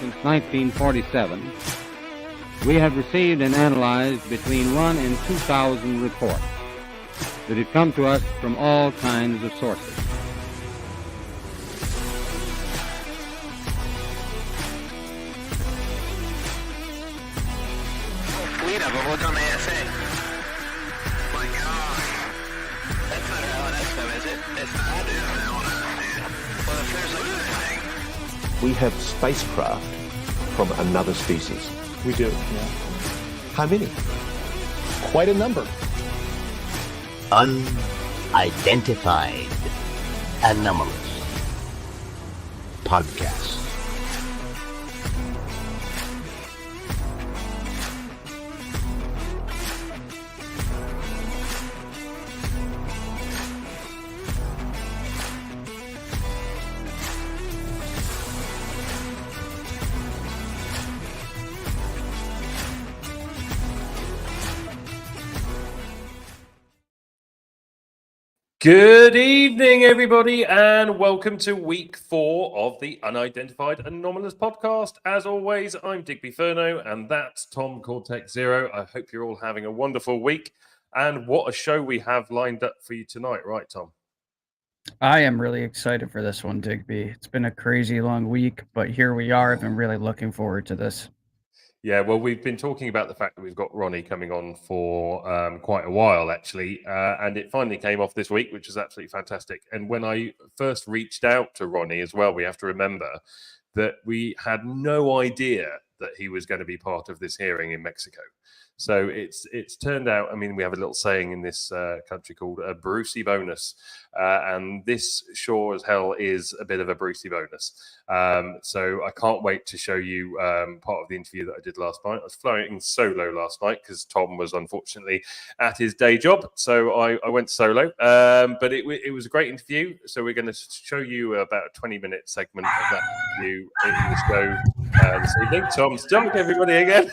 since 1947, we have received and analyzed between 1 and 2,000 reports that have come to us from all kinds of sources. Fleet of them. Look on the ASA. My God. That's not our LNS stuff, is it? It's not. I do know LNS. Well, if there's anything. We have spacecraft from another species. We do, yeah. How many? Quite a number. Unidentified Anomalous Podcast. Good evening, everybody, and welcome to week 4 of the Unidentified Anomalous Podcast. As always, I'm Digby Ferno, and that's Tom Cortex Zero. I hope you're all having a wonderful week, and what a show we have lined up for you tonight, right, Tom? I am really excited for this one, Digby. It's been a crazy long week, but here we are. I've been really looking forward to this. Yeah, well, we've been talking about the fact that we've got Ronnie coming on for quite a while, actually, and it finally came off this week, which is absolutely fantastic. And when I first reached out to Ronnie as well, we have to remember that we had no idea that he was going to be part of this hearing in Mexico. So it's turned out, I mean, we have a little saying in this country called a Brucey bonus, and this sure as hell is a bit of a Brucey bonus. So I can't wait to show you part of the interview that I did last night. I was flying solo last night because Tom was unfortunately at his day job, so I went solo. But it was a great interview, so we're going to show you about a 20-minute segment of that interview in the show this evening. Tom's dog, everybody, again.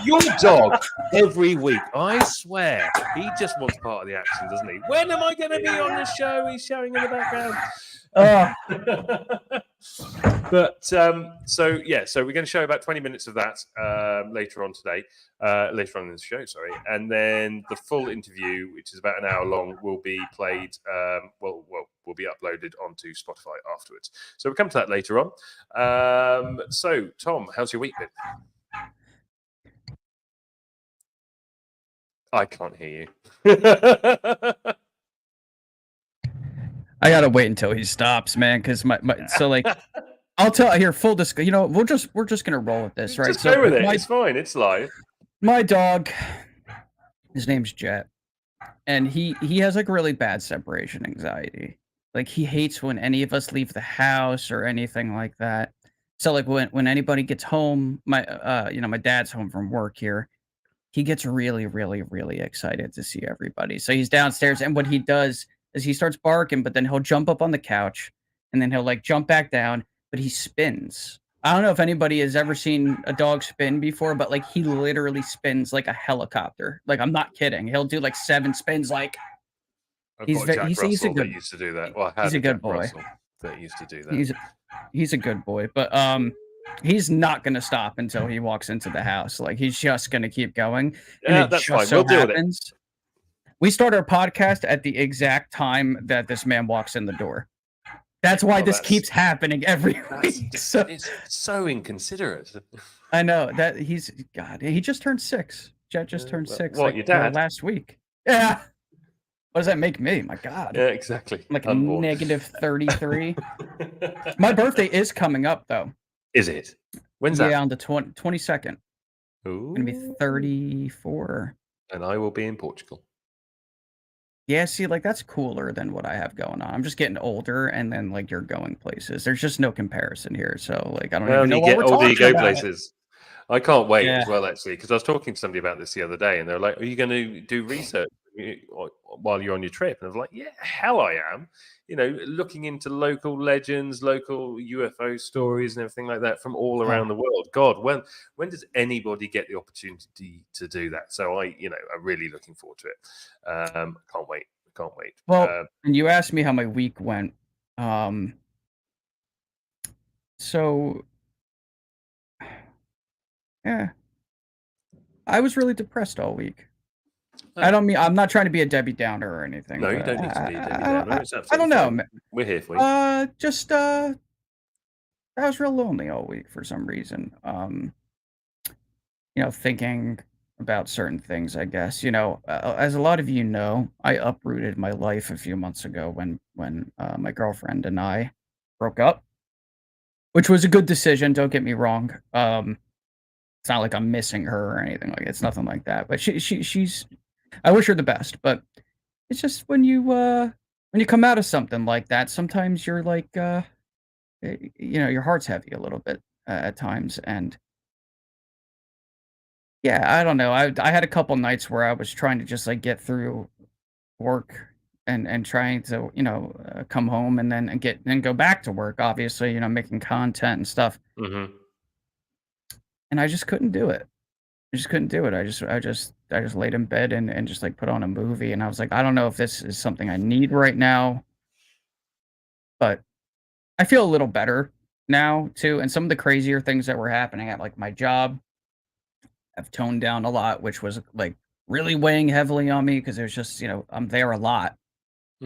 Your dog, every week, I swear, he just wants part of the action, doesn't he? When am I going to be on the show? He's showing in the background. But so we're going to show about 20 minutes of that later on today, later on in the show, sorry, and then the full interview, which is about an hour long, will be played. Will be uploaded onto Spotify afterwards. So we'll come to that later on. So Tom, how's your week been? I can't hear you. I gotta wait until he stops, man, because so like I'll tell here full disclosure. You know, we're just gonna roll with this, right? Just go with it. It's fine. It's live. My dog, his name's Jet, and he has like really bad separation anxiety. Like he hates when any of us leave the house or anything like that. So like when anybody gets home, my dad's home from work here. He gets really, really, really excited to see everybody. So he's downstairs, and what he does is he starts barking, but then he'll jump up on the couch, and then he'll like jump back down, but he spins. I don't know if anybody has ever seen a dog spin before, but like he literally spins like a helicopter. Like I'm not kidding. He'll do like 7 spins. Like he's a good. That used to do that. Well, he's a good boy. Russell that used to do that. He's a good boy, but he's not going to stop until he walks into the house. Like he's just going to keep going. Yeah, that's fine. We'll deal with it. We start our podcast at the exact time that this man walks in the door. That's why this keeps happening every week. So it's so inconsiderate. I know that he just turned 6. Jet just turned 6. What, your dad? Last week. Yeah. What does that make me? My God. Yeah, exactly. Like a negative 33. My birthday is coming up, though. Is it? When's that? Yeah, on the 22nd. Ooh. I'm going to be 34. And I will be in Portugal. Yeah, see, like, that's cooler than what I have going on. I'm just getting older, and then, like, you're going places. There's just no comparison here, so, like, I don't even know what we're talking about. You go places. I can't wait as well, actually, because I was talking to somebody about this the other day, and they're like, are you going to do research while you're on your trip? And I was like, yeah, hell I am. You know, looking into local legends, local UFO stories and everything like that from all around the world. God, when does anybody get the opportunity to do that? So I'm really looking forward to it. Can't wait. Well, and you asked me how my week went. So Yeah. I was really depressed all week. Oh. I don't mean, I'm not trying to be a Debbie Downer or anything. No, you but don't need to be a Debbie Downer. It's I absolutely don't know. fine. We're here for you. Just I was real lonely all week for some reason. Thinking about certain things, I guess. As a lot of you know, I uprooted my life a few months ago when my girlfriend and I broke up, which was a good decision. Don't get me wrong. It's not like I'm missing her or anything like it. It's nothing like that. But she's. I wish her the best. But it's just when you come out of something like that, sometimes you're like, your heart's heavy a little bit at times, and yeah, I don't know. I had a couple nights where I was trying to just like get through work and trying to come home and then go back to work. Obviously, making content and stuff, Mm-hmm. and I just couldn't do it. I just couldn't do it. I just laid in bed and just like put on a movie, and I was like, I don't know if this is something I need right now, but I feel a little better now too. And some of the crazier things that were happening at like my job, I've toned down a lot, which was like really weighing heavily on me because there's just I'm there a lot,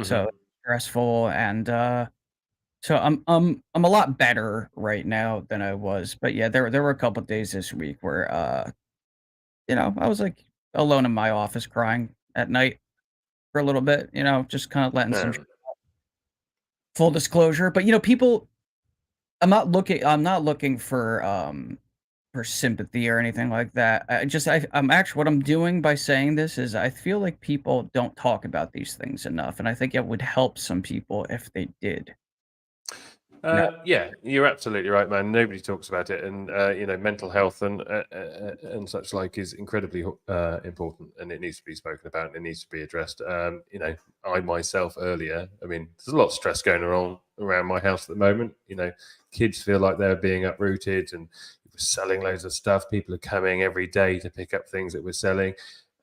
so it's stressful, and so I'm a lot better right now than I was. But yeah, there were a couple of days this week where I was like alone in my office crying at night for a little bit, just kind of letting some full disclosure. But people, I'm not looking for sympathy or anything like that. I'm actually, what I'm doing by saying this is I feel like people don't talk about these things enough, and I think it would help some people if they did. Yeah, you're absolutely right, man. Nobody talks about it, and mental health and such like is incredibly important, and it needs to be spoken about, and it needs to be addressed. I myself earlier, I mean, there's a lot of stress going on around my house at the moment. Kids feel like they're being uprooted, and we're selling loads of stuff. People are coming every day to pick up things that we're selling.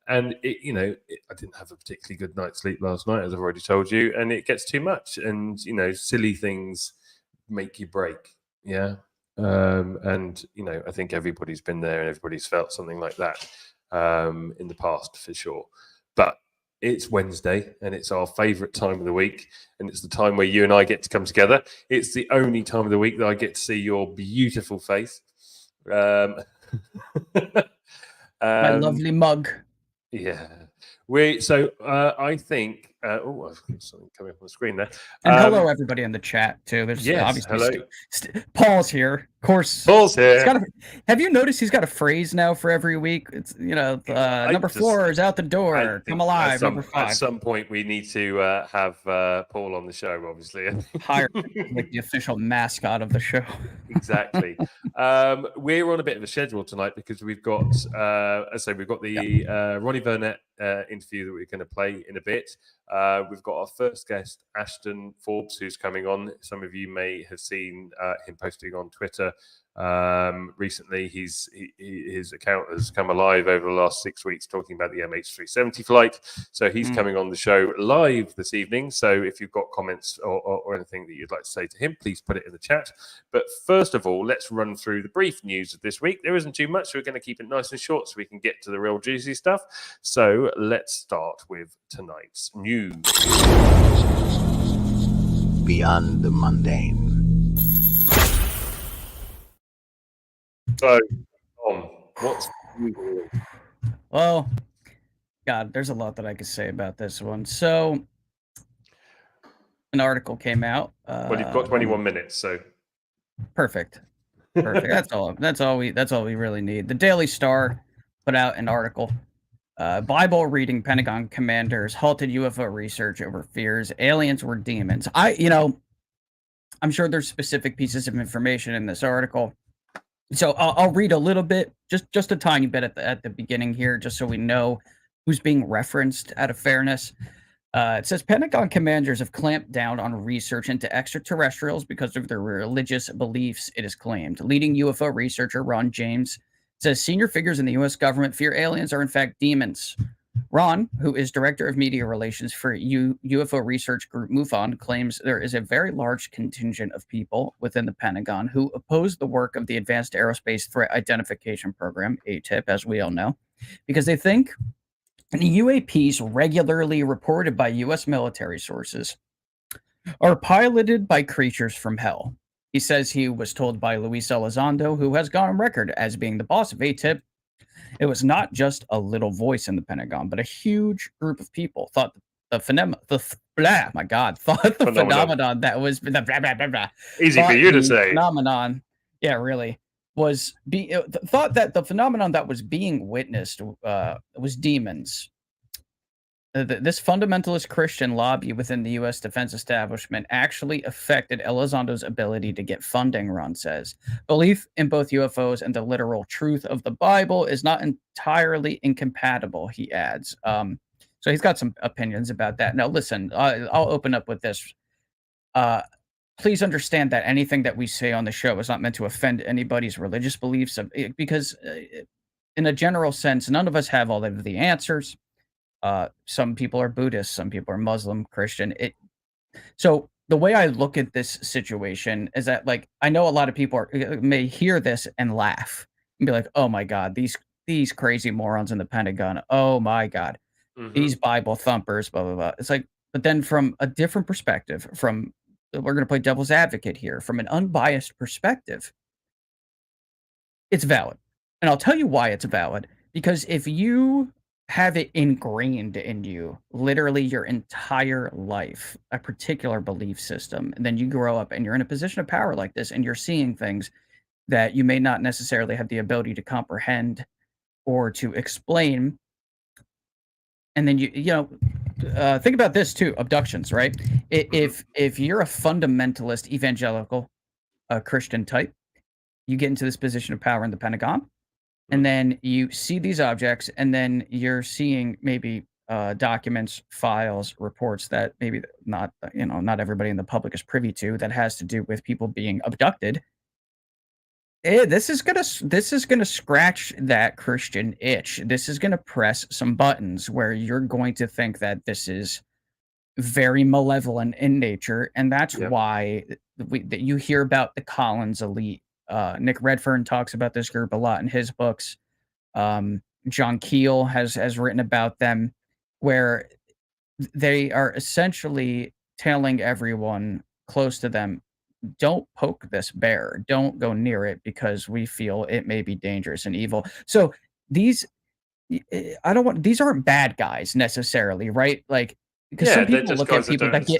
And I didn't have a particularly good night's sleep last night, as I've already told you, and it gets too much. And silly things make you break. Yeah. And I think everybody's been there and everybody's felt something like that in the past for sure. But it's Wednesday and it's our favorite time of the week, and it's the time where you and I get to come together. It's the only time of the week that I get to see your beautiful face. My lovely mug. Yeah. I think I've got something coming up on the screen there. And hello, everybody in the chat too. There's obviously hello. Paul's here, of course. Paul's here. Have you noticed he's got a phrase now for every week? It's number 4 is out the door. Come alive. Number 5. At some point, we need to have Paul on the show. Obviously, hire like the official mascot of the show. Exactly. We're on a bit of a schedule tonight because we've got, we've got the Rony Vernet interview that we're going to play in a bit. We've got our first guest, Ashton Forbes, who's coming on. Some of you may have seen him posting on Twitter recently. His account has come alive over the last 6 weeks talking about the MH370 flight. So he's coming on the show live this evening. So if you've got comments or anything that you'd like to say to him, please put it in the chat. But first of all, let's run through the brief news of this week. There isn't too much, so we're going to keep it nice and short so we can get to the real juicy stuff. So let's start with tonight's news. Beyond the mundane. So, what's new? Well, God, there's a lot that I could say about this one. So, an article came out. Well, you've got 21 minutes, so perfect. That's all we really need. The Daily Star put out an article. Bible reading Pentagon commanders halted UFO research over fears aliens were demons. I'm sure there's specific pieces of information in this article, so I'll read a little bit, just a tiny bit at the beginning here, just so we know who's being referenced out of fairness. It says Pentagon commanders have clamped down on research into extraterrestrials because of their religious beliefs, it is claimed. Leading UFO researcher Ron James says senior figures in the U.S. government fear aliens are in fact demons. Ron, who is director of media relations for UFO research group MUFON, claims there is a very large contingent of people within the Pentagon who oppose the work of the Advanced Aerospace Threat Identification Program, ATIP, as we all know, because they think the UAPs regularly reported by U.S. military sources are piloted by creatures from hell. He says he was told by Luis Elizondo, who has gone on record as being the boss of ATIP, it was not just a little voice in the Pentagon, but a huge group of people thought thought the phenomenon that was Easy for you to say. Phenomenon, yeah, really was thought that the phenomenon that was being witnessed was demons. This fundamentalist Christian lobby within the U.S. defense establishment actually affected Elizondo's ability to get funding, Ron says. Belief in both UFOs and the literal truth of the Bible is not entirely incompatible, he adds. So he's got some opinions about that. Now, listen, I'll open up with this. Please understand that anything that we say on the show is not meant to offend anybody's religious beliefs, because in a general sense, none of us have all of the answers. Some people are Buddhist, some people are Muslim, Christian. So the way I look at this situation is that, like, I know a lot of people may hear this and laugh and be like, "Oh my God, these crazy morons in the Pentagon. Oh my God, these Bible thumpers." Blah blah blah. It's like, but then from a different perspective, we're going to play devil's advocate here, from an unbiased perspective, it's valid, and I'll tell you why it's valid. Because if you have it ingrained in you literally your entire life, a particular belief system, and then you grow up and you're in a position of power like this and you're seeing things that you may not necessarily have the ability to comprehend or to explain, and then think about this too, abductions, right? If you're a fundamentalist evangelical Christian type, you get into this position of power in the Pentagon, and then you see these objects, and then you're seeing maybe documents, files, reports that maybe not everybody in the public is privy to, that has to do with people being abducted. This is gonna scratch that Christian itch. This is gonna press some buttons where you're going to think that this is very malevolent in nature, and that's why that you hear about the Collins elite. Nick Redfern talks about this group a lot in his books. John Keel has written about them, where they are essentially telling everyone close to them, don't poke this bear, don't go near it, because we feel it may be dangerous and evil. So these aren't bad guys necessarily, right? Like, because some people look at people that get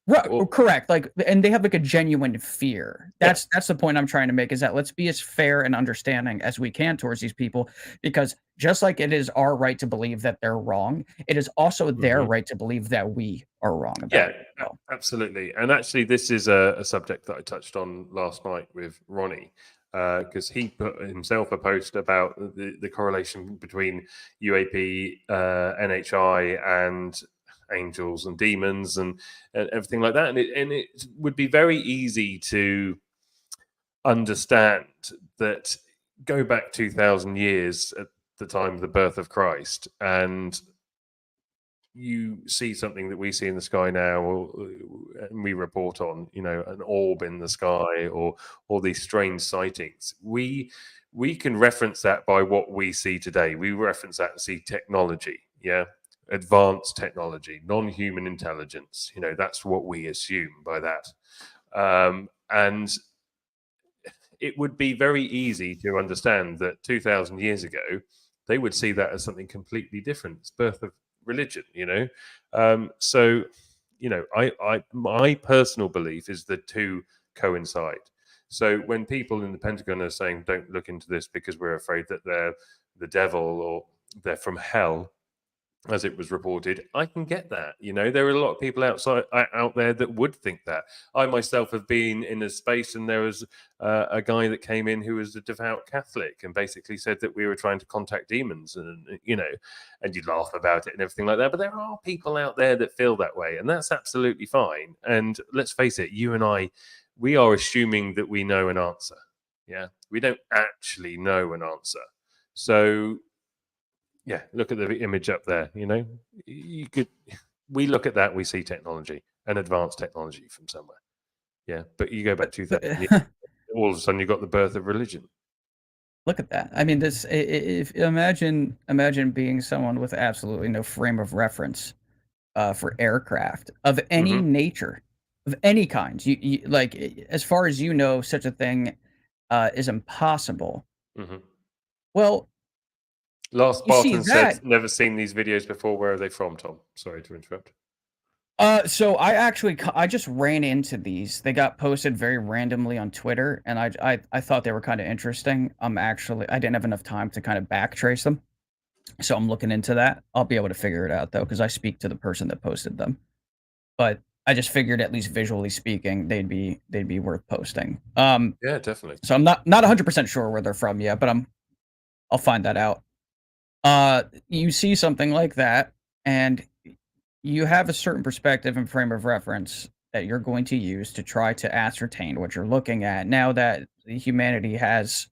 right, correct, like, and they have like a genuine fear. That's the point I'm trying to make, is that let's be as fair and understanding as we can towards these people, because just like it is our right to believe that they're wrong, it is also their right to believe that we are wrong about it. Absolutely. And actually, this is a subject that I touched on last night with Ronnie, because he put himself a post about the correlation between UAP, NHI, and angels and demons and everything like that, and it would be very easy to understand that. Go back 2,000 years at the time of the birth of Christ, and you see something that we see in the sky now, and we report on, an orb in the sky, or these strange sightings. We can reference that by what we see today. We reference that and see technology, advanced technology, non-human intelligence. That's what we assume by that. And it would be very easy to understand that 2,000 years ago, they would see that as something completely different. It's birth of religion, So, my personal belief is the two coincide. So when people in the Pentagon are saying, don't look into this because we're afraid that they're the devil or they're from hell, as it was reported, I can get that. There are a lot of people out there that would think that. I myself have been in a space, and there was a guy that came in who was a devout Catholic and basically said that we were trying to contact demons, and and you'd laugh about it and everything like that. But there are people out there that feel that way, and that's absolutely fine. And let's face it, you and I, we are assuming that we know an answer. Yeah, we don't actually know an answer. So Yeah, look at the image up there. You know, we look at that, we see technology, and advanced technology from somewhere. Yeah, but you go back 2,000 years, all of a sudden you got the birth of religion. Look at that. I mean, this. If imagine being someone with absolutely no frame of reference for aircraft of any nature, of any kind. You like, as far as you know, such a thing is impossible. Well, Last you see Barton said, that. "Never seen these videos before. Where are they from, Tom?" Sorry to interrupt. So I just ran into these. They got posted very randomly on Twitter, and I thought they were kind of interesting. I didn't have enough time to kind of backtrace them, so I'm looking into that. I'll be able to figure it out though, because I speak to the person that posted them. But I just figured, at least visually speaking, they'd be worth posting. Yeah, definitely. So I'm not 100% sure where they're from yet, but I'll find that out. You see something like that, and you have a certain perspective and frame of reference that you're going to use to try to ascertain what you're looking at. Now that humanity has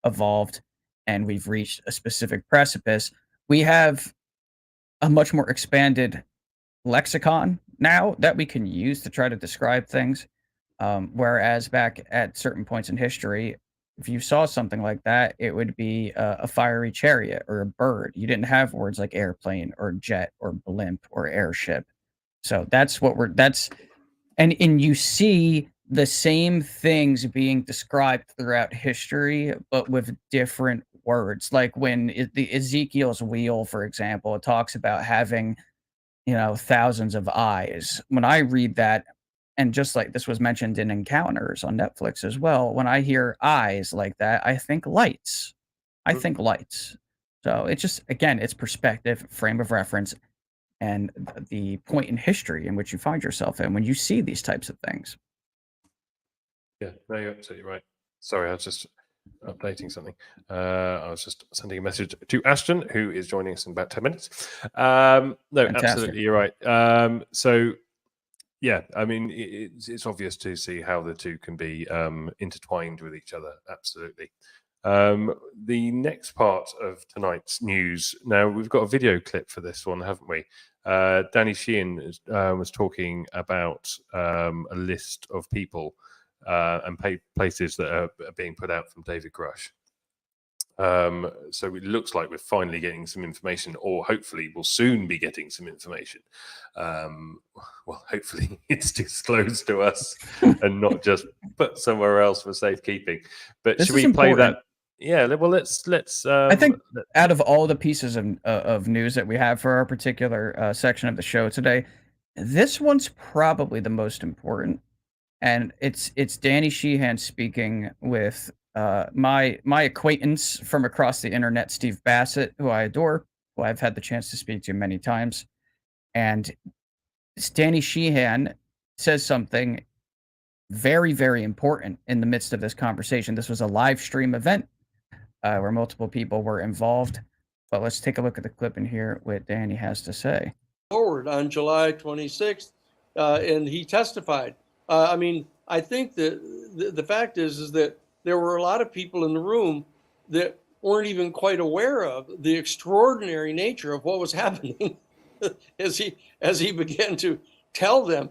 evolved and we've reached a specific precipice, we have a much more expanded lexicon now that we can use to try to describe things. Whereas back at certain points in history, if you saw something like that, it would be a fiery chariot or a bird. You didn't have words like airplane or jet or blimp or airship. So and you see the same things being described throughout history, but with different words. Like when the Ezekiel's wheel, for example, it talks about having, thousands of eyes. When I read that, and just like this was mentioned in Encounters on Netflix as well, when I hear eyes like that, I think lights. So it's just, again, it's perspective, frame of reference, and the point in history in which you find yourself in when you see these types of things. Yeah, no, you're absolutely right. Sorry, I was just updating something. I was just sending a message to Ashton, who is joining us in about 10 minutes. No, Fantastic. absolutely, you're right. So, yeah, I mean, it's obvious to see how the two can be intertwined with each other. Absolutely. The next part of tonight's news. Now, we've got a video clip for this one, haven't we? Danny Sheehan was talking about a list of people and places that are being put out from David Grush. So it looks like we're finally getting some information, or hopefully we'll soon be getting some information. Well, hopefully it's disclosed to us and not just put somewhere else for safekeeping. But This should is we play important. that? Yeah, well, let's. I think out of all the pieces of news that we have for our particular section of the show today, this one's probably the most important, and it's Danny Sheehan speaking with my acquaintance from across the internet, Steve Bassett, who I adore, who I've had the chance to speak to many times, and Danny Sheehan says something very, very important in the midst of this conversation. This was a live stream event where multiple people were involved. But let's take a look at the clip and hear what Danny has to say. Forward on July 26th, and he testified. I mean, I think that the fact is that there were a lot of people in the room that weren't even quite aware of the extraordinary nature of what was happening as he began to tell them.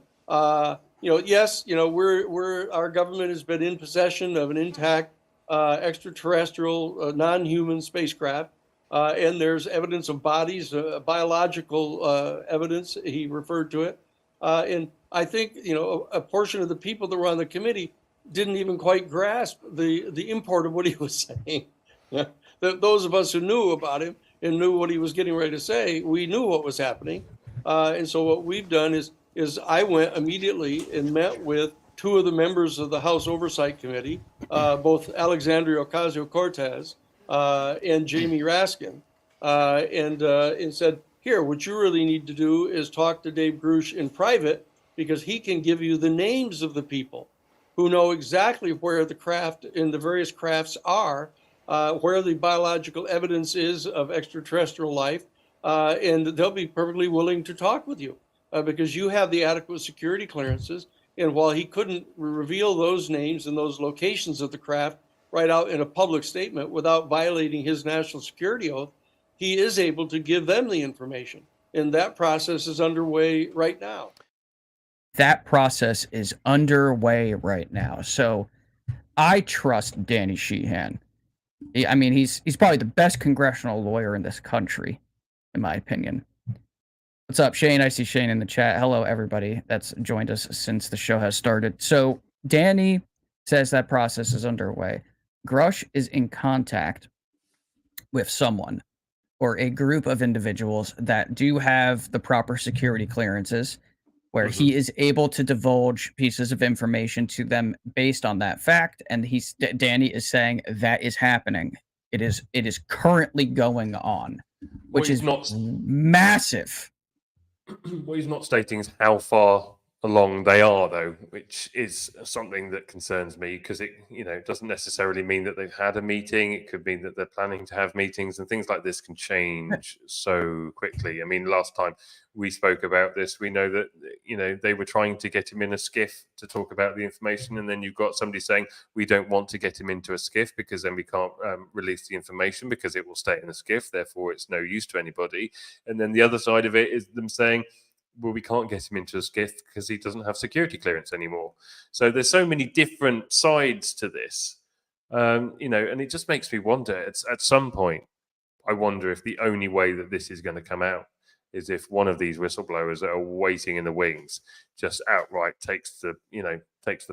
Yes, our government has been in possession of an intact extraterrestrial non-human spacecraft, and there's evidence of bodies, biological evidence, he referred to it. And I think, a portion of the people that were on the committee didn't even quite grasp the import of what he was saying. Those of us who knew about him and knew what he was getting ready to say, we knew what was happening. And so what we've done is I went immediately and met with two of the members of the House Oversight Committee, both Alexandria Ocasio-Cortez and Jamie Raskin, and said, here, what you really need to do is talk to Dave Grush in private, because he can give you the names of the people who know exactly where the craft and the various crafts are, where the biological evidence is of extraterrestrial life, and they'll be perfectly willing to talk with you because you have the adequate security clearances. And while he couldn't reveal those names and those locations of the craft right out in a public statement without violating his national security oath, he is able to give them the information. And that process is underway right now. That process is underway right now. So I trust Danny Sheehan. I mean, he's probably the best congressional lawyer in this country, in my opinion. What's up, Shane? I see Shane in the chat. Hello, everybody that's joined us since the show has started. So Danny says that process is underway. Grush is in contact with someone or a group of individuals that do have the proper security clearances, where he is able to divulge pieces of information to them based on that fact. And Danny is saying that is happening. It is currently going on, which is not massive. What he's not stating is how far along they are, though, which is something that concerns me, because it doesn't necessarily mean that they've had a meeting. It could mean that they're planning to have meetings, and things like this can change so quickly. I mean, last time we spoke about this, we know that they were trying to get him in a skiff to talk about the information, and then you've got somebody saying we don't want to get him into a skiff because then we can't release the information because it will stay in a skiff, therefore it's no use to anybody. And then the other side of it is them saying, well, we can't get him into a skiff because he doesn't have security clearance anymore. So there's so many different sides to this, and it just makes me wonder. At some point, I wonder if the only way that this is going to come out is if one of these whistleblowers that are waiting in the wings just outright takes the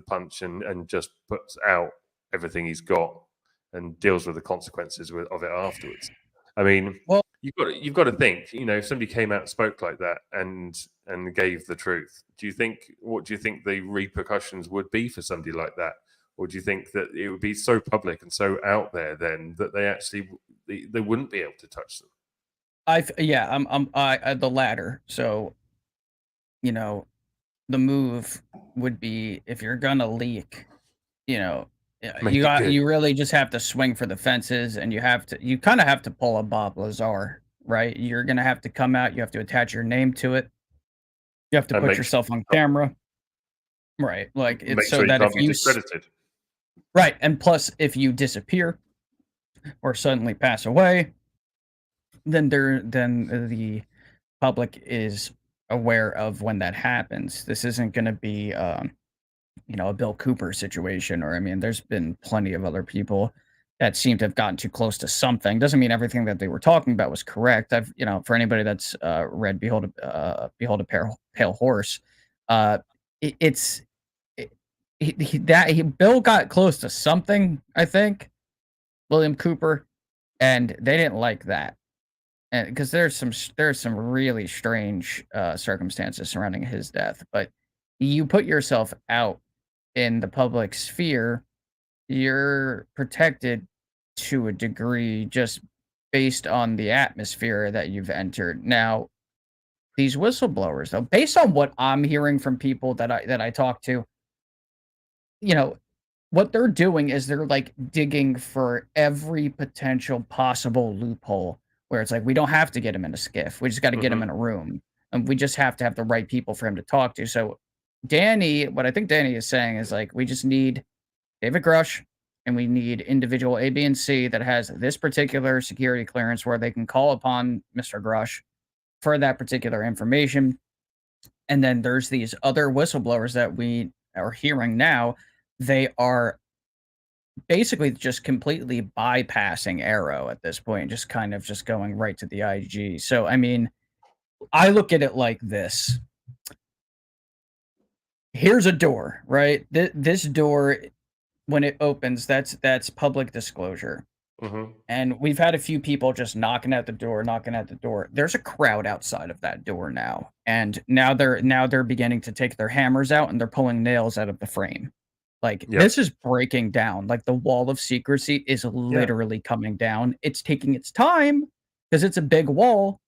punch and just puts out everything he's got and deals with the consequences of it afterwards. I mean, well, you've got to think, if somebody came out and spoke like that and gave the truth, what do you think the repercussions would be for somebody like that? Or do you think that it would be so public and so out there then that they wouldn't be able to touch them? I'm the latter. So, the move would be, if you're gonna leak, you really just have to swing for the fences, and you kind of have to pull a Bob Lazar, right? You're gonna have to come out. You have to attach your name to it. You have to put yourself on camera, right? Like it's so that if you discredited, right, and plus if you disappear or suddenly pass away, then the public is aware of when that happens. This isn't going to be a Bill Cooper situation, or there's been plenty of other people that seem to have gotten too close to something. Doesn't mean everything that they were talking about was correct. I've for anybody that's read Behold a Pale Horse, Bill got close to something, I think, William Cooper, and they didn't like that. And because there's some really strange circumstances surrounding his death, but you put yourself out in the public sphere, you're protected to a degree just based on the atmosphere that you've entered. Now, these whistleblowers, though, based on what I'm hearing from people that I talk to, what they're doing is they're like digging for every potential possible loophole, where it's like, we don't have to get him in a skiff. We just got to get him in a room. And we just have to have the right people for him to talk to. So what I think Danny is saying is, like, we just need David Grush, and we need individual A, B, and C that has this particular security clearance where they can call upon Mr. Grush for that particular information. And then there's these other whistleblowers that we are hearing now. They are basically just completely bypassing Arrow at this point, just kind of just going right to the IG. So, I look at it like this. Here's a door, right? This door, when it opens, that's public disclosure. And we've had a few people just knocking at the door. There's a crowd outside of that door now. And now they're beginning to take their hammers out, and they're pulling nails out of the frame. Like, this is breaking down. Like, the wall of secrecy is literally coming down. It's taking its time because it's a big wall,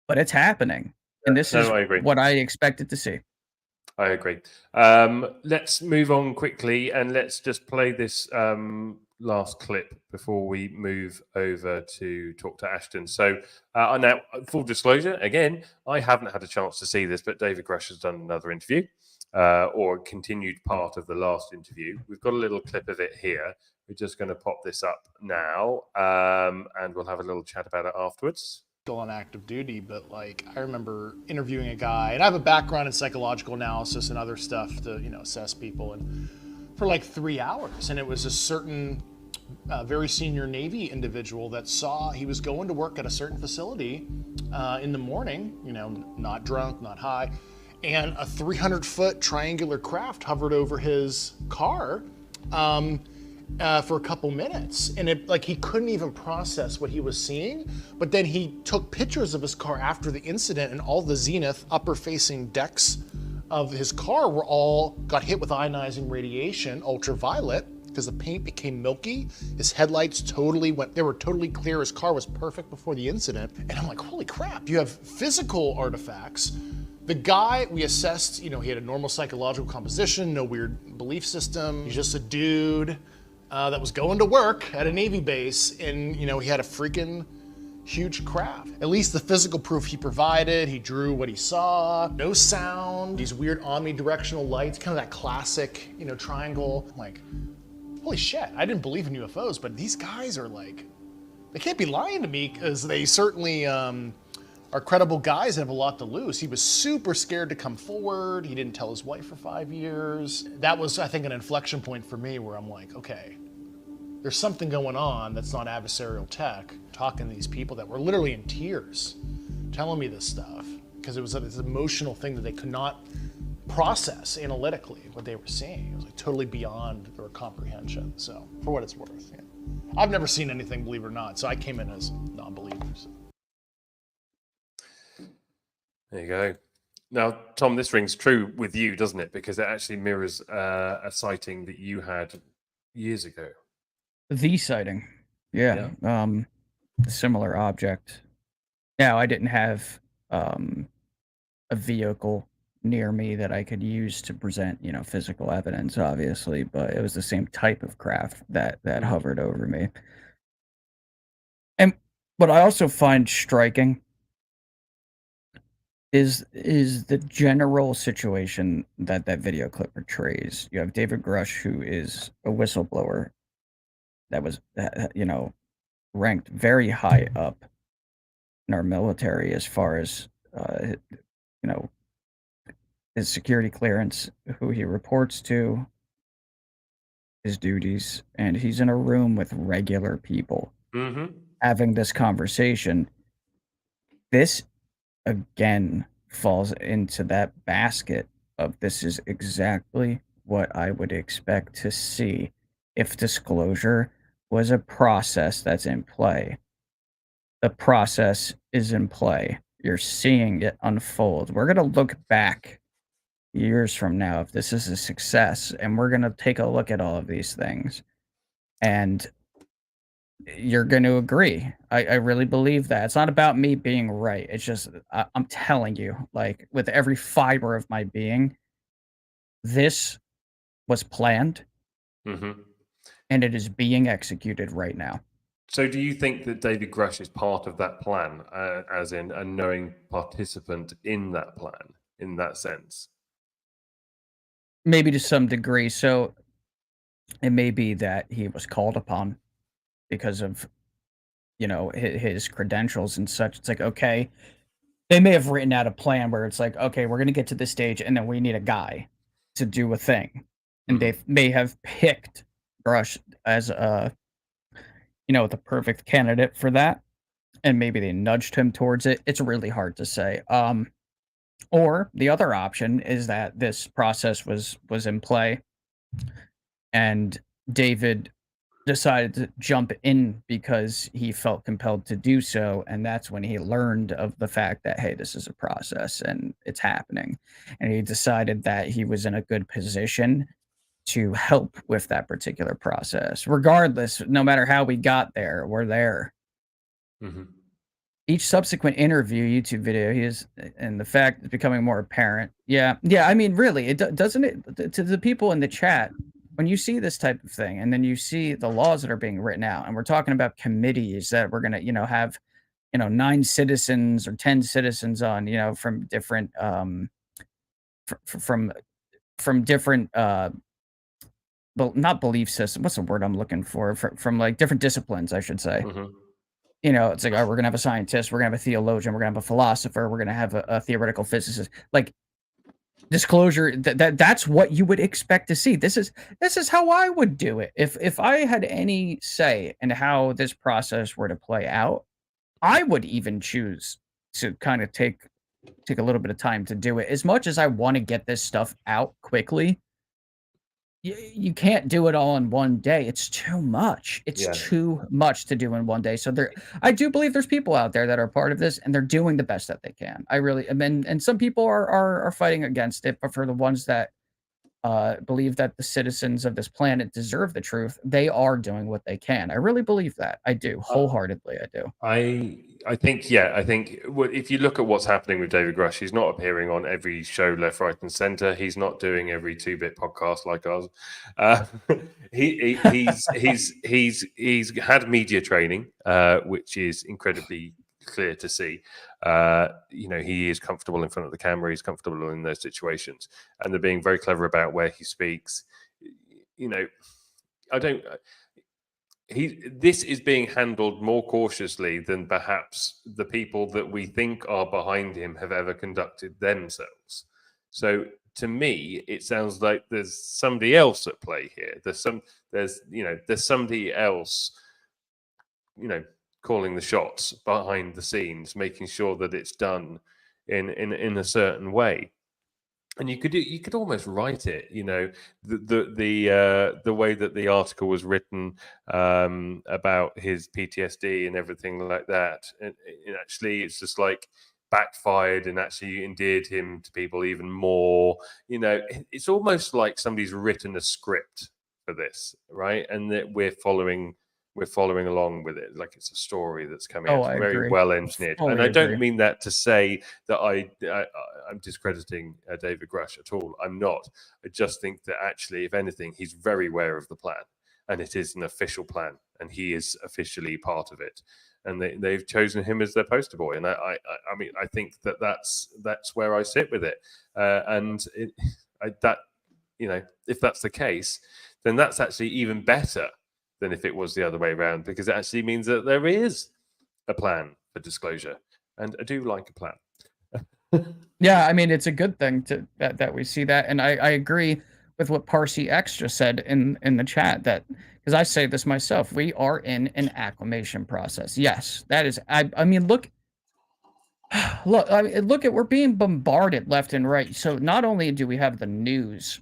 but it's happening. And this is what I expected to see. I agree. Let's move on quickly, and let's just play this last clip before we move over to talk to Ashton. So now, full disclosure, again, I haven't had a chance to see this, but David Grush has done another interview. or a continued part of the last interview. We've got a little clip of it here. We're just going to pop this up now, and we'll have a little chat about it afterwards. Still on active duty, but like I remember interviewing a guy, and I have a background in psychological analysis and other stuff to assess people, and for like 3 hours, and it was a certain very senior Navy individual that saw he was going to work at a certain facility in the morning, not drunk, not high, and a 300-foot triangular craft hovered over his car for a couple minutes, and he couldn't even process what he was seeing. But then he took pictures of his car after the incident, and all the zenith upper-facing decks of his car got hit with ionizing radiation, ultraviolet, because the paint became milky. His headlights they were totally clear. His car was perfect before the incident. And I'm like, holy crap, you have physical artifacts. The guy we assessed, he had a normal psychological composition, no weird belief system. He's just a dude that was going to work at a Navy base, and he had a freaking huge craft. At least the physical proof he provided, he drew what he saw, no sound, these weird omnidirectional lights, kind of that classic, triangle. I'm like, holy shit, I didn't believe in UFOs, but these guys are like, they can't be lying to me, because they certainly are credible guys and have a lot to lose. He was super scared to come forward. He didn't tell his wife for 5 years. That was, I think, an inflection point for me where I'm like, okay, there's something going on that's not adversarial tech. Talking to these people that were literally in tears, telling me this stuff, because it was this emotional thing that they could not process analytically what they were seeing. It was like totally beyond their comprehension. So, for what it's worth, I've never seen anything, believe it or not. So I came in as non-believers. There you go. Now, Tom, this rings true with you, doesn't it? Because it actually mirrors a sighting that you had years ago. The sighting. Yeah. Similar object. Now, I didn't have a vehicle near me that I could use to present, physical evidence, obviously, but it was the same type of craft that hovered over me. And what I also find striking is the general situation that video clip portrays. You have David Grush, who is a whistleblower that was, ranked very high up in our military as far as, his security clearance, who he reports to, his duties, and he's in a room with regular people having this conversation. This again falls into that basket of this is exactly what I would expect to see if disclosure was a process that's in play. The process is in play. You're seeing it unfold. We're going to look back years from now if this is a success, and we're going to take a look at all of these things, and you're going to agree. I really believe that. It's not about me being right. It's just, I'm telling you, like, with every fiber of my being, this was planned, and it is being executed right now. So do you think that David Grush is part of that plan, as in a knowing participant in that plan, in that sense? Maybe to some degree. So it may be that he was called upon because of, his credentials and such. It's like, okay, they may have written out a plan where it's like, okay, we're going to get to this stage and then we need a guy to do a thing. And they may have picked Grush as the perfect candidate for that. And maybe they nudged him towards it. It's really hard to say. Or the other option is that this process was in play and David decided to jump in because he felt compelled to do so, and that's when he learned of the fact that, hey, this is a process and it's happening, and he decided that he was in a good position to help with that particular process. Regardless, no matter how we got there, we're there. Each subsequent interview, YouTube video, and the fact is becoming more apparent. Yeah. I mean, really, doesn't it to the people in the chat, when you see this type of thing, and then you see the laws that are being written out, and we're talking about committees that we're going to, have, 9 citizens or 10 citizens on, from different, from from different not belief system. What's the word I'm looking for? From like different disciplines, I should say. Mm-hmm. You know, it's like, oh, we're gonna have a scientist, we're gonna have a theologian, we're gonna have a philosopher, we're gonna have a theoretical physicist. Like disclosure, that's what you would expect to see. This is how I would do it. If I had any say in how this process were to play out, I would even choose to kind of take a little bit of time to do it. As much as I want to get this stuff out quickly, you can't do it all in one day. It's too much. It's too much to do in one day. So I do believe there's people out there that are part of this, and they're doing the best that they can. I really, and some people are fighting against it, but for the ones that believe that the citizens of this planet deserve the truth, they are doing what they can. I really believe that. I do wholeheartedly. I do. I think if you look at what's happening with David Grush, he's not appearing on every show left, right, and center. He's not doing every 2-bit podcast like ours. He's had media training, which is incredibly clear to see. He is comfortable in front of the camera. He's comfortable in those situations, and they're being very clever about where he speaks. This is being handled more cautiously than perhaps the people that we think are behind him have ever conducted themselves. So to me, it sounds like there's somebody else at play here. There's somebody else, calling the shots behind the scenes, making sure that it's done in a certain way. And you could almost write it, the way that the article was written about his PTSD and everything like that. And actually, it's just like backfired and actually endeared him to people even more. It's almost like somebody's written a script for this, right? And that we're following along with it, like it's a story that's coming out very well engineered. And I don't mean that to say that I'm discrediting David Grush at all. I'm not. I just think that actually, if anything, he's very aware of the plan, and it is an official plan, and he is officially part of it. And they've chosen him as their poster boy. And I mean, I think that's where I sit with it. If that's the case, then that's actually even better than if it was the other way around, because it actually means that there is a plan for disclosure, and I do like a plan. Yeah, I mean, it's a good thing that we see that, and I agree with what Parsi X just said in the chat, that because I say this myself, we are in an acclimation process. Yes, that is. I mean, look. We're being bombarded left and right. So not only do we have the news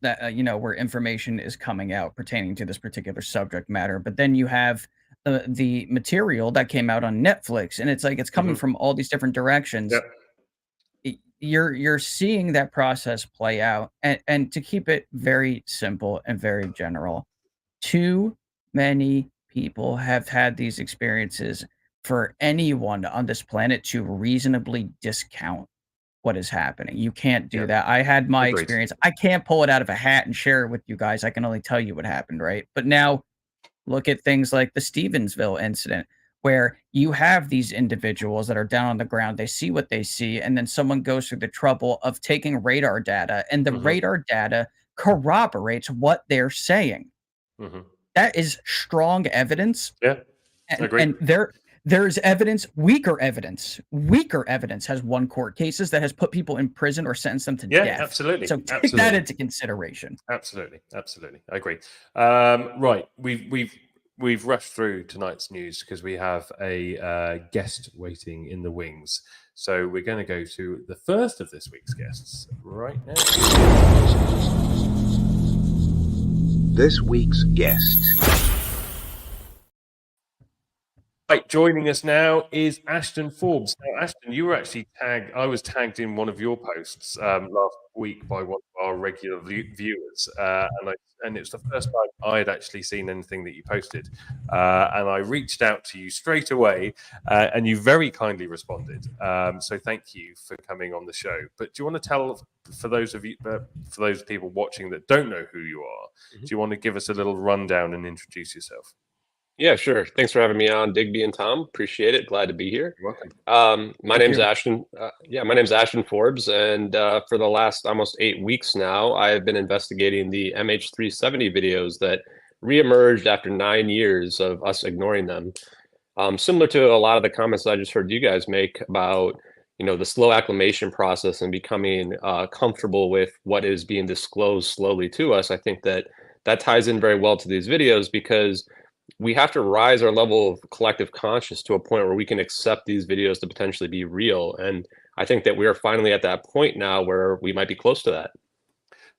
that where information is coming out pertaining to this particular subject matter, but then you have the material that came out on Netflix, and it's like it's coming from all these different directions. Yep. You're seeing that process play out, and to keep it very simple and very general, too many people have had these experiences for anyone on this planet to reasonably discount what is happening. You can't do that. I had my experience. I can't pull it out of a hat and share it with you guys. I can only tell you what happened, right? But now look at things like the Stevensville incident, where you have these individuals that are down on the ground. They see what they see, and then someone goes through the trouble of taking radar data, and the radar data corroborates what they're saying. That is strong evidence. Yeah, I agree. And there's evidence, weaker evidence has won court cases that has put people in prison or sentenced them to death. Yeah, absolutely. So take that into consideration. Absolutely. I agree. Right, we've rushed through tonight's news because we have a guest waiting in the wings. So we're going to go to the first of this week's guests right now. This week's guest. Right, joining us now is Ashton Forbes. Now, Ashton, you were actually tagged. I was tagged in one of your posts last week by one of our regular viewers, and it was the first time I had actually seen anything that you posted. And I reached out to you straight away, and you very kindly responded. So thank you for coming on the show. But do you want to tell, for those people watching that don't know who you are, do you want to give us a little rundown and introduce yourself? Yeah, sure. Thanks for having me on, Digby and Tom. Appreciate it. Glad to be here. You're welcome. My Thank name's you. Ashton. My name's Ashton Forbes, and for the last almost 8 weeks now, I've been investigating the MH370 videos that reemerged after 9 years of us ignoring them. Similar to a lot of the comments I just heard you guys make about, the slow acclimation process and becoming comfortable with what is being disclosed slowly to us. I think that ties in very well to these videos because we have to rise our level of collective conscious to a point where we can accept these videos to potentially be real. And I think that we are finally at that point now where we might be close to that.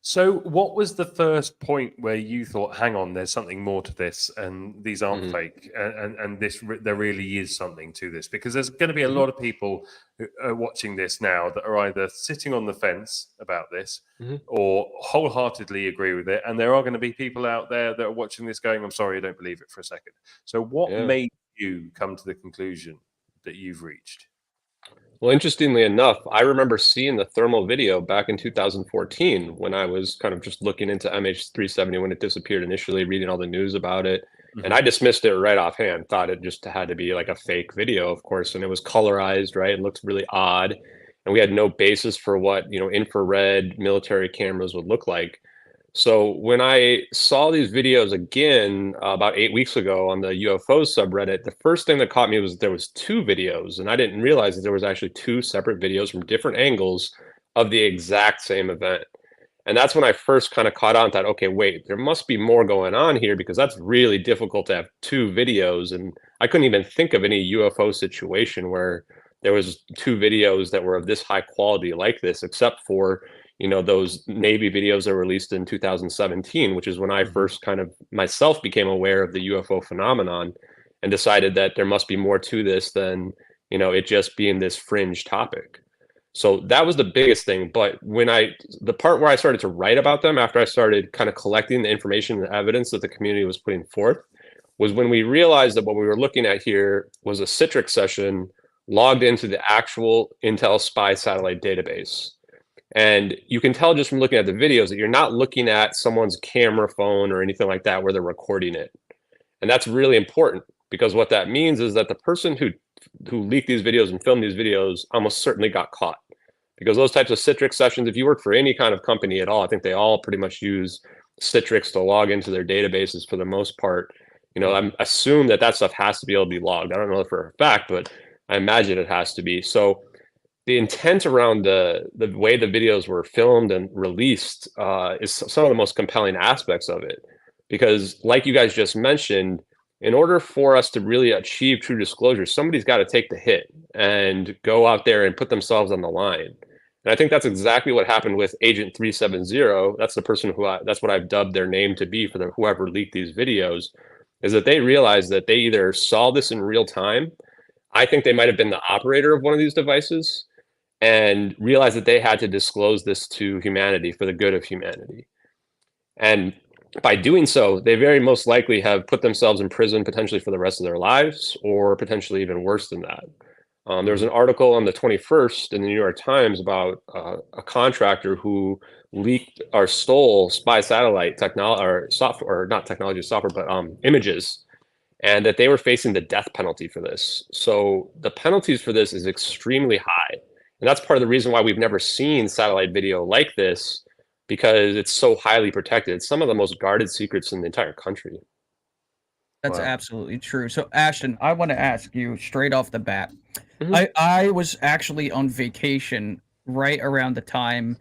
So, what was the first point where you thought, "Hang on, there's something more to this, and these aren't fake, and there really is something to this"? Because there's going to be a lot of people who are watching this now that are either sitting on the fence about this or wholeheartedly agree with it, and there are going to be people out there that are watching this going, "I'm sorry, I don't believe it for a second." So, what made you come to the conclusion that you've reached? Well, interestingly enough, I remember seeing the thermal video back in 2014 when I was kind of just looking into MH370 when it disappeared initially, reading all the news about it. And I dismissed it right offhand, thought it just had to be like a fake video, of course, and it was colorized, right? It looked really odd. And we had no basis for what, infrared military cameras would look like. So when I saw these videos again about 8 weeks ago on the UFOs subreddit, the first thing that caught me was there was two videos, and I didn't realize that there was actually two separate videos from different angles of the exact same event. And that's when I first kind of caught on and thought, okay, wait, there must be more going on here because that's really difficult to have two videos. And I couldn't even think of any UFO situation where there was two videos that were of this high quality like this, except for those Navy videos that were released in 2017, which is when I first kind of myself became aware of the UFO phenomenon and decided that there must be more to this than, it just being this fringe topic. So that was the biggest thing. But the part where I started to write about them after I started kind of collecting the information and the evidence that the community was putting forth was when we realized that what we were looking at here was a Citrix session logged into the actual Intel spy satellite database. And you can tell just from looking at the videos that you're not looking at someone's camera phone or anything like that where they're recording it. And that's really important because what that means is that the person who leaked these videos and filmed these videos almost certainly got caught. Because those types of Citrix sessions, if you work for any kind of company at all, I think they all pretty much use Citrix to log into their databases for the most part. I assume that stuff has to be able to be logged. I don't know for a fact, but I imagine it has to be. So the intent around the way the videos were filmed and released is some of the most compelling aspects of it. Because like you guys just mentioned, in order for us to really achieve true disclosure, somebody's got to take the hit and go out there and put themselves on the line. And I think that's exactly what happened with Agent 370. That's the person that's what I've dubbed their name to be for whoever leaked these videos, is that they realized that they either saw this in real time. I think they might have been the operator of one of these devices and realized that they had to disclose this to humanity for the good of humanity. And by doing so, they very most likely have put themselves in prison potentially for the rest of their lives, or potentially even worse than that. There was an article on the 21st in the New York Times about a contractor who leaked or stole spy satellite technology or software, or not technology, software, but images, and that they were facing the death penalty for this. So the penalties for this is extremely high. And that's part of the reason why we've never seen satellite video like this, because it's so highly protected. It's some of the most guarded secrets in the entire country. That's absolutely true. So, Ashton, I want to ask you straight off the bat. I was actually on vacation right around the time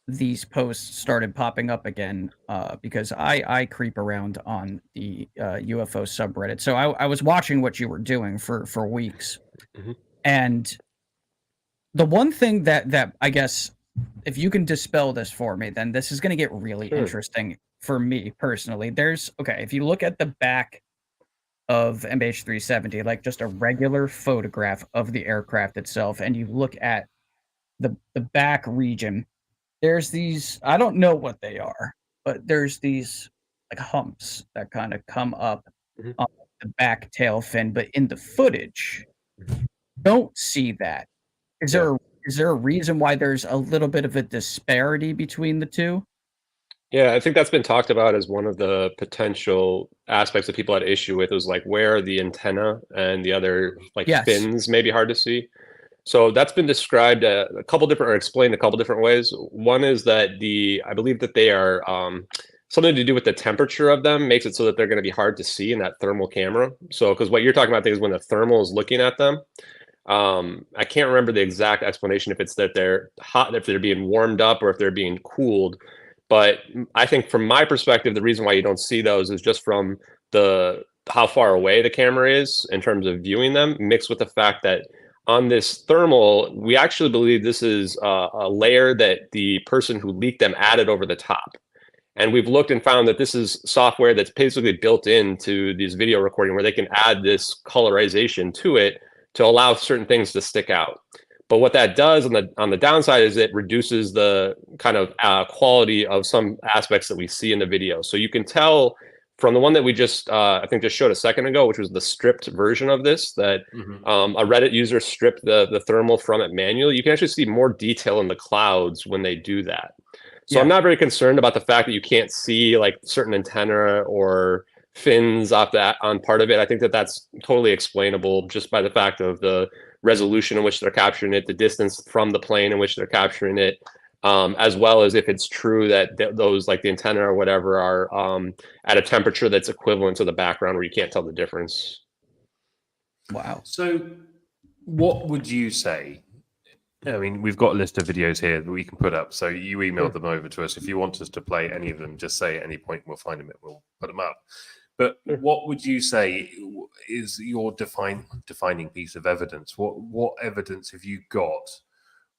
these posts started popping up again, because I creep around on the UFO subreddit. So I was watching what you were doing for weeks. And the one thing that I guess, if you can dispel this for me, then this is going to get really interesting for me personally. If you look at the back of MH370, like just a regular photograph of the aircraft itself, and you look at the back region, there's these, I don't know what they are, but there's these like humps that kind of come up on the back tail fin, but in the footage, don't see that. Is there a reason why there's a little bit of a disparity between the two? Yeah, I think that's been talked about as one of the potential aspects that people had issue with. Was like, where are the antenna and the other like Yes. fins may be hard to see. So that's been described a couple different, or explained a couple different ways. One is that I believe that they are something to do with the temperature of them makes it so that they're going to be hard to see in that thermal camera. So, because what you're talking about is when the thermal is looking at them. I can't remember the exact explanation if it's that they're hot, if they're being warmed up, or if they're being cooled. But I think from my perspective, the reason why you don't see those is just from how far away the camera is in terms of viewing them, mixed with the fact that on this thermal, we actually believe this is a layer that the person who leaked them added over the top. And we've looked and found that this is software that's basically built into these video recording where they can add this colorization to it to allow certain things to stick out. But what that does on the downside is it reduces the kind of quality of some aspects that we see in the video. So you can tell from the one that we just, I think just showed a second ago, which was the stripped version of this, that a Reddit user stripped the thermal from it manually. You can actually see more detail in the clouds when they do that. So I'm not very concerned about the fact that you can't see like certain antenna or fins off that on part of it. I think that that's totally explainable just by the fact of the resolution in which they're capturing it, the distance from the plane in which they're capturing it, as well as if it's true that those like the antenna or whatever are at a temperature that's equivalent to the background where you can't tell the difference. Wow. So what would you say? I mean, we've got a list of videos here that we can put up. So you emailed them over to us. If you want us to play any of them, just say at any point, we'll find them, we'll put them up. But what would you say is your defining piece of evidence? What evidence have you got,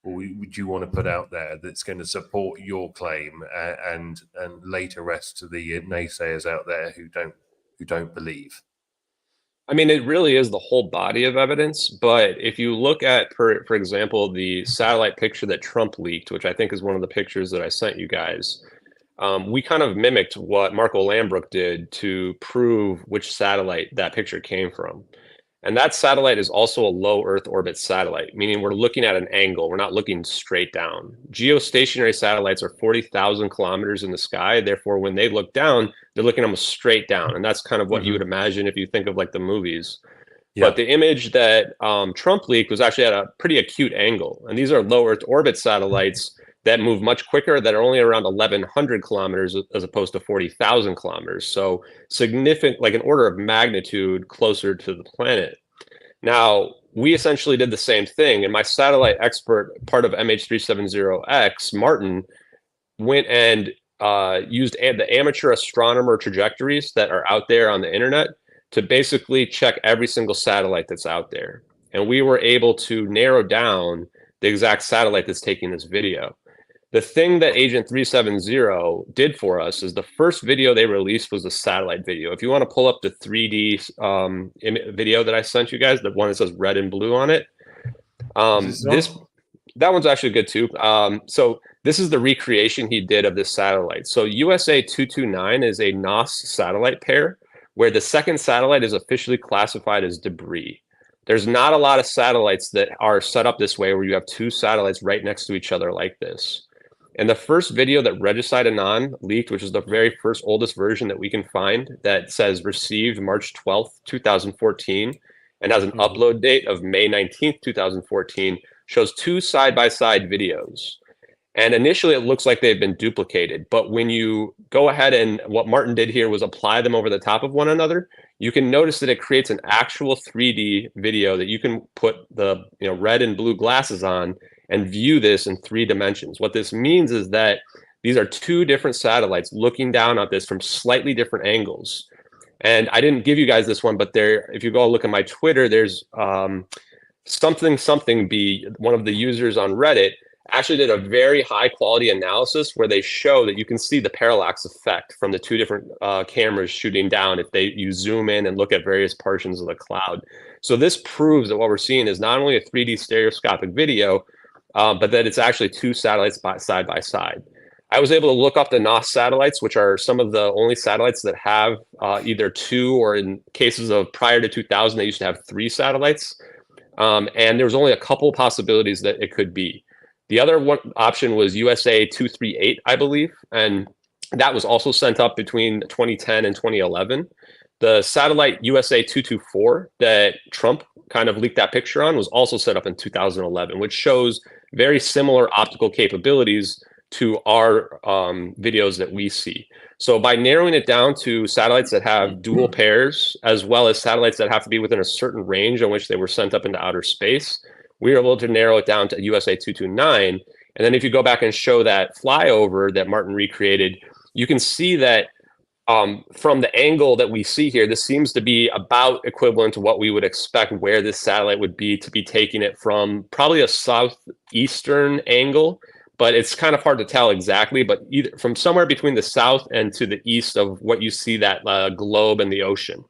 or would you want to put out there that's going to support your claim and lay to rest to the naysayers out there who don't believe? I mean, it really is the whole body of evidence. But if you look at, for example, the satellite picture that Trump leaked, which I think is one of the pictures that I sent you guys, we kind of mimicked what Marco Lambrook did to prove which satellite that picture came from. And that satellite is also a low Earth orbit satellite, meaning we're looking at an angle. We're not looking straight down. Geostationary satellites are 40,000 kilometers in the sky. Therefore, when they look down, they're looking almost straight down. And that's kind of what you would imagine if you think of like the movies. Yeah. But the image that Trump leaked was actually at a pretty acute angle. And these are low Earth orbit satellites that move much quicker, that are only around 1,100 kilometers as opposed to 40,000 kilometers. So significant, like an order of magnitude closer to the planet. Now, we essentially did the same thing. And my satellite expert, part of MH370X, Martin, went and used the amateur astronomer trajectories that are out there on the internet to basically check every single satellite that's out there. And we were able to narrow down the exact satellite that's taking this video. The thing that Agent 370 did for us is the first video they released was a satellite video. If you want to pull up the 3D video that I sent you guys, the one that says red and blue on it, that one's actually good too. So this is the recreation he did of this satellite. So USA 229 is a NOS satellite pair where the second satellite is officially classified as debris. There's not a lot of satellites that are set up this way where you have two satellites right next to each other like this. And the first video that Regicide Anon leaked, which is the very first oldest version that we can find, that says received March 12th, 2014, and has an upload date of May 19th, 2014, shows two side-by-side videos. And initially it looks like they've been duplicated, but when you go ahead and what Martin did here was apply them over the top of one another, you can notice that it creates an actual 3D video that you can put the red and blue glasses on and view this in 3 dimensions. What this means is that these are two different satellites looking down at this from slightly different angles. And I didn't give you guys this one, but there, if you go look at my Twitter, there's something B, one of the users on Reddit, actually did a very high quality analysis where they show that you can see the parallax effect from the two different cameras shooting down if you zoom in and look at various portions of the cloud. So this proves that what we're seeing is not only a 3D stereoscopic video, but that it's actually two satellites side by side. I was able to look up the NOS satellites, which are some of the only satellites that have either 2, or in cases of prior to 2000, they used to have 3 satellites. And there was only a couple possibilities that it could be. The other one option was USA 238, I believe. And That was also sent up between 2010 and 2011. The satellite USA 224 that Trump kind of leaked that picture on was also set up in 2011, which shows very similar optical capabilities to our videos that we see. So by narrowing it down to satellites that have dual pairs, as well as satellites that have to be within a certain range on which they were sent up into outer space, we were able to narrow it down to USA 229. And then if you go back and show that flyover that Martin recreated, you can see that from the angle that we see here, this seems to be about equivalent to what we would expect where this satellite would be to be taking it from, probably a southeastern angle, but it's kind of hard to tell exactly, but either from somewhere between the south and to the east of what you see that globe in the ocean.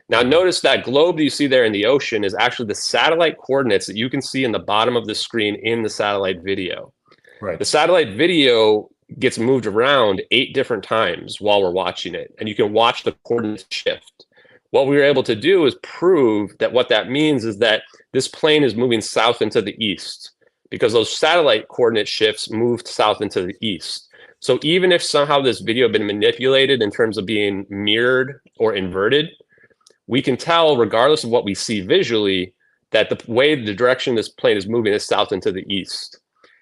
Now notice that globe that you see there in the ocean is actually the satellite coordinates that you can see in the bottom of the screen in the satellite video. Right. The satellite video gets moved around 8 different times while we're watching it, and you can watch the coordinates shift. What we were able to do is prove that what that means is that this plane is moving south into the east, because those satellite coordinate shifts moved south into the east. So even if somehow this video had been manipulated in terms of being mirrored or inverted, we can tell, regardless of what we see visually, that the direction this plane is moving is south into the east.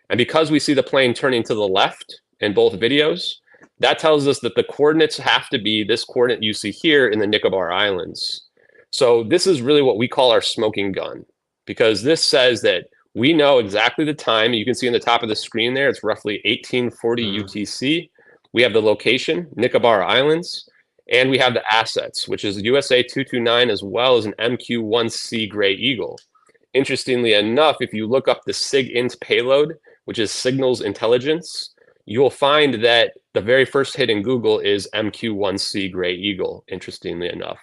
And because we see the plane turning to the left in both videos, that tells us that the coordinates have to be this coordinate you see here in the Nicobar Islands. So this is really what we call our smoking gun, because this says that we know exactly the time. You can see on the top of the screen there, it's roughly 1840 UTC. We have the location, Nicobar Islands, and we have the assets, which is USA 229 as well as an MQ-1C Gray Eagle. Interestingly enough, if you look up the SIGINT payload, which is signals intelligence, you will find that the very first hit in Google is MQ-1C Gray Eagle, interestingly enough.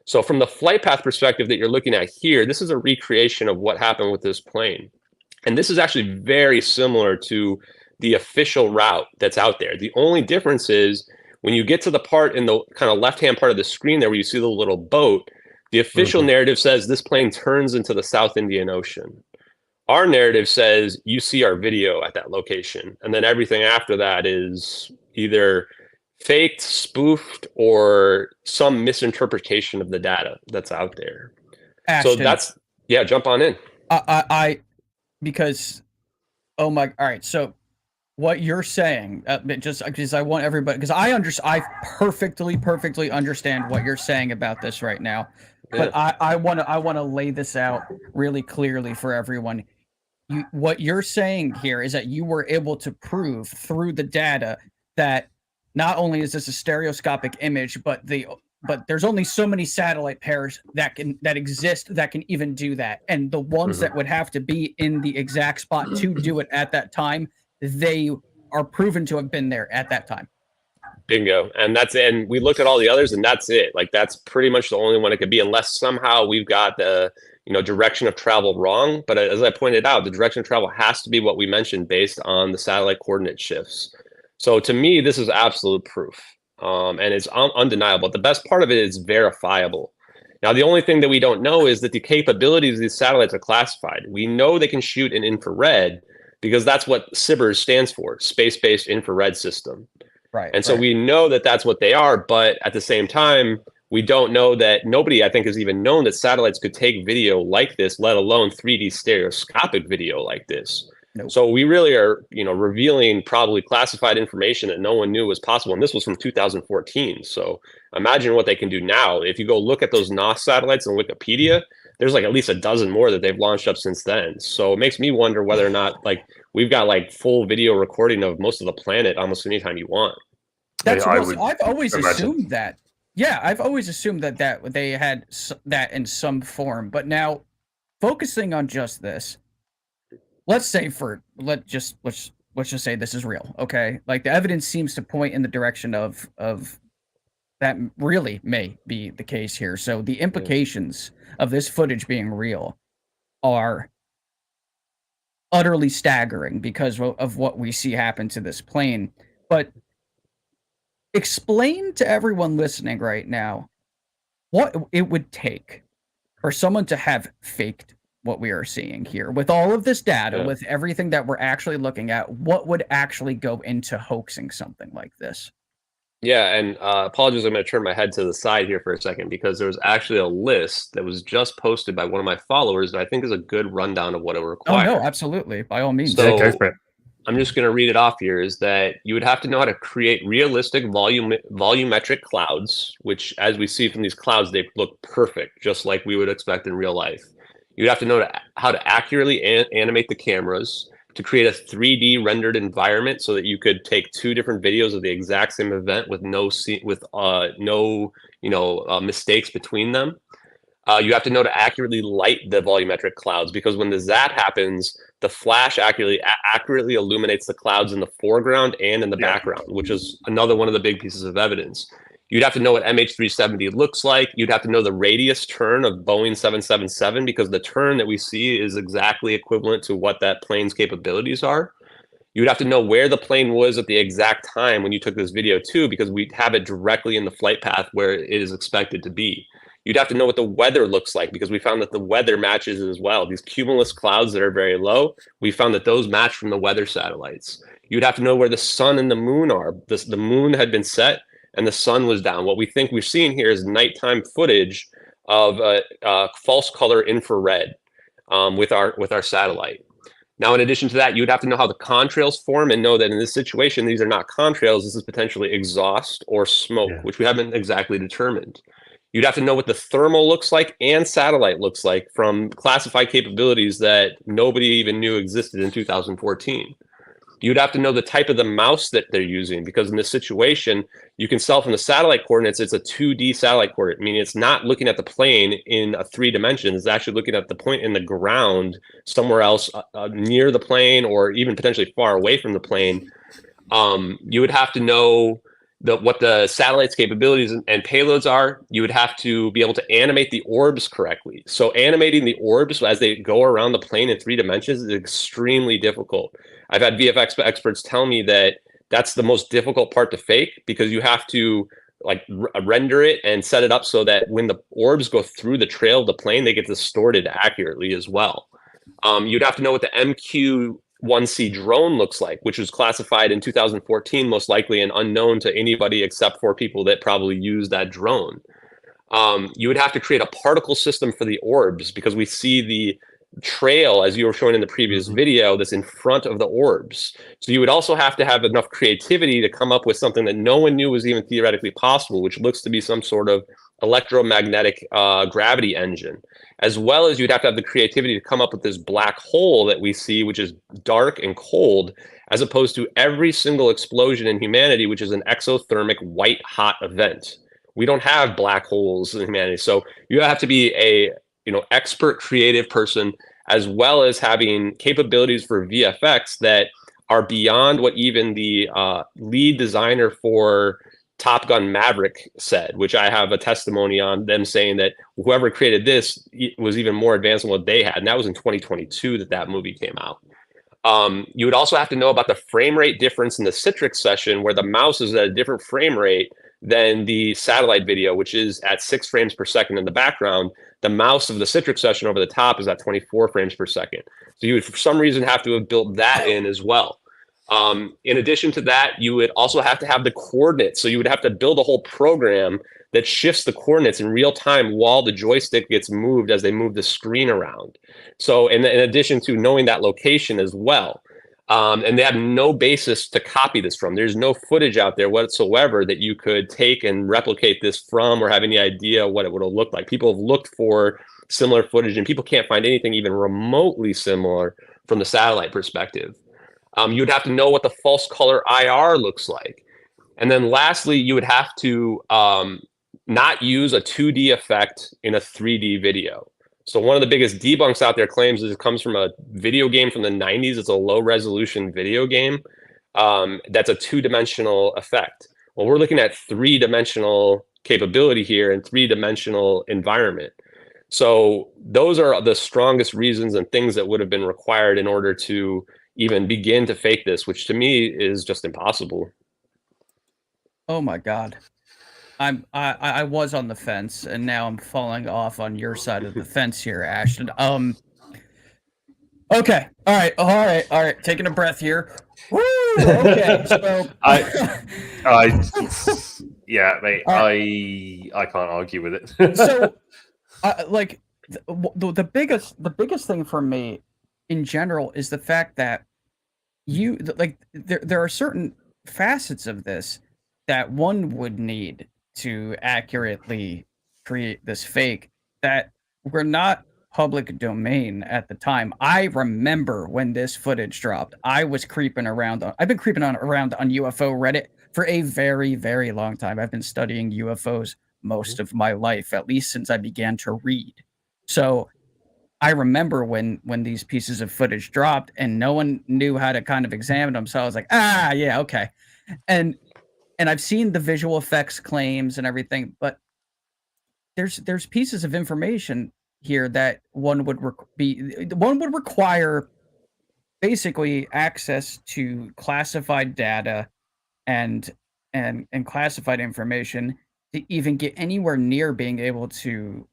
So from the flight path perspective that you're looking at here, this is a recreation of what happened with this plane. And this is actually very similar to the official route that's out there. The only difference is when you get to the part in the kind of left-hand part of the screen there where you see the little boat, the official narrative says this plane turns into the South Indian Ocean. Our narrative says you see our video at that location, and then everything after that is either faked, spoofed, or some misinterpretation of the data that's out there. Ashton, so that's, yeah, jump on in. Because, oh my, all right, so what you're saying, just because I want everybody, because I perfectly understand what you're saying about this right now, but I want to lay this out really clearly for everyone. What you're saying here is that you were able to prove through the data that not only is this a stereoscopic image, but there's only so many satellite pairs that exist that can even do that, and the ones that would have to be in the exact spot to do it at that time, they are proven to have been there at that time. Bingo. And we looked at all the others, and that's it. Like, that's pretty much the only one it could be, unless somehow we've got the direction of travel wrong. But as I pointed out, the direction of travel has to be what we mentioned based on the satellite coordinate shifts. So to me, this is absolute proof. And it's undeniable. The best part of it is verifiable. Now, the only thing that we don't know is that the capabilities of these satellites are classified. We know they can shoot in infrared because that's what SBIRS stands for, Space-Based Infrared System. Right. And so we know that that's what they are, but at the same time, we don't know that nobody, I think, has even known that satellites could take video like this, let alone 3D stereoscopic video like this. Nope. So we really are, revealing probably classified information that no one knew was possible. And this was from 2014. So imagine what they can do now. If you go look at those NOS satellites on Wikipedia, there's like at least a dozen more that they've launched up since then. So it makes me wonder whether or not we've got full video recording of most of the planet almost anytime you want. I've always assumed that. Yeah, I've always assumed that they had that in some form. But now, focusing on just this, let's just say this is real, okay? Like, the evidence seems to point in the direction of that really may be the case here. So the implications of this footage being real are utterly staggering because of what we see happen to this plane. But explain to everyone listening right now what it would take for someone to have faked what we are seeing here. With all of this data, with everything that we're actually looking at, what would actually go into hoaxing something like this? Yeah, and apologies, I'm going to turn my head to the side here for a second because there was actually a list that was just posted by one of my followers that I think is a good rundown of what it would require. Oh no, absolutely, by all means. So go for it. I'm just going to read it off here. Is that you would have to know how to create realistic volumetric clouds, which, as we see from these clouds, they look perfect, just like we would expect in real life. You'd have to know how to accurately animate the cameras, to create a 3D rendered environment so that you could take two different videos of the exact same event with no mistakes between them. You have to know to accurately light the volumetric clouds, because when the ZAT happens, the flash accurately illuminates the clouds in the foreground and in the background, which is another one of the big pieces of evidence. You'd have to know what MH370 looks like. You'd have to know the radius turn of Boeing 777, because the turn that we see is exactly equivalent to what that plane's capabilities are. You'd have to know where the plane was at the exact time when you took this video too, because we have it directly in the flight path where it is expected to be. You'd have to know what the weather looks like, because we found that the weather matches as well. These cumulus clouds that are very low, we found that those match from the weather satellites. You'd have to know where the sun and the moon are. The moon had been set and the sun was down. What we think we're seeing here is nighttime footage of false color infrared with our satellite. Now, in addition to that, you'd have to know how the contrails form and know that in this situation, these are not contrails. This is potentially exhaust or smoke, which we haven't exactly determined. You'd have to know what the thermal looks like and satellite looks like from classified capabilities that nobody even knew existed in 2014. You'd have to know the type of the mouse that they're using, because in this situation, you can tell from the satellite coordinates, it's a 2D satellite coordinate, meaning it's not looking at the plane in a 3 dimensions. It's actually looking at the point in the ground somewhere else near the plane, or even potentially far away from the plane. You would have to know what the satellite's capabilities and payloads are. You would have to be able to animate the orbs correctly. So animating the orbs as they go around the plane in 3 dimensions is extremely difficult. I've had VFX experts tell me that that's the most difficult part to fake, because you have to render it and set it up so that when the orbs go through the trail of the plane, they get distorted accurately as well. You'd have to know what the MQ-1C drone looks like, which was classified in 2014, most likely, and unknown to anybody except for people that probably use that drone. You would have to create a particle system for the orbs, because we see the trail, as you were showing in the previous video, that's in front of the orbs. So you would also have to have enough creativity to come up with something that no one knew was even theoretically possible, which looks to be some sort of electromagnetic gravity engine, as well as you'd have to have the creativity to come up with this black hole that we see, which is dark and cold, as opposed to every single explosion in humanity, which is an exothermic white hot event. We don't have black holes in humanity. So you have to be a expert creative person, as well as having capabilities for VFX that are beyond what even the lead designer for Top Gun Maverick said, which I have a testimony on them saying that whoever created this was even more advanced than what they had. And that was in 2022 that movie came out. You would also have to know about the frame rate difference in the Citrix session, where the mouse is at a different frame rate than the satellite video, which is at 6 frames per second in the background. The mouse of the Citrix session over the top is at 24 frames per second. So you would, for some reason, have to have built that in as well. In addition to that, you would also have to have the coordinates. So you would have to build a whole program that shifts the coordinates in real time while the joystick gets moved as they move the screen around. So in addition to knowing that location as well. And they have no basis to copy this from. There's no footage out there whatsoever that you could take and replicate this from, or have any idea what it would have looked like. People have looked for similar footage, and people can't find anything even remotely similar from the satellite perspective. You'd have to know what the false color IR looks like. And then lastly, you would have to not use a 2D effect in a 3D video. So one of the biggest debunks out there claims is it comes from a video game from the 90s. It's a low resolution video game that's a 2-dimensional effect. Well, we're looking at 3-dimensional capability here and 3-dimensional environment. So those are the strongest reasons and things that would have been required in order to even begin to fake this, which to me is just impossible. Oh my God. I was on the fence, and now I'm falling off on your side of the fence here, Ashton. Okay. All right. Taking a breath here. Woo! Okay. So yeah, mate. I can't argue with it. So, like the biggest thing for me in general is the fact that there are certain facets of this that one would need to accurately create this fake that were not public domain at the time. I remember when this footage dropped. I was creeping around. I've been creeping around on UFO Reddit for a very, very long time. I've been studying UFOs most of my life, at least since I began to read. So I remember when these pieces of footage dropped and no one knew how to kind of examine them. So I was like, yeah, okay. And I've seen the visual effects claims and everything, but there's pieces of information here that one would require basically access to classified data and classified information to even get anywhere near being able to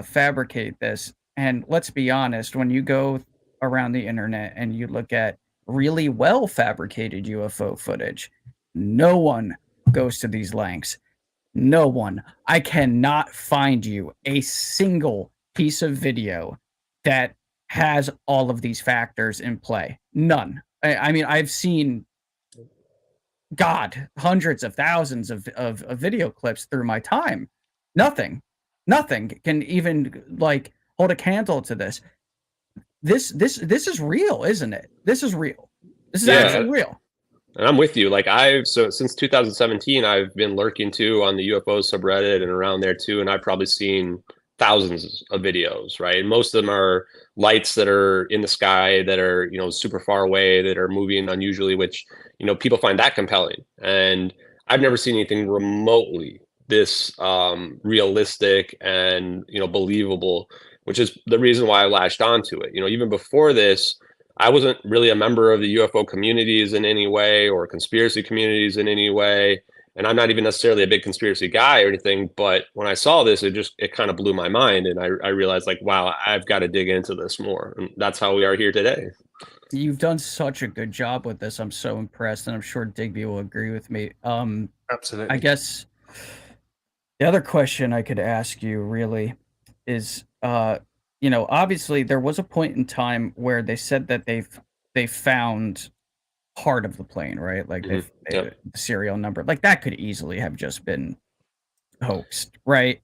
fabricate this. And let's be honest, when you go around the internet and you look at really well fabricated UFO footage, no one goes to these lengths. No one. I cannot find you a single piece of video that has all of these factors in play. None. I mean, I've seen hundreds of thousands of video clips through my time. Nothing can even like hold a candle to this. This is real, isn't it? This is real. This is actually real. And I'm with you. Like since 2017, I've been lurking too on the UFO subreddit and around there too, and I've probably seen thousands of videos, right? And most of them are lights that are in the sky that are, super far away, that are moving unusually, which, people find that compelling. And I've never seen anything remotely this realistic and, believable, which is the reason why I latched onto it. Even before this, I wasn't really a member of the UFO communities in any way or conspiracy communities in any way. And I'm not even necessarily a big conspiracy guy or anything, but when I saw this, it kind of blew my mind. And I realized like, wow, I've got to dig into this more. And that's how we are here today. You've done such a good job with this. I'm so impressed. And I'm sure Digby will agree with me. Absolutely. I guess the other question I could ask you really is, obviously there was a point in time where they said that they found part of the plane, right? Like the serial number, like that could easily have just been hoaxed, right?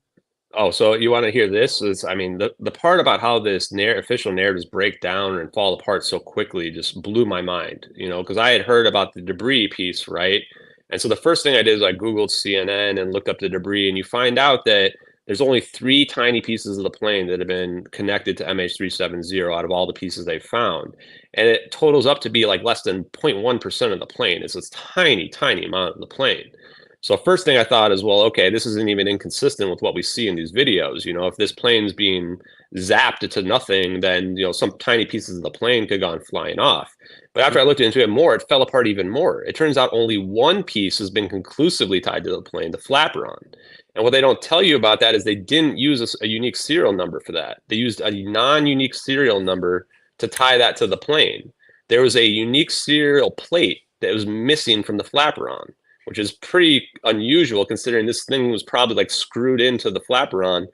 Oh, so you want to hear this? The part about how this official narratives break down and fall apart so quickly just blew my mind, because I had heard about the debris piece, right? And so the first thing I did is I Googled CNN and looked up the debris, and you find out that there's only 3 tiny pieces of the plane that have been connected to MH370 out of all the pieces they've found. And it totals up to be like less than 0.1% of the plane. It's this tiny, tiny amount of the plane. So first thing I thought is, well, okay, this isn't even inconsistent with what we see in these videos. If this plane's being zapped to nothing, then, some tiny pieces of the plane could have gone flying off. But after I looked into it more, it fell apart even more. It turns out only one piece has been conclusively tied to the plane, the flaperon. And what they don't tell you about that is they didn't use a unique serial number for that. They used a non-unique serial number to tie that to the plane. There was a unique serial plate that was missing from the flaperon, which is pretty unusual considering this thing was probably like screwed into the flaperon,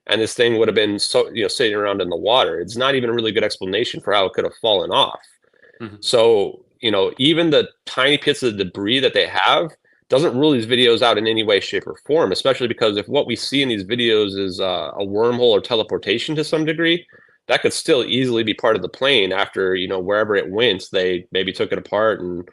and this thing would have been sitting around in the water. It's not even a really good explanation for how it could have fallen off. Mm-hmm. So, even the tiny bits of debris that they have doesn't rule these videos out in any way, shape, or form, especially because if what we see in these videos is a wormhole or teleportation to some degree, that could still easily be part of the plane after, wherever it went, they maybe took it apart and,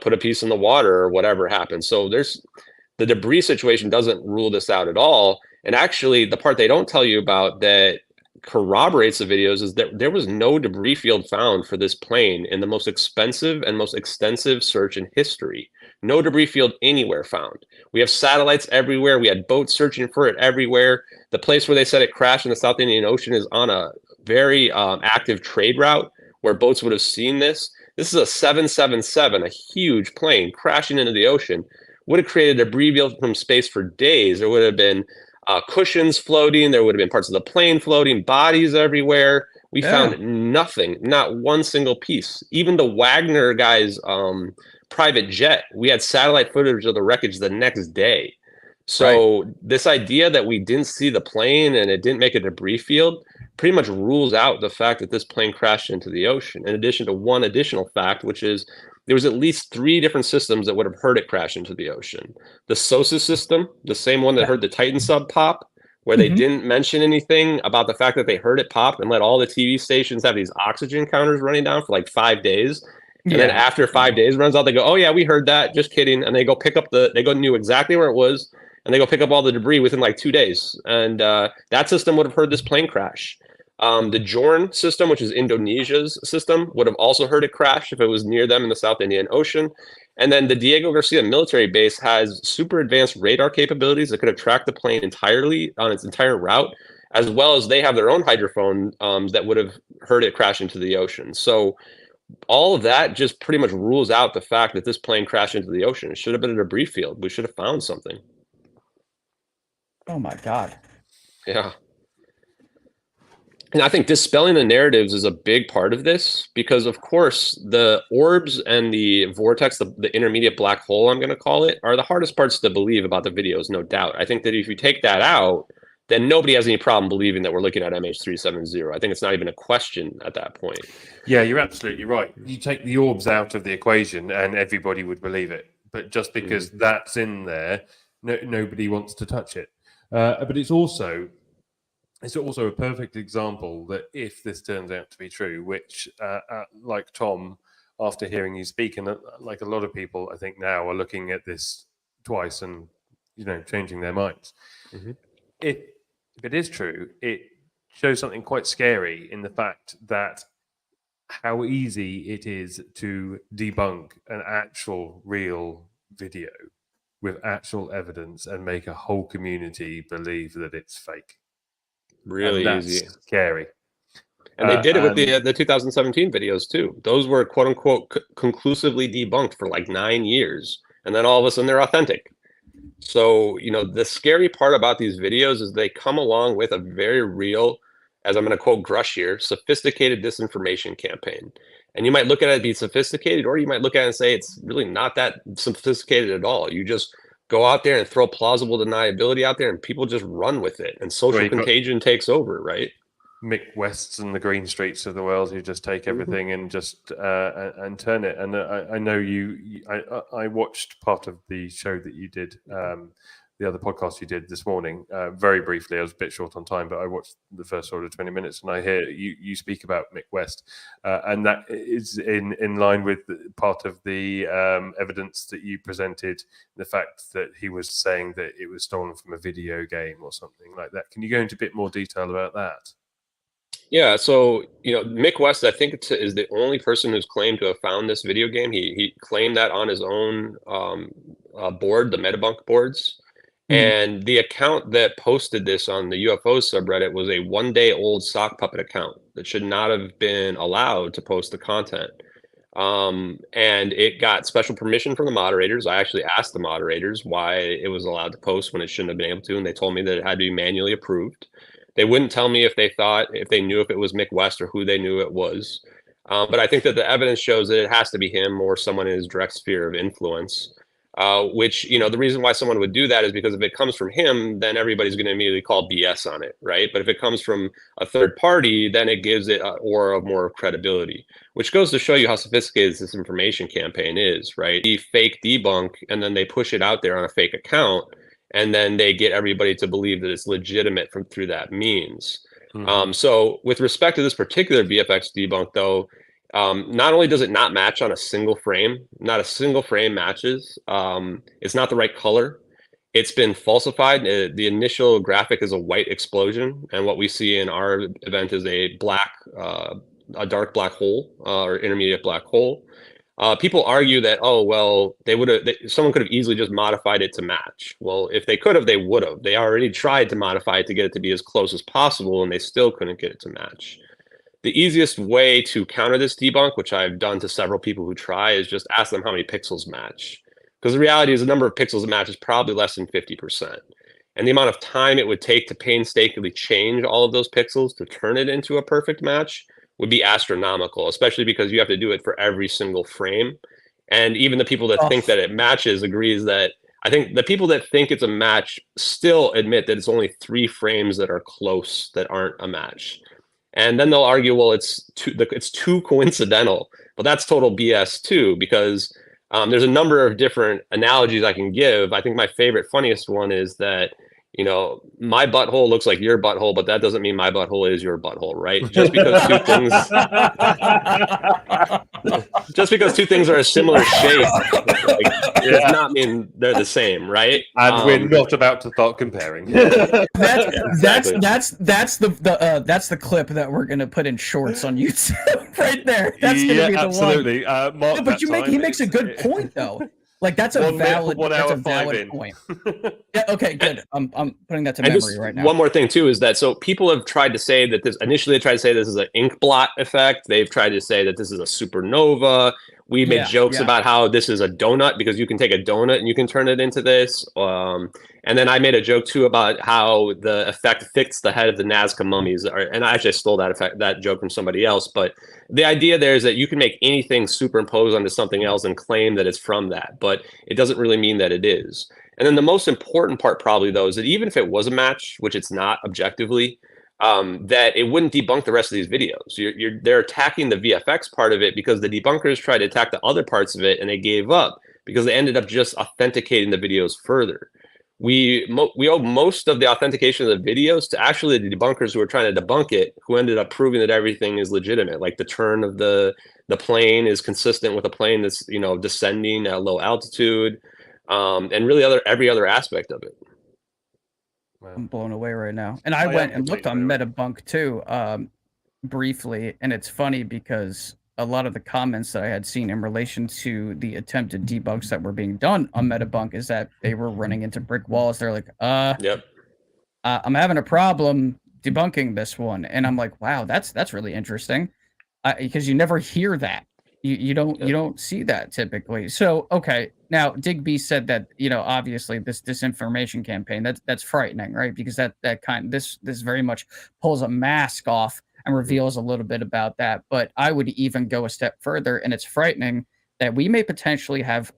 put a piece in the water or whatever happened. So the debris situation doesn't rule this out at all. And actually, the part they don't tell you about that corroborates the videos is that there was no debris field found for this plane in the most expensive and most extensive search in history. No debris field anywhere found. We have satellites everywhere. We had boats searching for it everywhere. The place where they said it crashed in the South Indian Ocean is on a very active trade route where boats would have seen this. This is a 777, a huge plane crashing into the ocean. Would have created debris field from space for days. There would have been cushions floating. There would have been parts of the plane floating, bodies everywhere. We found nothing, not one single piece. Even the Wagner guy's private jet, we had satellite footage of the wreckage the next day. So this idea that we didn't see the plane and it didn't make a debris field pretty much rules out the fact that this plane crashed into the ocean, in addition to one additional fact, which is there was at least 3 different systems that would have heard it crash into the ocean. The SOSUS system, the same one that heard the Titan sub pop, where they didn't mention anything about the fact that they heard it pop and let all the TV stations have these oxygen counters running down for like 5 days. And then after 5 days runs out, they go, oh yeah, we heard that, just kidding. And they go pick up knew exactly where it was, and they go pick up all the debris within like 2 days. And that system would have heard this plane crash. The JORN system, which is Indonesia's system, would have also heard it crash if it was near them in the South Indian Ocean. And then the Diego Garcia military base has super advanced radar capabilities that could have tracked the plane entirely on its entire route, as well as they have their own hydrophone that would have heard it crash into the ocean. So all of that just pretty much rules out the fact that this plane crashed into the ocean. It should have been a debris field. We should have found something. Oh my God. Yeah. And I think dispelling the narratives is a big part of this, because of course the orbs and the vortex, the intermediate black hole, I'm going to call it, are the hardest parts to believe about the videos, no doubt. I think that if you take that out, then nobody has any problem believing that we're looking at MH370. I think it's not even a question at that point. Yeah, you're absolutely right. You take the orbs out of the equation and everybody would believe it. But just because that's in there, nobody wants to touch it. But it's also a perfect example that if this turns out to be true, which like Tom, after hearing you speak, and like a lot of people, I think now are looking at this twice and, changing their minds. If it is true, it shows something quite scary in the fact that how easy it is to debunk an actual real video with actual evidence and make a whole community believe that it's fake. Really easy. Scary. And they did it with the 2017 videos too. Those were quote unquote conclusively debunked for like 9 years. And then all of a sudden they're authentic. So, the scary part about these videos is they come along with a very real, as I'm going to quote Grush here, sophisticated disinformation campaign. And you might look at it and be sophisticated, or you might look at it and say it's really not that sophisticated at all. You just go out there and throw plausible deniability out there and people just run with it. And social contagion takes over, right? Mick Wests and the Green Streets of the world who just take everything and just and turn it. And I know I watched part of the show that you did, the other podcast you did this morning, very briefly. I was a bit short on time, but I watched the first sort of 20 minutes and I hear you speak about Mick West. And that is in line with part of the evidence that you presented, the fact that he was saying that it was stolen from a video game or something like that. Can you go into a bit more detail about that? Yeah, so Mick West, I think is the only person who's claimed to have found this video game. He claimed that on his own board, the Metabunk boards, and the account that posted this on the UFOs subreddit was a 1-day-old sock puppet account that should not have been allowed to post the content. And it got special permission from the moderators. I actually asked the moderators why it was allowed to post when it shouldn't have been able to, and they told me that it had to be manually approved. They wouldn't tell me if they knew if it was Mick West or who they knew it was. But I think that the evidence shows that it has to be him or someone in his direct sphere of influence, which, the reason why someone would do that is because if it comes from him, then everybody's going to immediately call BS on it, right? But if it comes from a third party, then it gives it an aura of more credibility, which goes to show you how sophisticated this information campaign is, right? The fake debunk, and then they push it out there on a fake account. And then they get everybody to believe that it's legitimate through that means. So with respect to this particular VFX debunk, though, not only does it not match on a single frame, not a single frame matches. It's not the right color. It's been falsified. The initial graphic is a white explosion. And what we see in our event is a dark black hole or intermediate black hole. People argue that, someone could have easily just modified it to match. Well, if they could have, they would have. They already tried to modify it to get it to be as close as possible, and they still couldn't get it to match. The easiest way to counter this debunk, which I've done to several people who try, is just ask them how many pixels match. Because the reality is the number of pixels that match is probably less than 50%. and the amount of time it would take to painstakingly change all of those pixels to turn it into a perfect match would be astronomical, especially because you have to do it for every single frame. And even the people that think that it matches agrees that I think the people that think it's a match still admit that it's only 3 frames that are close that aren't a match. And then they'll argue, well, it's too coincidental. But that's total BS too, because there's a number of different analogies I can give. I think my favorite, funniest one is that, you know, my butthole looks like your butthole, but that doesn't mean my butthole is your butthole, right? Just because two things are a similar shape, does not mean they're the same, right? And we're not about to start comparing. That's the clip that we're gonna put in shorts on YouTube right there. That's gonna be the absolutely. one. Mark, But he makes a good point though. Like that's a valid point. Yeah, okay, good. I'm putting that to memory right now. One more thing too is that so people have tried to say that this initially they tried to say this is an ink blot effect. They've tried to say that this is a supernova. We made jokes about how this is a donut because you can take a donut and you can turn it into this. And then I made a joke too about how the effect fits the head of the Nazca mummies. And I actually stole that joke from somebody else. But the idea there is that you can make anything superimpose onto something else and claim that it's from that, but it doesn't really mean that it is. And then the most important part probably though is that even if it was a match, which it's not objectively, that it wouldn't debunk the rest of these videos. They're attacking the VFX part of it because the debunkers tried to attack the other parts of it and they gave up because they ended up just authenticating the videos further. We owe most of the authentication of the videos to actually the debunkers who were trying to debunk it, who ended up proving that everything is legitimate. Like the turn of the plane is consistent with a plane that's, you know, descending at low altitude, and really every other aspect of it. I'm blown away right now. And I went and looked on Metabunk too, briefly, and it's funny because a lot of the comments that I had seen in relation to the attempted debunks that were being done on Metabunk is that they were running into brick walls. They're like, I'm having a problem debunking this one. And I'm like, wow, that's really interesting. Because you never hear that. You don't see that typically. So, okay. Now, Digby said that, you know, obviously this disinformation campaign, that's frightening, right? Because this very much pulls a mask off and reveals a little bit about that. But I would even go a step further, and it's frightening that we may potentially have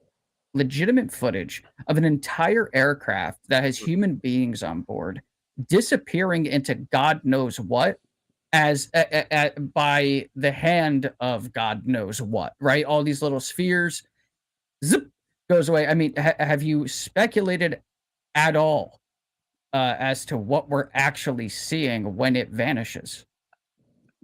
legitimate footage of an entire aircraft that has human beings on board disappearing into God knows what, as by the hand of God knows what, right? All these little spheres, zip, goes away. I mean, have you speculated at all as to what we're actually seeing when it vanishes?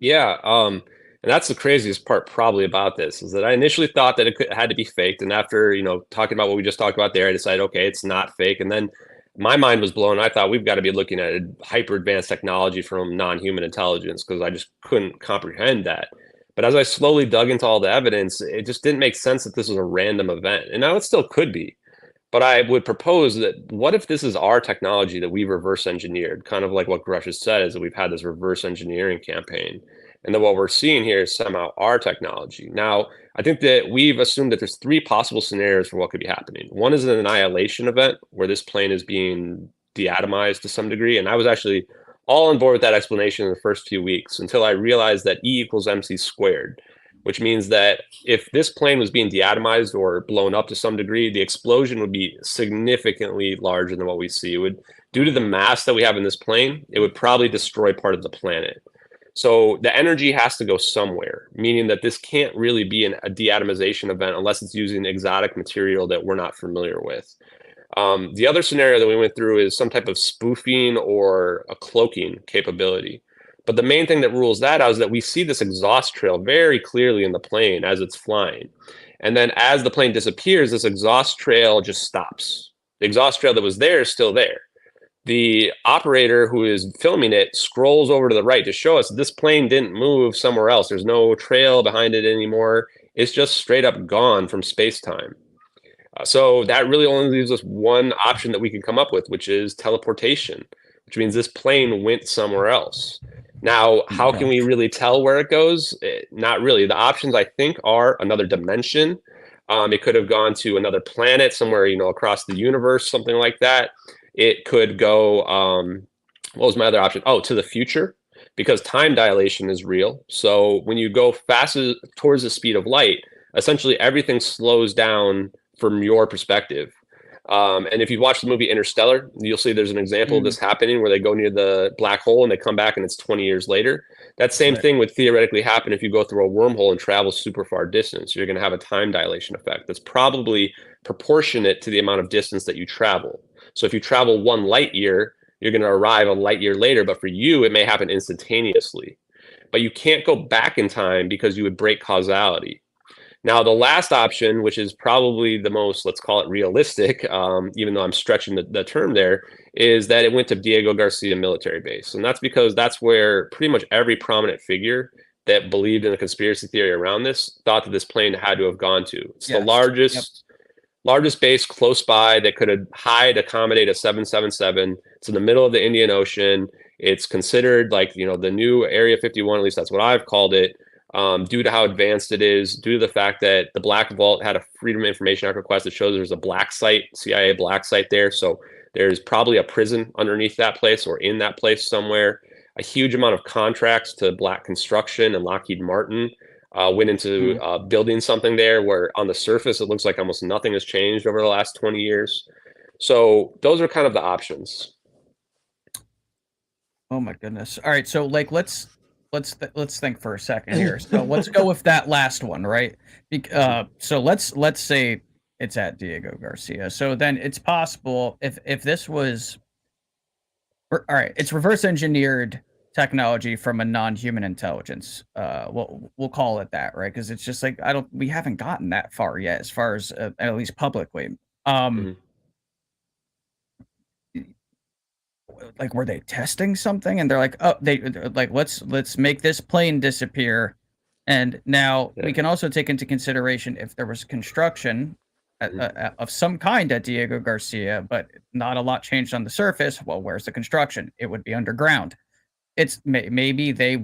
Yeah, and that's the craziest part probably about this, is that I initially thought that it had to be faked. And after, you know, talking about what we just talked about there, I decided, okay, it's not fake. And then my mind was blown. I thought we've got to be looking at hyper advanced technology from non-human intelligence, because I just couldn't comprehend that. But as I slowly dug into all the evidence, it just didn't make sense that this was a random event. And now it still could be. But I would propose that what if this is our technology that we reverse engineered, kind of like what Grush has said, is that we've had this reverse engineering campaign. And then what we're seeing here is somehow our technology. Now, I think that we've assumed that there's 3 possible scenarios for what could be happening. One is an annihilation event where this plane is being deatomized to some degree. And I was actually all on board with that explanation in the first few weeks until I realized that E equals MC squared, which means that if this plane was being deatomized or blown up to some degree, the explosion would be significantly larger than what we see. It would, due to the mass that we have in this plane, it would probably destroy part of the planet. So the energy has to go somewhere, meaning that this can't really be a deatomization event unless it's using exotic material that we're not familiar with. The other scenario that we went through is some type of spoofing or a cloaking capability. But the main thing that rules that out is that we see this exhaust trail very clearly in the plane as it's flying. And then as the plane disappears, this exhaust trail just stops. The exhaust trail that was there is still there. The operator who is filming it scrolls over to the right to show us this plane didn't move somewhere else. There's no trail behind it anymore. It's just straight up gone from space-time. So that really only leaves us one option that we can come up with, which is teleportation, which means this plane went somewhere else. Now, how can we really tell where it goes? Not really. The options, I think, are another dimension. It could have gone to another planet somewhere, you know, across the universe, something like that. it could go, what was my other option? Oh, to the future, because time dilation is real. So when you go faster towards the speed of light, essentially everything slows down from your perspective. And if you watch the movie Interstellar, you'll see there's an example of this happening where they go near the black hole and they come back and it's 20 years later. That same thing would theoretically happen if you go through a wormhole and travel super far distance. You're going to have a time dilation effect that's probably proportionate to the amount of distance that you travel. So if you travel 1 light year, you're going to arrive a light year later, but for you, it may happen instantaneously. But you can't go back in time because you would break causality. Now, the last option, which is probably the most, let's call it realistic, even though I'm stretching the term there, is that it went to Diego Garcia military base. And that's because that's where pretty much every prominent figure that believed in the conspiracy theory around this thought that this plane had to have gone to. It's the largest base close by that could accommodate a 777. It's in the middle of the Indian Ocean. It's considered like, the new Area 51, at least that's what I've called it. Due to how advanced it is, due to the fact that the Black Vault had a Freedom of Information Act request that shows there's a black site, CIA black site there. So there's probably a prison underneath that place or in that place somewhere. A huge amount of contracts to Black Construction and Lockheed Martin went into building something there where on the surface, it looks like almost nothing has changed over the last 20 years. So those are kind of the options. Oh my goodness. All right. So let's think for a second here. So let's go with that last one, right? So let's say it's at Diego Garcia. So then it's possible if this was all right, it's reverse engineered technology from a non-human intelligence. We'll call it that, right? Because it's just like we haven't gotten that far yet, as far as at least publicly. Like, were they testing something and they're like, oh, they're like, let's make this plane disappear. And now we can also take into consideration if there was construction of some kind at Diego Garcia, but not a lot changed on the surface. Well, where's the construction? It would be underground. It's maybe they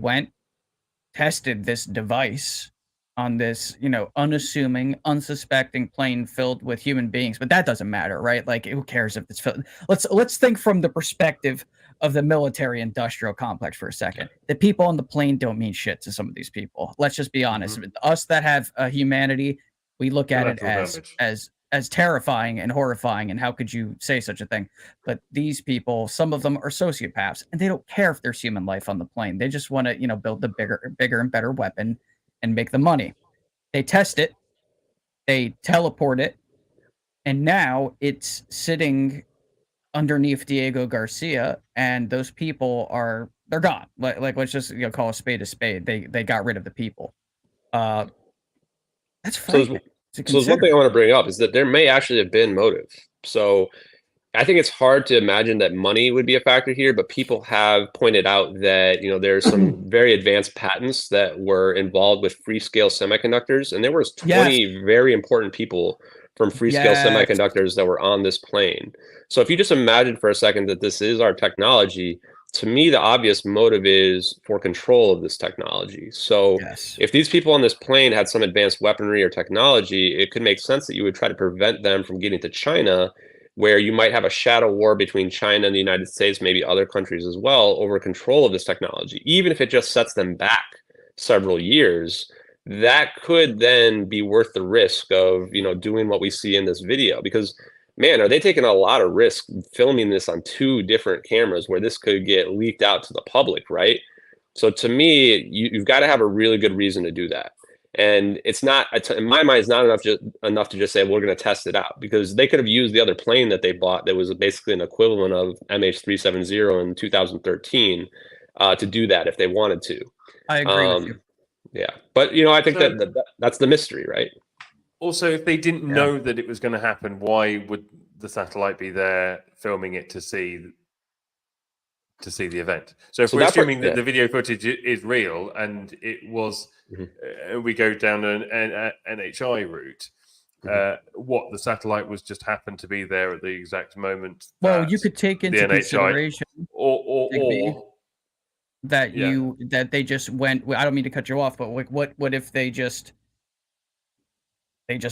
tested this device on this, unassuming, unsuspecting plane filled with human beings, but that doesn't matter, right? Like, who cares if it's filled? Let's think from the perspective of the military-industrial complex for a second. The people on the plane don't mean shit to some of these people. Let's just be honest. Us that have humanity, we look at it as terrifying and horrifying, and how could you say such a thing? But these people, some of them are sociopaths, and they don't care if there's human life on the plane. They just want to, build the bigger and better weapon and make the money. They test it, they teleport it, and now it's sitting underneath Diego Garcia, and those people they're gone. Like let's just call a spade a spade. They got rid of the people. That's frightening. So there's one thing I want to bring up is that there may actually have been motive. So I think it's hard to imagine that money would be a factor here, but people have pointed out that, there's some very advanced patents that were involved with Freescale Semiconductors. And there was 20 very important people from Freescale Semiconductors that were on this plane. So if you just imagine for a second that this is our technology, to me, the obvious motive is for control of this technology. So if these people on this plane had some advanced weaponry or technology, it could make sense that you would try to prevent them from getting to China, where you might have a shadow war between China and the United States, maybe other countries as well, over control of this technology. Even if it just sets them back several years, that could then be worth the risk of, doing what we see in this video. Because, man, are they taking a lot of risk filming this on 2 different cameras where this could get leaked out to the public, right? So to me, you've got to have a really good reason to do that. And it's not, in my mind, it's not enough to just say, we're going to test it out, because they could have used the other plane that they bought that was basically an equivalent of MH370 in 2013 to do that if they wanted to. I agree with you. Yeah. But, I think that's the mystery, right? Also, if they didn't know that it was going to happen, why would the satellite be there filming it to see the event? So if we're assuming that the video footage is real and it was, we go down an NHI route, what, the satellite was just happened to be there at the exact moment? Well, you could take into consideration or that they just went. I don't mean to cut you off, but like, what if they just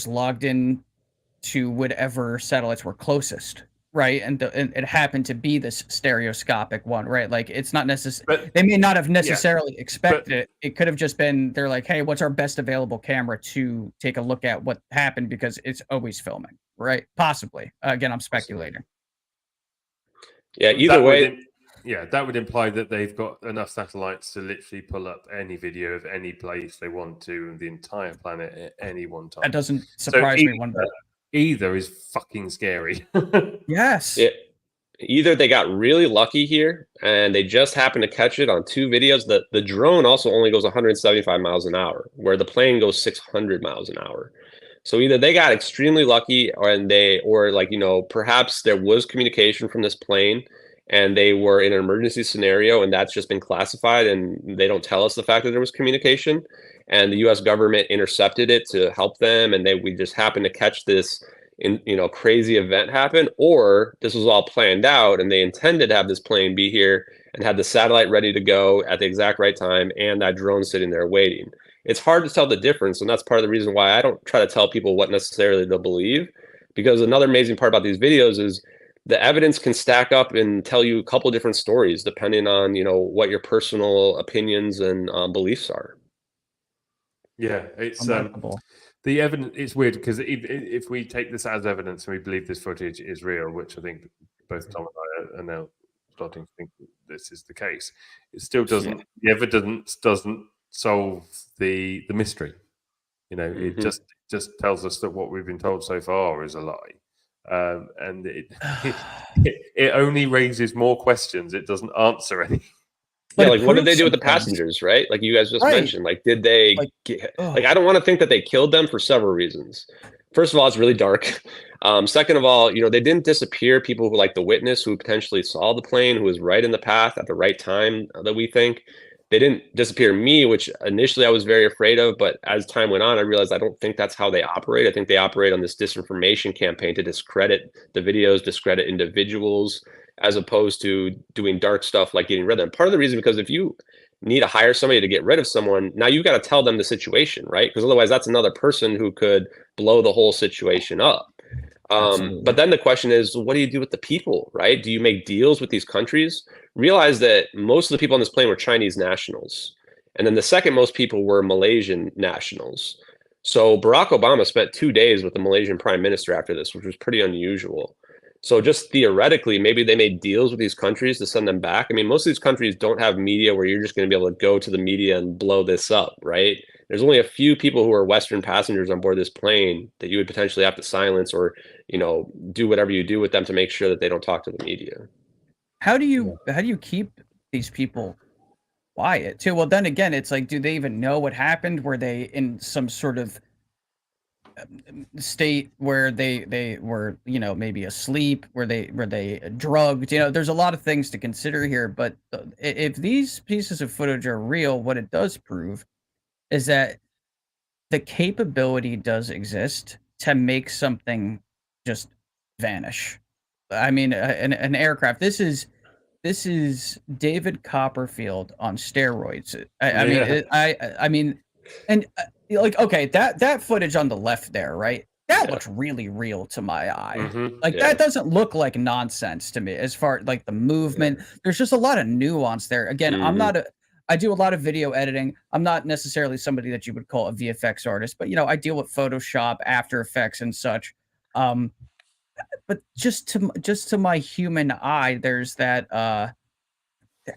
logged in to whatever satellites were closest right? And it happened to be this stereoscopic one, right? Like it's not necessary. But- They may not have necessarily but- expected it. It could have just been they're like, hey, what's our best available camera to take a look at what happened because it's always filming, right? Possibly. Again, I'm speculating. Yeah, either way. That would imply that they've got enough satellites to literally pull up any video of any place they want to in the entire planet at any one time. That doesn't surprise me one bit. Either is fucking scary. Yes. Either they got really lucky here and they just happened to catch it on 2 videos. The drone also only goes 175 miles an hour, where the plane goes 600 miles an hour. So either they got extremely lucky perhaps there was communication from this plane and they were in an emergency scenario and that's just been classified and they don't tell us the fact that there was communication and the US government intercepted it to help them and we just happened to catch this crazy event happen, or this was all planned out and they intended to have this plane be here and had the satellite ready to go at the exact right time and that drone sitting there waiting. It's hard to tell the difference, and that's part of the reason why I don't try to tell people what necessarily to believe, because another amazing part about these videos is the evidence can stack up and tell you a couple of different stories depending on what your personal opinions and beliefs are. Yeah, it's the evidence. It's weird because if we take this as evidence and we believe this footage is real, which I think both Tom and I are now starting to think this is the case, it still doesn't. Yeah. The evidence doesn't solve the mystery. It just tells us that what we've been told so far is a lie. And it only raises more questions. It doesn't answer any. Yeah, like what did they do with the passengers, right? Like you guys just mentioned. Like, did they I don't want to think that they killed them for several reasons. First of all, it's really dark. Second of all, they didn't disappear people who like the witness who potentially saw the plane, who was right in the path at the right time that we think. They didn't disappear me, which initially I was very afraid of. But as time went on, I realized I don't think that's how they operate. I think they operate on this disinformation campaign to discredit the videos, discredit individuals, as opposed to doing dark stuff like getting rid of them. Part of the reason, because if you need to hire somebody to get rid of someone, now you got to tell them the situation, right? Because otherwise that's another person who could blow the whole situation up. But then the question is, what do you do with the people, right? Do you make deals with these countries? Realize that most of the people on this plane were Chinese nationals. And then the second most people were Malaysian nationals. So Barack Obama spent 2 days with the Malaysian prime minister after this, which was pretty unusual. So just theoretically, maybe they made deals with these countries to send them back. I mean, most of these countries don't have media where you're just going to be able to go to the media and blow this up, right? There's only a few people who are Western passengers on board this plane that you would potentially have to silence or, do whatever you do with them to make sure that they don't talk to the media. How do you keep these people quiet too? Well, then again, it's like, do they even know what happened? Were they in some sort of state where they were maybe asleep? Were they drugged? There's a lot of things to consider here, but if these pieces of footage are real, what it does prove is that the capability does exist to make something just vanish. I mean, an aircraft. This is David Copperfield on steroids. I mean, like, okay, that footage on the left there, right? That looks really real to my eye. Mm-hmm. Like that doesn't look like nonsense to me. As far like the movement, there's just a lot of nuance there. Again, I do a lot of video editing. I'm not necessarily somebody that you would call a VFX artist, but I deal with Photoshop, After Effects, and such. But just to my human eye, there's that.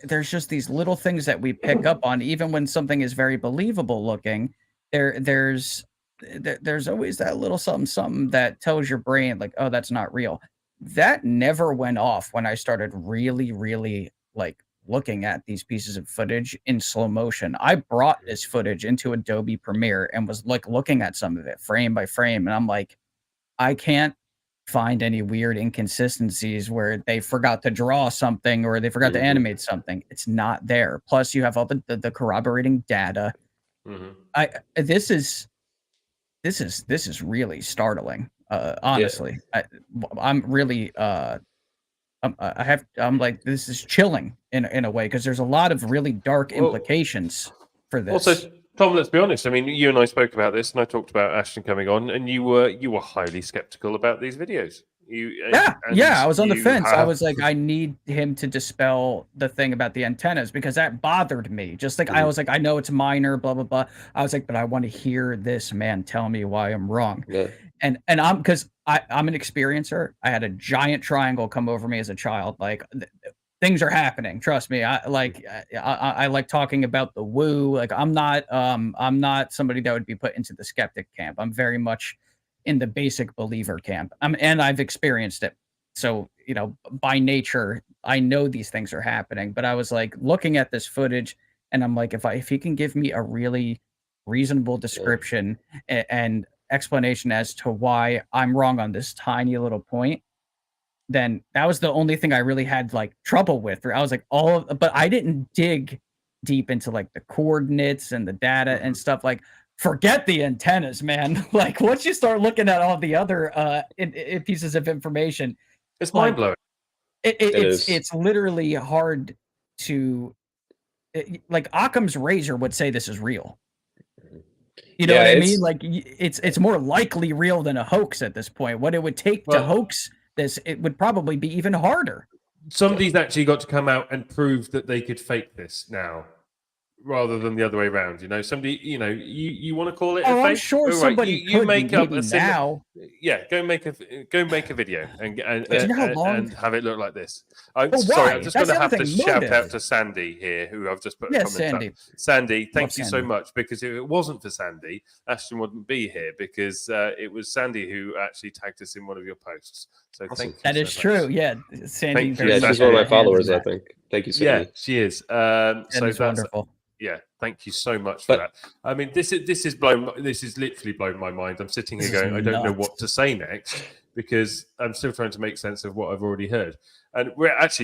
There's just these little things that we pick up on, even when something is very believable looking. There's always that little something that tells your brain like, oh, that's not real. That never went off when I started really, really like looking at these pieces of footage in slow motion. I brought this footage into Adobe Premiere and was like looking at some of it frame by frame, and I'm like, I can't find any weird inconsistencies where they forgot to draw something or they forgot to animate something. It's not there. Plus, you have all the corroborating data. This is really startling. Honestly, I'm really I'm like, this is chilling in a way, because there's a lot of really dark implications for this. Also, Tom, let's be honest. I mean, you and I spoke about this, and I talked about Ashton coming on, and you were highly skeptical about these videos. Yeah, I was on the fence. I was like, I need him to dispel the thing about the antennas because that bothered me. Just like I was like, I know it's minor, blah blah blah. I was like, but I want to hear this man tell me why I'm wrong. Yeah. And I'm because I'm an experiencer. I had a giant triangle come over me as a child. Like things are happening. Trust me. I like talking about the woo. Like I'm not somebody that would be put into the skeptic camp. I'm very much in the basic believer camp. And I've experienced it. So, by nature, I know these things are happening, but I was like looking at this footage and I'm like, if he can give me a really reasonable description and explanation as to why I'm wrong on this tiny little point, then that was the only thing I really had like trouble with. I was like, but I didn't dig deep into like the coordinates and the data and stuff. Like, forget the antennas, man. Like once you start looking at all the other pieces of information, it's mind blowing. It's literally hard to like Occam's razor would say this is real. You know what I mean? Like it's more likely real than a hoax at this point. What it would take to hoax this, it would probably be even harder. Somebody's actually got to come out and prove that they could fake this now, rather than the other way around. Somebody, you want to call it a fake? I'm sure somebody you could make up a now. Yeah, go make a video and have it look like this. Sorry, I'm just going to have to shout out to Sandy here, who I've just put a comment up. Sandy, thank you so much, because if it wasn't for Sandy, Ashton wouldn't be here, because it was Sandy who actually tagged us in one of your posts. So thank you. That is true. Yeah, Sandy. Yeah, she's one of my followers, I think. Thank you, Sandy. Yeah, she is. So that's wonderful. Yeah, thank you so much for that. I mean, this is literally blown my mind. I'm sitting here going, I don't know what to say next, because I'm still trying to make sense of what I've already heard. And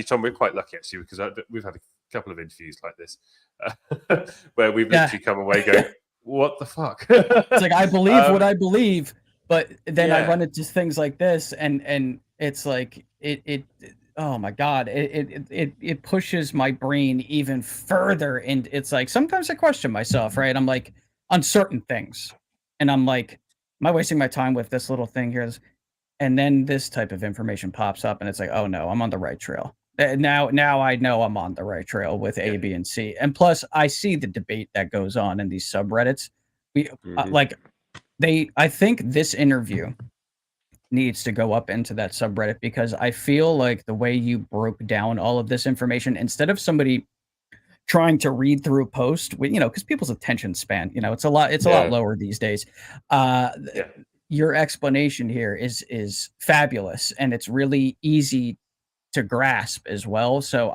Tom, we're quite lucky actually, because we've had a couple of interviews like this where we've literally come away going, what the fuck? It's like I believe what I believe, but then I run into things like this, and it's like it oh my God, it pushes my brain even further. And it's like, sometimes I question myself, right? I'm like, on certain things. And I'm like, am I wasting my time with this little thing here? And then this type of information pops up and it's like, oh no, I'm on the right trail. Now I know I'm on the right trail with A, B, and C. And plus I see the debate that goes on in these subreddits. I think this interview needs to go up into that subreddit, because I feel like the way you broke down all of this information, instead of somebody trying to read through a post, because people's attention span, it's a lot lower these days. Your explanation here is fabulous, and it's really easy to grasp as well. So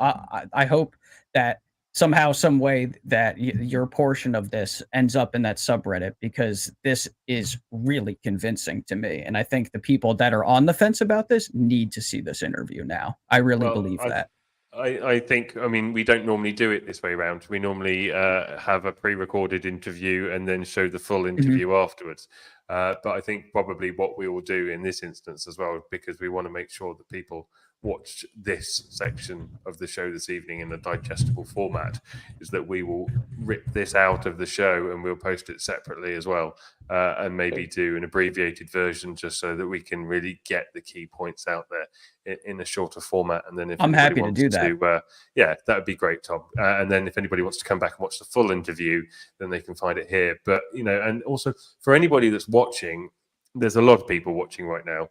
I hope that somehow, some way, that your portion of this ends up in that subreddit, because this is really convincing to me. And I think the people that are on the fence about this need to see this interview now. I really believe that. I think, we don't normally do it this way around. We normally have a pre-recorded interview and then show the full interview afterwards. But I think probably what we will do in this instance as well, because we want to make sure that people watch this section of the show this evening in a digestible format, is that we will rip this out of the show and we'll post it separately as well, and maybe do an abbreviated version, just so that we can really get the key points out there in a shorter format. And then if I'm happy to do that, that would be great, Tom. And then if anybody wants to come back and watch the full interview, then they can find it here. But and also for anybody that's watching, there's a lot of people watching right now,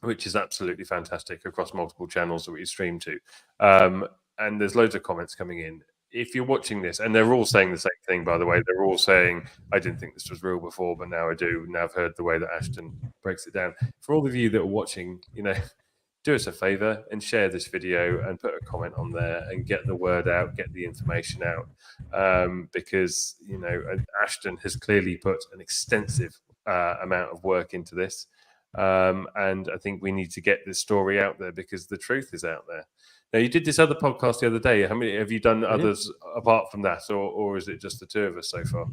which is absolutely fantastic, across multiple channels that we stream to. And there's loads of comments coming in. If you're watching this, and they're all saying the same thing, by the way, they're all saying, I didn't think this was real before, but now I do. Now I've heard the way that Ashton breaks it down. For all of you that are watching, do us a favor and share this video and put a comment on there and get the word out, get the information out. Because, Ashton has clearly put an extensive amount of work into this. And I think we need to get this story out there, because the truth is out there. Now, you did this other podcast the other day. How many have you done others apart from that, or is it just the two of us so far?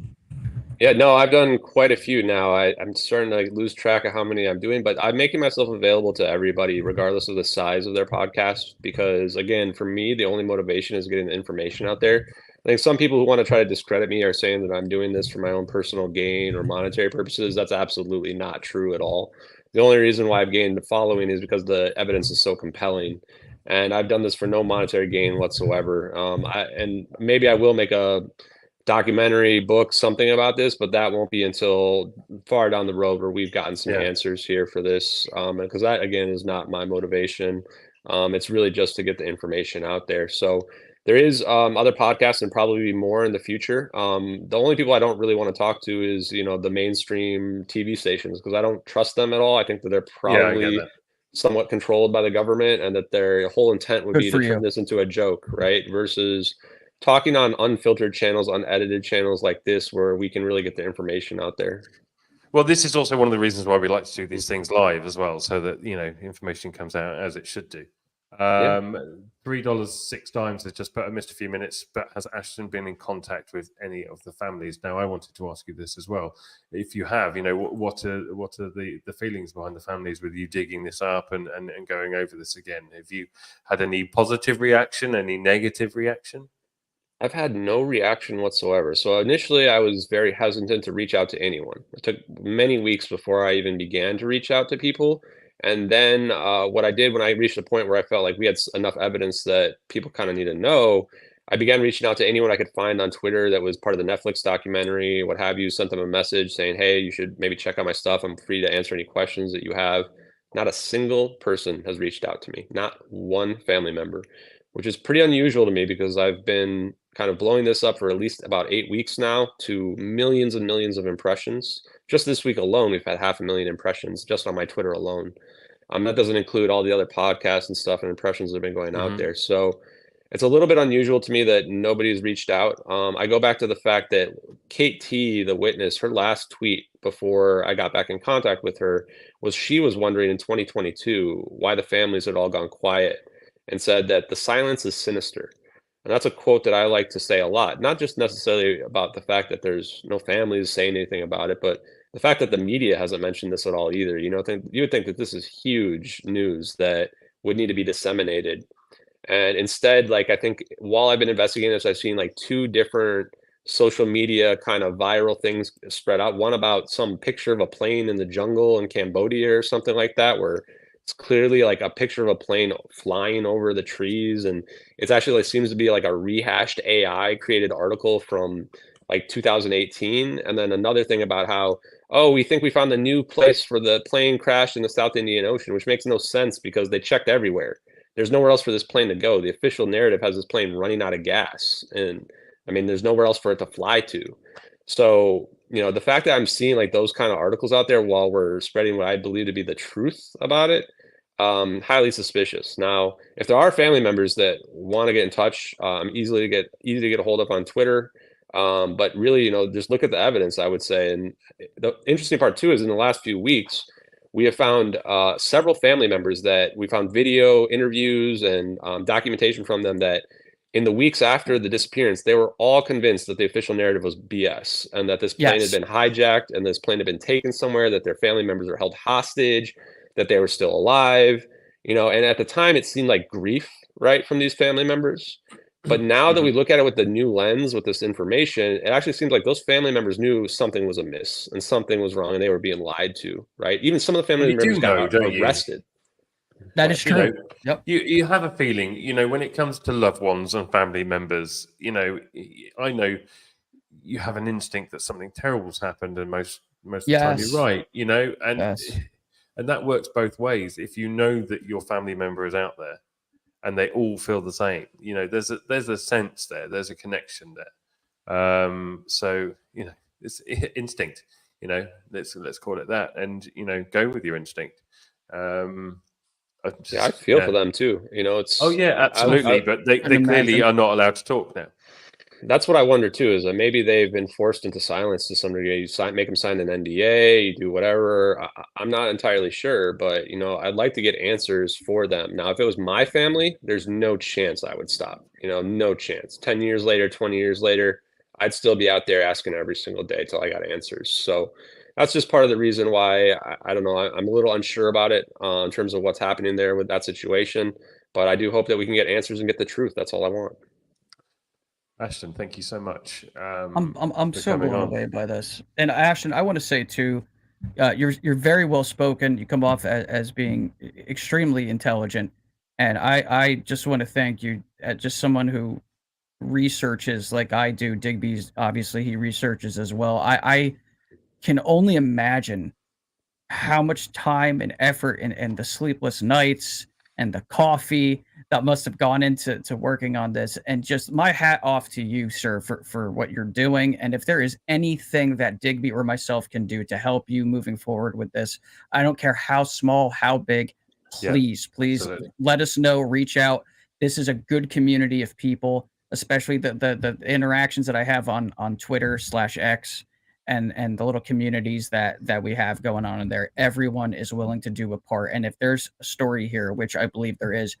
Yeah, no, I've done quite a few now. I'm starting to lose track of how many I'm doing, but I'm making myself available to everybody, regardless of the size of their podcast, because, again, for me, the only motivation is getting the information out there. I think some people who want to try to discredit me are saying that I'm doing this for my own personal gain or monetary purposes. That's absolutely not true at all. The only reason why I've gained the following is because the evidence is so compelling. And I've done this for no monetary gain whatsoever. And maybe I will make a documentary, book, something about this, but that won't be until far down the road where we've gotten some answers here for this. Because that, again, is not my motivation. It's really just to get the information out there. So there is other podcasts and probably more in the future. The only people I don't really want to talk to is, the mainstream TV stations, because I don't trust them at all. I think that they're probably somewhat controlled by the government, and that their whole intent would be to turn this into a joke, right? Versus talking on unfiltered channels, unedited channels like this, where we can really get the information out there. Well, this is also one of the reasons why we like to do these things live as well, so that information comes out as it should do. $3 6 times has just missed a few minutes, but has Ashton been in contact with any of the families? Now, I wanted to ask you this as well. If you have, what are the feelings behind the families with you digging this up and going over this again? Have you had any positive reaction, any negative reaction? I've had no reaction whatsoever. So initially I was very hesitant to reach out to anyone. It took many weeks before I even began to reach out to people. And then what I did when I reached a point where I felt like we had enough evidence that people kind of need to know, I began reaching out to anyone I could find on Twitter that was part of the Netflix documentary, what have you, sent them a message saying, hey, you should maybe check out my stuff. I'm free to answer any questions that you have. Not a single person has reached out to me, not one family member, which is pretty unusual to me because I've been kind of blowing this up for at least about 8 weeks now to millions and millions of impressions. Just this week alone, we've had 500,000 impressions just on my Twitter alone. That doesn't include all the other podcasts and stuff and impressions that have been going out there. So it's a little bit unusual to me that nobody's reached out. I go back to the fact that Kate T, the witness, her last tweet before I got back in contact with her was she was wondering in 2022 why the families had all gone quiet, and said that the silence is sinister. And that's a quote that I like to say a lot, not just necessarily about the fact that there's no families saying anything about it, but the fact that the media hasn't mentioned this at all either. You would think that this is huge news that would need to be disseminated. And instead, I think while I've been investigating this, I've seen 2 different social media kind of viral things spread out. One about some picture of a plane in the jungle in Cambodia or something like that, where it's clearly a picture of a plane flying over the trees, and it's actually seems to be a rehashed AI created article from 2018. And then another thing about how, we think we found the new place for the plane crashed in the South Indian Ocean, which makes no sense because they checked everywhere. There's nowhere else for this plane to go. The official narrative has this plane running out of gas, and there's nowhere else for it to fly to. So, the fact that I'm seeing those kind of articles out there while we're spreading what I believe to be the truth about it, highly suspicious. Now, if there are family members that want to get in touch, I'm easy to get a hold of on Twitter. But really, just look at the evidence, I would say. And the interesting part too is in the last few weeks, we have found several family members that we found video interviews and documentation from them that in the weeks after the disappearance, they were all convinced that the official narrative was BS and that this plane had been hijacked and this plane had been taken somewhere, that their family members are held hostage, that they were still alive, and at the time it seemed like grief, right, from these family members. But now that we look at it with the new lens, with this information, it actually seems like those family members knew something was amiss and something was wrong and they were being lied to, right? Even some of the family members got arrested. That is true. Yep. You have a feeling, when it comes to loved ones and family members, I know you have an instinct that something terrible's happened, and most of the time you're right, and that works both ways. If you know that your family member is out there and they all feel the same, there's a sense there, there's a connection there. So it's instinct. Let's call it that, and go with your instinct. I feel for them too. It's absolutely. But they clearly are not allowed to talk now. That's what I wonder too. Is that maybe they've been forced into silence to some degree? You make them sign an NDA, you do whatever. I'm not entirely sure, but I'd like to get answers for them. Now, if it was my family, there's no chance I would stop. No chance. 10 years later, 20 years later, I'd still be out there asking every single day till I got answers. So that's just part of the reason why I don't know. I'm a little unsure about it in terms of what's happening there with that situation. But I do hope that we can get answers and get the truth. That's all I want. Ashton, thank you so much. I'm so blown away by this. And Ashton, I want to say too, You're very well spoken. You come off as being extremely intelligent, and I just want to thank you as just someone who researches like I do. Digby's obviously he researches as well. I can only imagine how much time and effort and the sleepless nights and the coffee that must have gone into working on this. And just my hat off to you, sir, for what you're doing. And if there is anything that Digby or myself can do to help you moving forward with this, I don't care how small, how big, please absolutely. let us know, reach out. This is a good community of people, especially the interactions that I have on Twitter/X and the little communities that we have going on in there. Everyone is willing to do a part, and if there's a story here, which I believe there is,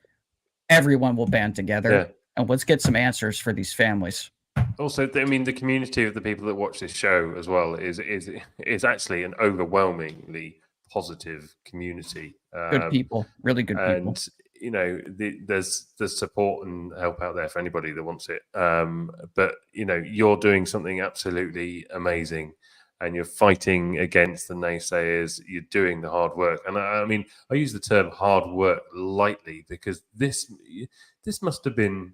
everyone will band together and let's get some answers for these families. Also, I mean, the community of the people that watch this show as well is actually an overwhelmingly positive community. Good people, really good people. And you know, there's support and help out there for anybody that wants it. But you know, you're doing something absolutely amazing, and you're fighting against the naysayers. You're doing the hard work, and I mean, I use the term hard work lightly because this must have been.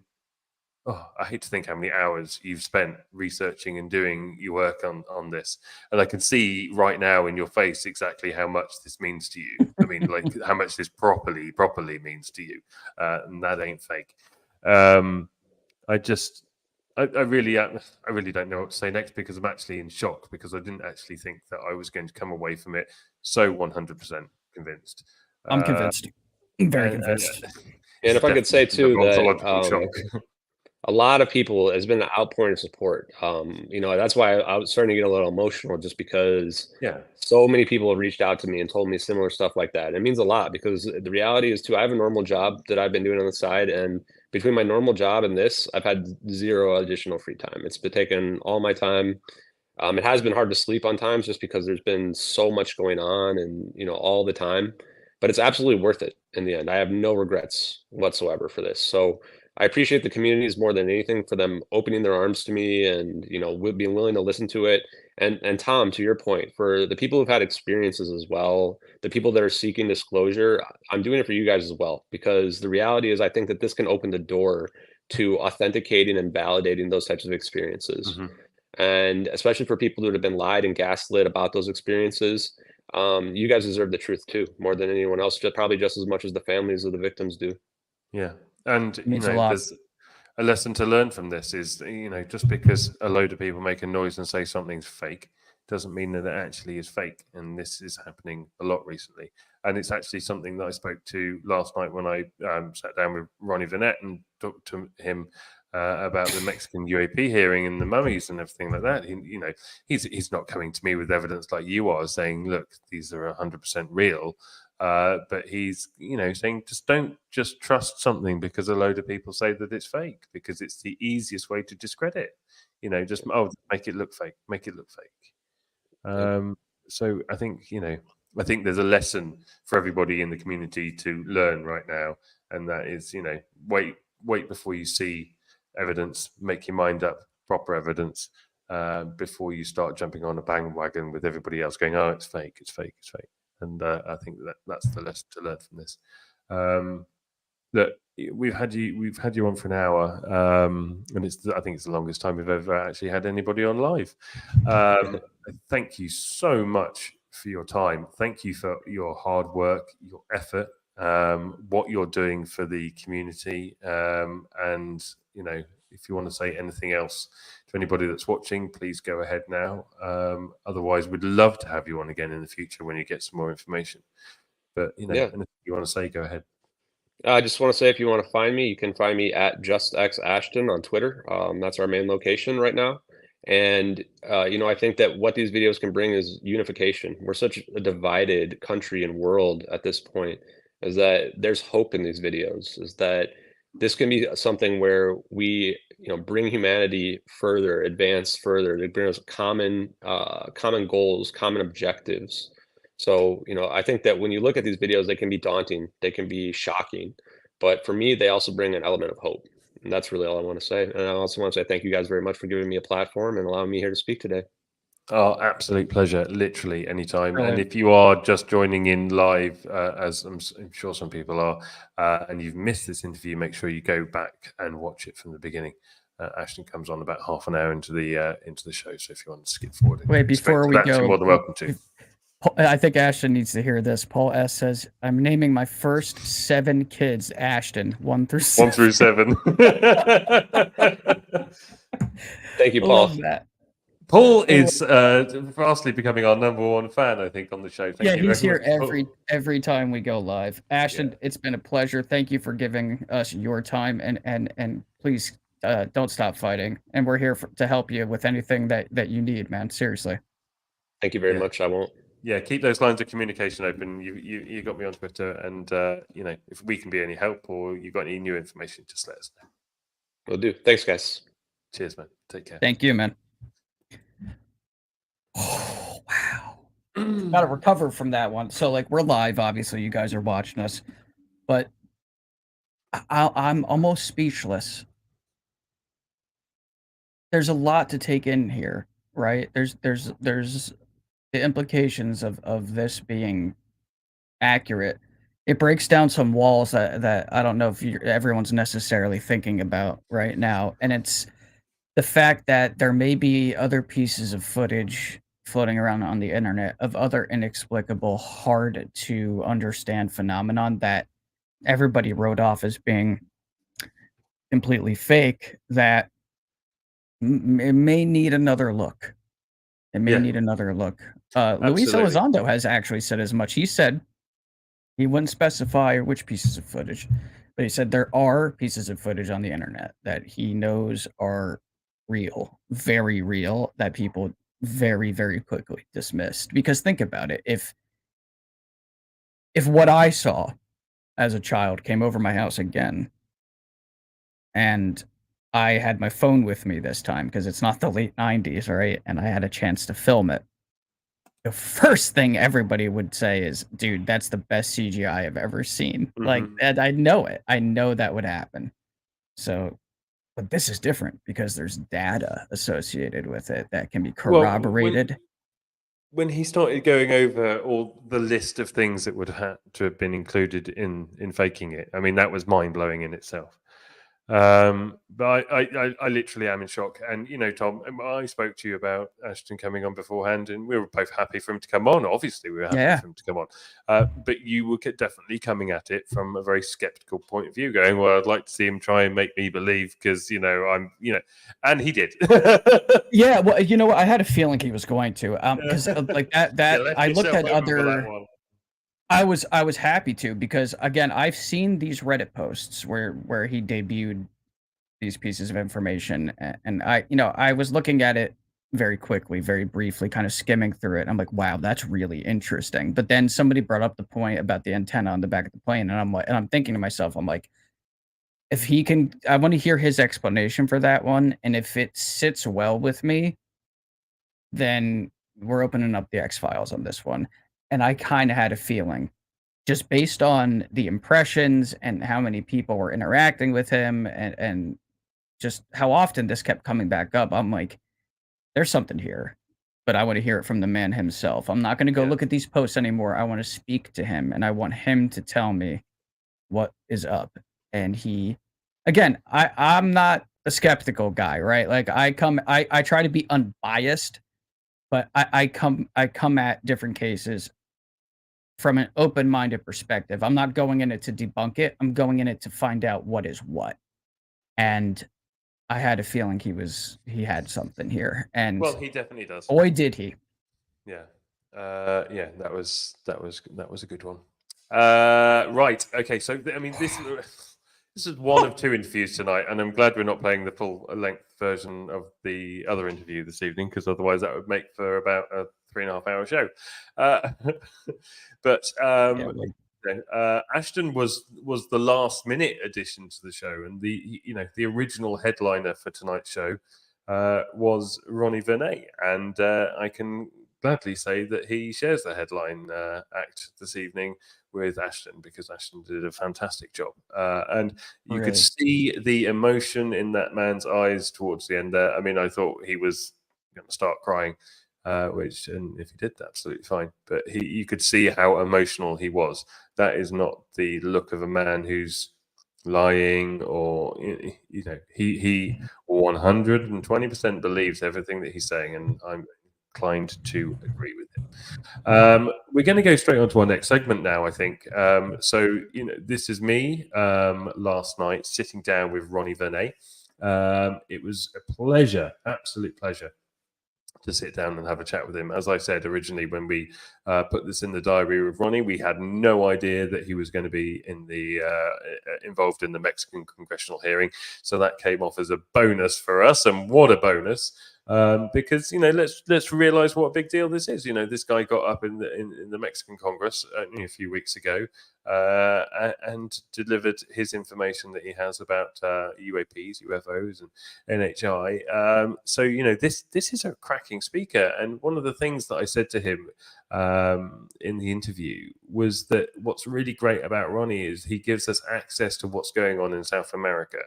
Oh, I hate to think how many hours you've spent researching and doing your work on this. And I can see right now in your face exactly how much this means to you. I mean, like how much this properly means to you. And that ain't fake. I really don't know what to say next because I'm actually in shock because I didn't actually think that I was going to come away from it so 100% convinced. I'm convinced. I'm very convinced. And if I could say too that shock. a lot of people has been an outpouring of support. You know, that's why I was starting to get a little emotional just because so many people have reached out to me and told me similar stuff like that. It means a lot because the reality is too, I have a normal job that I've been doing on the side, and between my normal job and this, I've had zero additional free time. It's been taking all my time. It has been hard to sleep on times just because there's been so much going on and, you know, all the time, but it's absolutely worth it in the end. I have no regrets whatsoever for this. So I appreciate the communities more than anything for them opening their arms to me and, you know, being willing to listen to it. And Tom, to your point, for the people who've had experiences as well, the people that are seeking disclosure, I'm doing it for you guys as well, because the reality is I think that this can open the door to authenticating and validating those types of experiences. And especially for people who have been lied and gaslit about those experiences, you guys deserve the truth too, more than anyone else, probably just as much as the families of the victims do. Yeah. And, you know, there's a lesson to learn from this is, you know, just because a load of people make a noise and say something's fake doesn't mean that it actually is fake. And this is happening a lot recently. And it's actually something that I spoke to last night when I sat down with Rony Vernet and talked to him about the Mexican UAP hearing and the mummies and everything like that. You know, he's not coming to me with evidence like you are saying, look, these are 100% real. But he's, you know, saying don't just trust something because a load of people say that it's fake, because it's the easiest way to discredit it. You know, just make it look fake, So I think, you know, there's a lesson for everybody in the community to learn right now, and that is, you know, wait before you see evidence, make your mind up, proper evidence, before you start jumping on a bandwagon with everybody else going, oh, it's fake. And I think that's the lesson to learn from this. That we've had you on for an hour, and I think it's the longest time we've ever actually had anybody on live. Thank you so much for your time. Thank you for your hard work, your effort, what you're doing for the community, and you know, if you want to say anything else to anybody that's watching, please go ahead now. Otherwise, we'd love to have you on again in the future when you get some more information. But, you know, anything you want to say, go ahead. I just want to say, if you want to find me, you can find me at JustXAshton on Twitter. That's our main location right now. And, you know, I think that what these videos can bring is unification. We're such a divided country and world at this point, is that there's hope in these videos, is that this can be something where we, you know, bring humanity further, advance further, to bring us common goals, common objectives. So, you know, I think that when you look at these videos, they can be daunting, they can be shocking, but for me, they also bring an element of hope. And that's really all I want to say. And I also want to say thank you guys very much for giving me a platform and allowing me here to speak today. Oh, absolute pleasure. Literally anytime. Brilliant. And if you are just joining in live, as I'm sure some people are, and you've missed this interview, make sure you go back and watch it from the beginning. Ashton comes on about half an hour into the show, so if you want to skip forward, Wait, before we go, you're more than welcome to. I think Ashton needs to hear this. Paul S says, "I'm naming my first 7 kids Ashton, 1 through 7." 1 through 7. Thank you, Paul. Love that. Paul is vastly becoming our number 1 fan, I think, on the show. Thank you He's very here much, every time we go live. Ashton, it's been a pleasure. Thank you for giving us your time, and please don't stop fighting. And we're here to help you with anything that you need, man. Seriously. Thank you very much. I won't. Yeah, keep those lines of communication open. You got me on Twitter, and if we can be any help or you got any new information, just let us know. Will do. Thanks, guys. Cheers, man. Take care. Thank you, man. Oh, wow. Got to recover from that one. So, we're live. Obviously, you guys are watching us, but I'm almost speechless. There's a lot to take in here, right? There's the implications of this being accurate. It breaks down some walls that I don't know if everyone's necessarily thinking about right now, and it's the fact that there may be other pieces of footage floating around on the internet of other inexplicable, hard to understand phenomenon that everybody wrote off as being completely fake, that it may need another look. It may need another look. Luis Elizondo has actually said as much. He said he wouldn't specify which pieces of footage, but he said there are pieces of footage on the internet that he knows are real, very real, that people very, very quickly dismissed. Because think about it. If what I saw as a child came over my house again, and I had my phone with me this time because it's not the late 90s, right? And I had a chance to film it. The first thing everybody would say is, dude, that's the best CGI I've ever seen. And I know it. I know that would happen. So, but this is different because there's data associated with it that can be corroborated. When he started going over all the list of things that would have to have been included in faking it, I mean, that was mind-blowing in itself. But I literally am in shock. And Tom, I spoke to you about Ashton coming on beforehand, and we were both happy for him to come on. Obviously, we were happy for him to come on. But you were definitely coming at it from a very skeptical point of view, going, "Well, I'd like to see him try and make me believe because I'm and he did." Yeah, well, you know what? I had a feeling he was going to, because that I looked at other. I was happy to, because again, I've seen these Reddit posts where he debuted these pieces of information, and I was looking at it very quickly, very briefly, kind of skimming through it. I'm like, wow, that's really interesting. But then somebody brought up the point about the antenna on the back of the plane, and I'm thinking to myself, I'm like, if he can, I want to hear his explanation for that one, and if it sits well with me, then we're opening up the X-Files on this one. And I kind of had a feeling, just based on the impressions and how many people were interacting with him, and just how often this kept coming back up. I'm like, there's something here, but I want to hear it from the man himself. I'm not going to go look at these posts anymore. I want to speak to him, and I want him to tell me what is up. And again, I'm not a skeptical guy, right? Like I try to be unbiased, but I come at different cases from an open-minded perspective. I'm not going in it to debunk it. I'm going in it to find out what is what. And I had a feeling he had something here. And well, he definitely does. Boy, did he. Yeah. That was a good one. Right. Okay. So I mean, this is one of 2 interviews tonight, and I'm glad we're not playing the full length version of the other interview this evening, because otherwise that would make for about a 3.5-hour show. But Ashton was the last minute addition to the show, and the original headliner for tonight's show was Rony Vernet, and I can gladly say that he shares the headline act this evening with Ashton, because Ashton did a fantastic job, and you could see the emotion in that man's eyes towards the end there. I mean, I thought he was going to start crying. which, and if he did, absolutely fine. But you could see how emotional he was. That is not the look of a man who's lying, or he 120% believes everything that he's saying, and I'm inclined to agree with him. We're going to go straight on to our next segment now, I think. So this is me last night sitting down with Rony Vernet. It was a pleasure, absolute pleasure, to sit down and have a chat with him. As I said originally, when we put this in the diary with Ronnie, we had no idea that he was going to be involved in the Mexican Congressional hearing. So that came off as a bonus for us, and what a bonus! Because let's realize what a big deal this is. This guy got up in the Mexican Congress only a few weeks ago and delivered his information that he has about UAPs, UFOs, and NHI. So this is a cracking speaker. And one of the things that I said to him in the interview was that what's really great about Ronnie is he gives us access to what's going on in South America,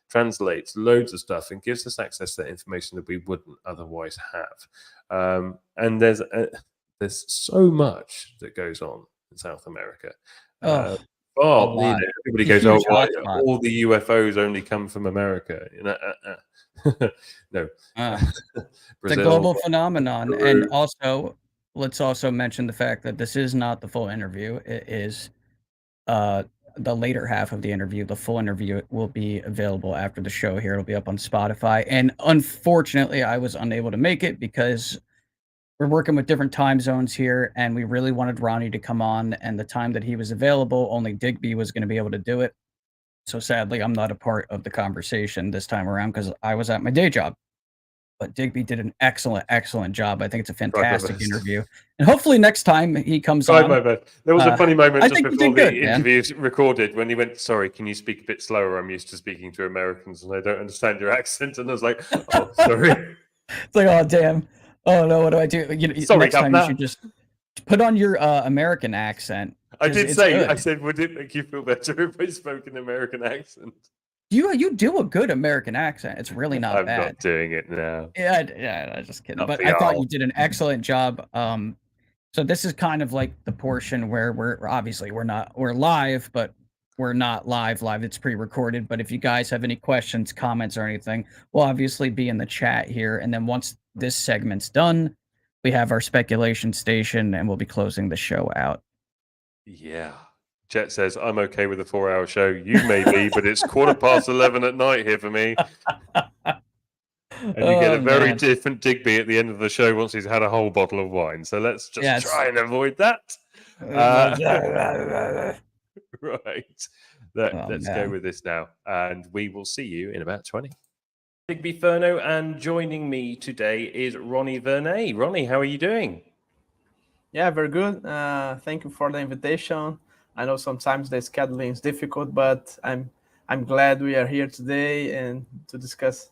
translates loads of stuff, and gives us access to that information that we wouldn't otherwise have. And there's so much that goes on in South America. Everybody goes, all the UFOs only come from America. No. It's a global phenomenon. Peru. And also, let's also mention the fact that this is not the full interview. It is the later half of the interview. The full interview will be available after the show here. It'll be up on Spotify. And unfortunately, I was unable to make it because we're working with different time zones here, and we really wanted Ronnie to come on, and the time that he was available, only Digby was going to be able to do it. So sadly, I'm not a part of the conversation this time around because I was at my day job. But Digby did an excellent job. I think it's a fantastic interview. And hopefully next time he comes on. My bad. There was a funny moment just before the interview recorded when he went, "Sorry, can you speak a bit slower? I'm used to speaking to Americans and I don't understand your accent." And I was like, "Oh, sorry." It's like, oh, damn. Oh, no, what do I do? Sorry, next time you should just put on your American accent. I did say, I said, would it make you feel better if I spoke an American accent? You do a good American accent. It's really not bad. I'm not doing it now. Yeah, I'm just kidding. But I thought you did an excellent job. So this is kind of like the portion where we're live, but we're not live. It's pre-recorded. But if you guys have any questions, comments, or anything, we'll obviously be in the chat here. And then once this segment's done, we have our speculation station, and we'll be closing the show out. Yeah. Jet says, I'm okay with a 4-hour show. You may be, but it's 11:15 at night here for me. And you get a very different Digby at the end of the show once he's had a whole bottle of wine. So let's just try and avoid that. Right. Let's go with this now. And we will see you in about 20. Digby Ferno, and joining me today is Rony Vernet. Ronnie, how are you doing? Yeah, very good. Thank you for the invitation. I know sometimes the scheduling is difficult, but I'm glad we are here today and to discuss.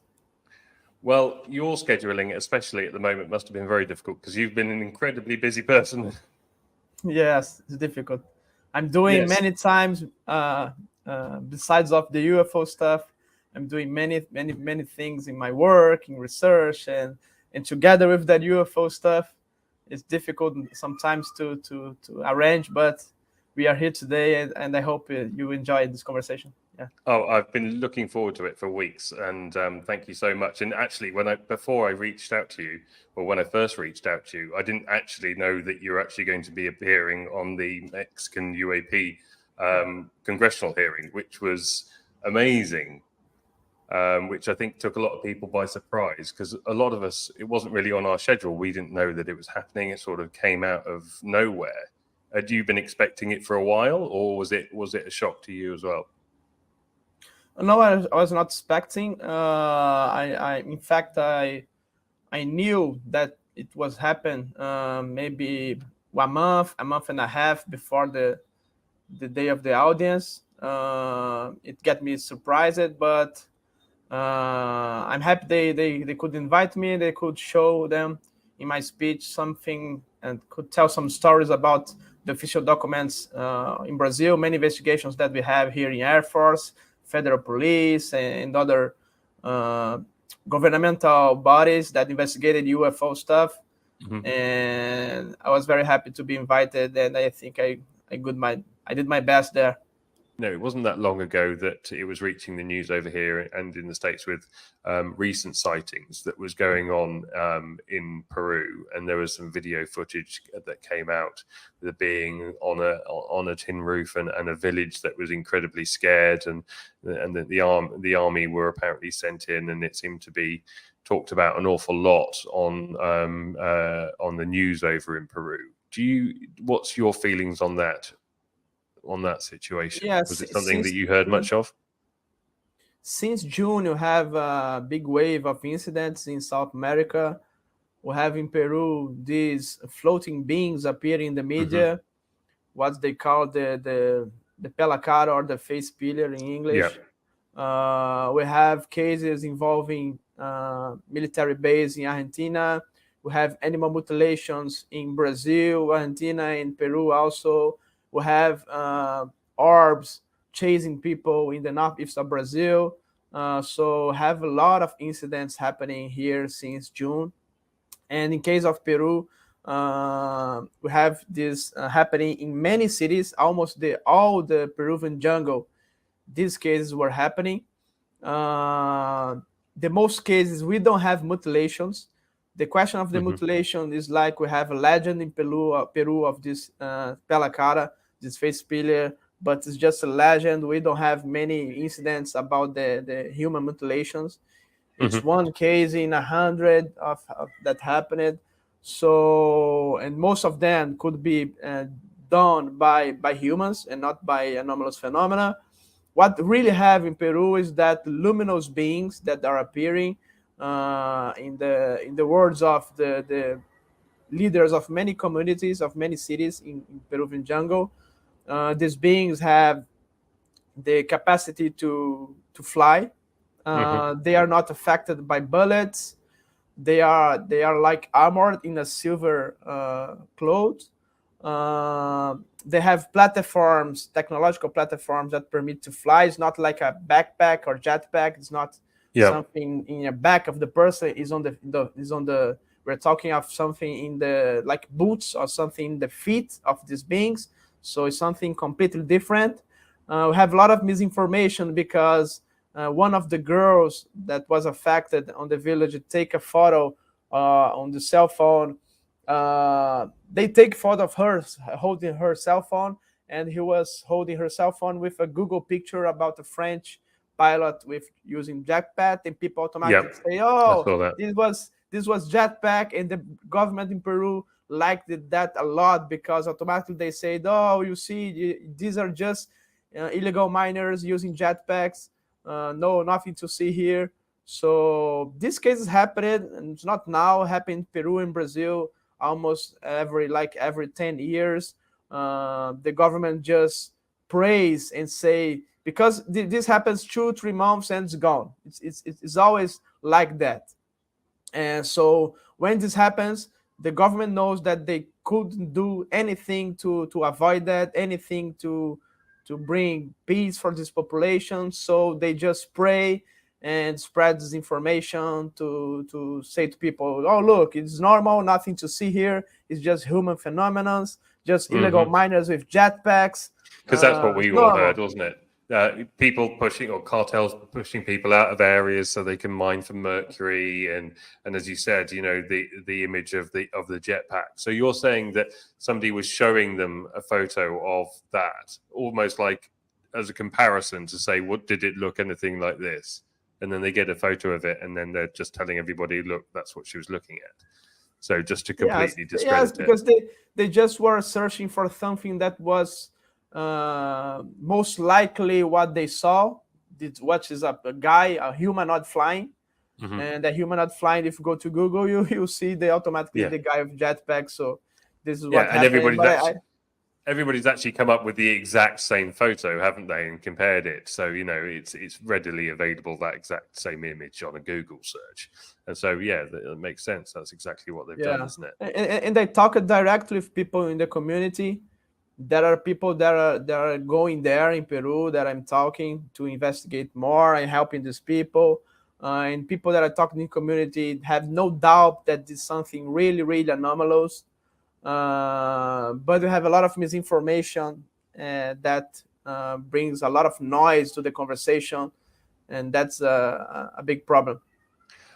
Well, your scheduling, especially at the moment, must have been very difficult because you've been an incredibly busy person. Yes, it's difficult. I'm doing many times, besides of the UFO stuff, I'm doing many things in my work, in research, and together with that UFO stuff, it's difficult sometimes to arrange, but we are here today, and I hope you enjoy this conversation. Yeah. Oh, I've been looking forward to it for weeks, and thank you so much. And actually, when I first reached out to you, I didn't actually know that you're actually going to be appearing on the Mexican UAP Congressional hearing, which was amazing. Which I think took a lot of people by surprise because a lot of us, it wasn't really on our schedule. We didn't know that it was happening. It sort of came out of nowhere. Had you been expecting it for a while, or was it a shock to you as well? No, I was not expecting. In fact, I knew that it was happen maybe a month and a half before the day of the audience. It got me surprised, but I'm happy they could invite me. They could show them in my speech something and could tell some stories about the official documents in Brazil, many investigations that we have here in Air Force, Federal Police, and other governmental bodies that investigated UFO stuff. and I was very happy to be invited, and I think I did my best there. No, it wasn't that long ago that it was reaching the news over here and in the States with recent sightings that was going on in Peru, and there was some video footage that came out with a being on a tin roof and a village that was incredibly scared, and the army were apparently sent in, and it seemed to be talked about an awful lot on the news over in Peru. What's your feelings on that? On that situation? Yes, was it something that you heard much of? Since June, you have a big wave of incidents in South America. We have in Peru these floating beings appear in the media, what they call the pela cara or the face pillar in English. We have cases involving military base in Argentina. We have animal mutilations in Brazil, Argentina, and Peru also. We have orbs chasing people in the northeast of Brazil. So have a lot of incidents happening here since June. And in case of Peru, we have this happening in many cities, almost all the Peruvian jungle. These cases were happening. The most cases, we don't have mutilations. The question of the mutilation is like we have a legend in Peru of this pela cara, this face pillar, but it's just a legend. We don't have many incidents about the human mutilations. It's one case in 100 of that happened. So, and most of them could be done by humans and not by anomalous phenomena. What really have in Peru is that luminous beings that are appearing in the words of the leaders of many communities, of many cities in Peruvian jungle. These beings have the capacity to fly. They are not affected by bullets. They are like armored in a silver cloth. They have platforms, technological platforms that permit to fly. It's not like a backpack or jetpack. It's not something in the back of the person. Is on the. We're talking of something in the like boots or something in the feet of these beings. So it's something completely different. We have a lot of misinformation because one of the girls that was affected on the village take a photo on the cell phone. They take photo of her holding her cell phone, and he was holding her cell phone with a Google picture about a French pilot with using jetpack, and people automatically say, "Oh, this was jetpack," and the government in Peru liked that a lot because automatically they said, "Oh, you see, these are just illegal miners using jetpacks. No, nothing to see here." So this case is happening, and it's not now. Happened in Peru and Brazil almost every 10 years. The government just praise and say, because this happens 2-3 months and it's gone. It's always like that. And so when this happens, the government knows that they couldn't do anything to avoid that, anything to bring peace for this population. So they just pray and spread this information to say to people, "Oh, look, it's normal, nothing to see here. It's just human phenomena, just illegal miners with jetpacks." Because that's what we all heard, wasn't it? People pushing, or cartels pushing people out of areas so they can mine for mercury, and as you said, the image of the jetpack. So you're saying that somebody was showing them a photo of that, almost like as a comparison to say, what did it look anything like this? And then they get a photo of it, and then they're just telling everybody, look, that's what she was looking at. So just to completely discredit it. Because they just were searching for something that was most likely what they saw, which is a guy, a humanoid flying. And a humanoid flying, if you go to Google, you'll see automatically the guy with jetpack. So this is what happened. And everybody's actually come up with the exact same photo, haven't they, and compared it. So it's readily available, that exact same image on a Google search. And so it makes sense. That's exactly what they've done, isn't it? And they talk directly with people in the community. There are people that are going there in Peru that I'm talking to investigate more and helping these people. and people that are talking in the community have no doubt that this is something really, really anomalous. But we have a lot of misinformation that brings a lot of noise to the conversation, and that's a big problem.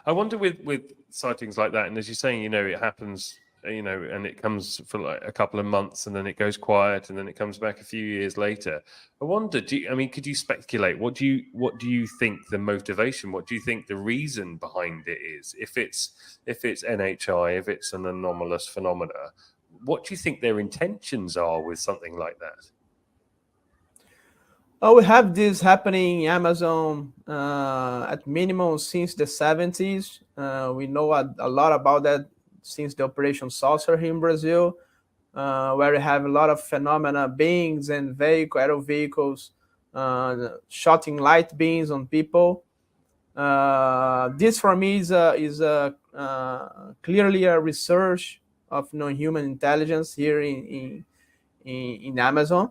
I wonder with sightings like that, and as you're saying, it happens, and it comes for like a couple of months, and then it goes quiet, and then it comes back a few years later. I wonder, could you speculate? What do you think the motivation? What do you think the reason behind it is? If it's NHI, if it's an anomalous phenomena, what do you think their intentions are with something like that? Oh, we have this happening in Amazon at minimum since the 70s. We know a lot about that since the Operation Saucer here in Brazil, where we have a lot of phenomena, beings and aerial vehicles shooting light beams on people. This for me is clearly a research of non-human intelligence here in Amazon.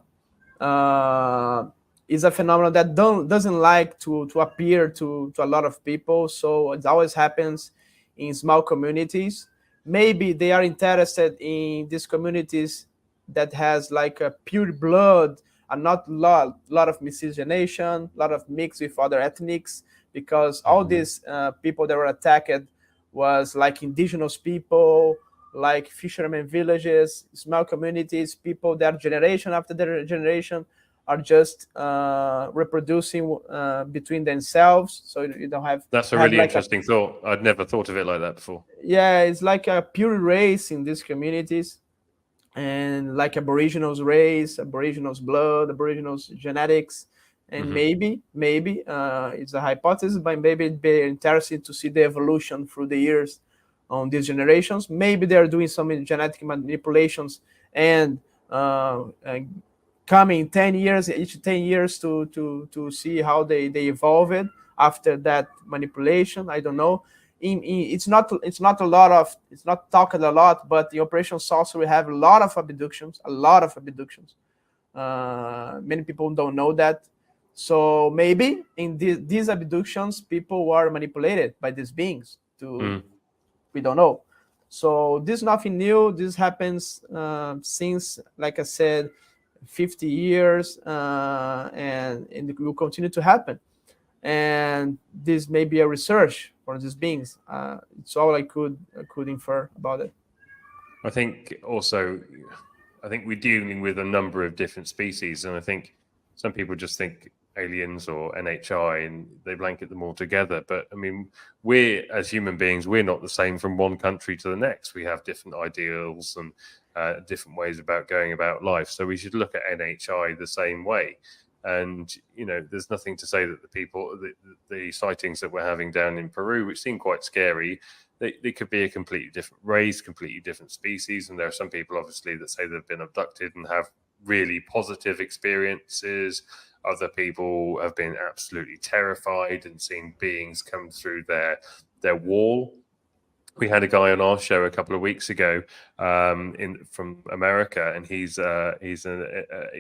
Is a phenomenon that doesn't like to appear to a lot of people, so it always happens in small communities. Maybe they are interested in these communities that has like a pure blood and not lot of miscegenation, a lot of mix with other ethnics, because all these people that were attacked was like indigenous people, like fishermen villages, small communities, people that generation after generation are just reproducing between themselves. So you don't have... That's a really interesting thought. I'd never thought of it like that before. Yeah, it's like a pure race in these communities, and like Aboriginals race, Aboriginals blood, Aboriginals genetics. And maybe it's a hypothesis, but maybe it'd be interesting to see the evolution through the years on these generations. Maybe they're doing some genetic manipulations and coming 10 years, each 10 years to see how they evolved after that manipulation. I don't know. It's not talked a lot, but the Operation Saucer, we have a lot of abductions. Many people don't know that. So maybe in these abductions, people were manipulated by these beings. We don't know. So this is nothing new. This happens since, like I said, 50 years, and it will continue to happen. And this may be a research for these beings. It's all I could infer about it. I think also, we're dealing with a number of different species, and I think some people just think aliens or NHI and they blanket them all together. But I mean, we're, as human beings, we're not the same from one country to the next. We have different ideals and different ways about going about life. So we should look at NHI the same way. And, there's nothing to say that the sightings that we're having down in Peru, which seem quite scary, they could be a completely different race, completely different species. And there are some people, obviously, that say they've been abducted and have really positive experiences. Other people have been absolutely terrified and seen beings come through their wall. We had a guy on our show a couple of weeks ago from America, and he's a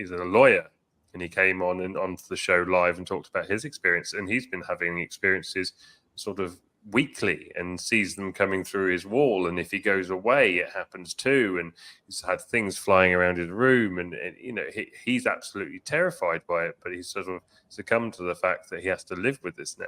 lawyer, and he came onto the show live and talked about his experience, and he's been having experiences sort of weekly and sees them coming through his wall, and if he goes away it happens too, and he's had things flying around his room, and he's absolutely terrified by it, but he's sort of succumbed to the fact that he has to live with this now.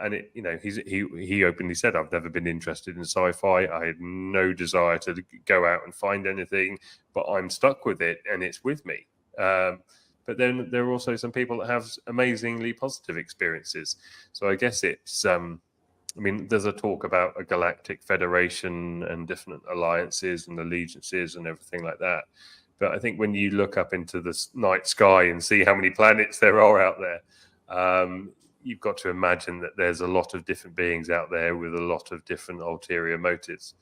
And he openly said, I've never been interested in sci-fi. I had no desire to go out and find anything, but I'm stuck with it and it's with me. But then there are also some people that have amazingly positive experiences. So I guess it's, there's a talk about a galactic federation and different alliances and allegiances and everything like that. But I think when you look up into the night sky and see how many planets there are out there, you've got to imagine that there's a lot of different beings out there with a lot of different ulterior motives.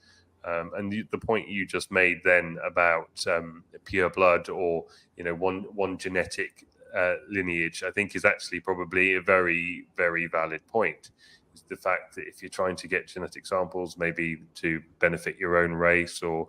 And the point you just made then about pure blood or one genetic lineage, I think is actually probably a very, very valid point. It's the fact that if you're trying to get genetic samples, maybe to benefit your own race, or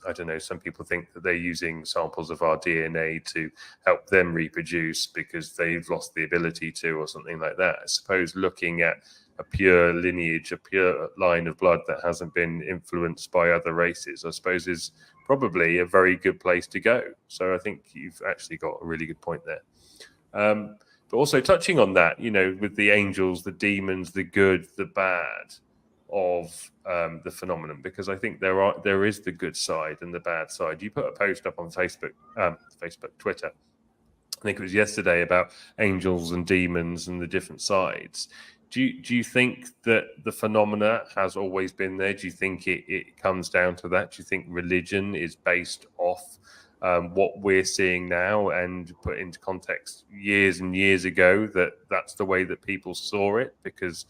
I don't know, some people think that they're using samples of our DNA to help them reproduce because they've lost the ability to, or something like that. I suppose looking at a pure lineage, a pure line of blood that hasn't been influenced by other races, I suppose is probably a very good place to go. So I think you've actually got a really good point there. But also touching on that, with the angels, the demons, the good, the bad of the phenomenon, because I think there is the good side and the bad side. You put a post up on Facebook, Twitter, I think it was yesterday, about angels and demons and the different sides. Do you think that the phenomena has always been there? Do you think it comes down to that? Do you think religion is based off what we're seeing now, and put into context years and years ago that's the way that people saw it? Because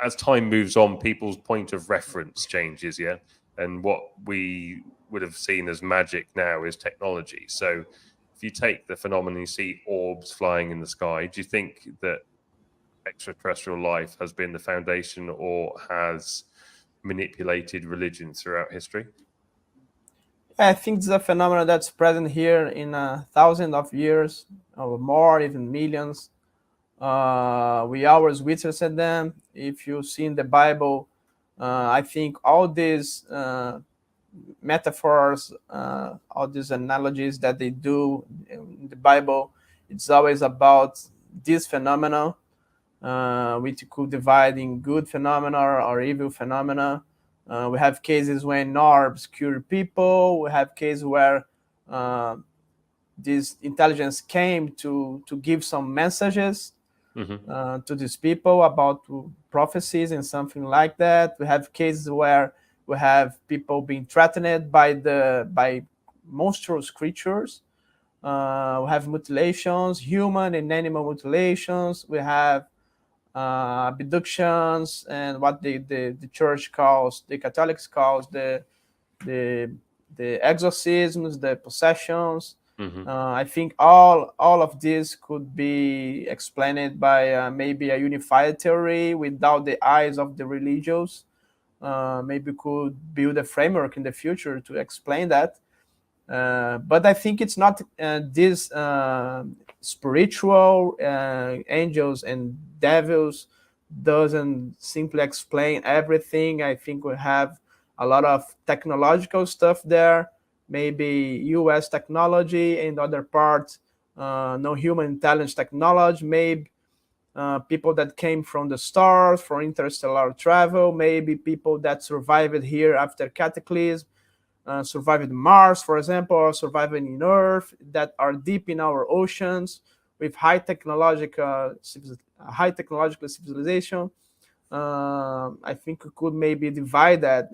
as time moves on, people's point of reference changes, yeah? And what we would have seen as magic now is technology. So if you take the phenomenon, you see orbs flying in the sky, do you think that extraterrestrial life has been the foundation or has manipulated religion throughout history? I think it's a phenomenon that's present here in thousands of years or more, even millions. We always witness them. If you see in the Bible, I think all these metaphors, all these analogies that they do in the Bible, it's always about this phenomenon, which could divide in good phenomena or evil phenomena. We have cases when orbs cure people. We have cases where this intelligence came to give some messages to these people about prophecies and something like that. We have cases where we have people being threatened by monstrous creatures. We have mutilations, human and animal mutilations. We have abductions and what the church calls, the Catholics calls the exorcisms, the possessions. I think all of this could be explained by maybe a unified theory without the eyes of the religious. Maybe could build a framework in the future to explain that. But I think it's not this spiritual angels and devils doesn't simply explain everything. I think we have a lot of technological stuff there, maybe US technology, and other parts no human intelligence technology, maybe people that came from the stars for interstellar travel, maybe people that survived here after cataclysm, survived Mars, for example, or surviving in Earth, that are deep in our oceans with high technological civilization. I think we could maybe divide that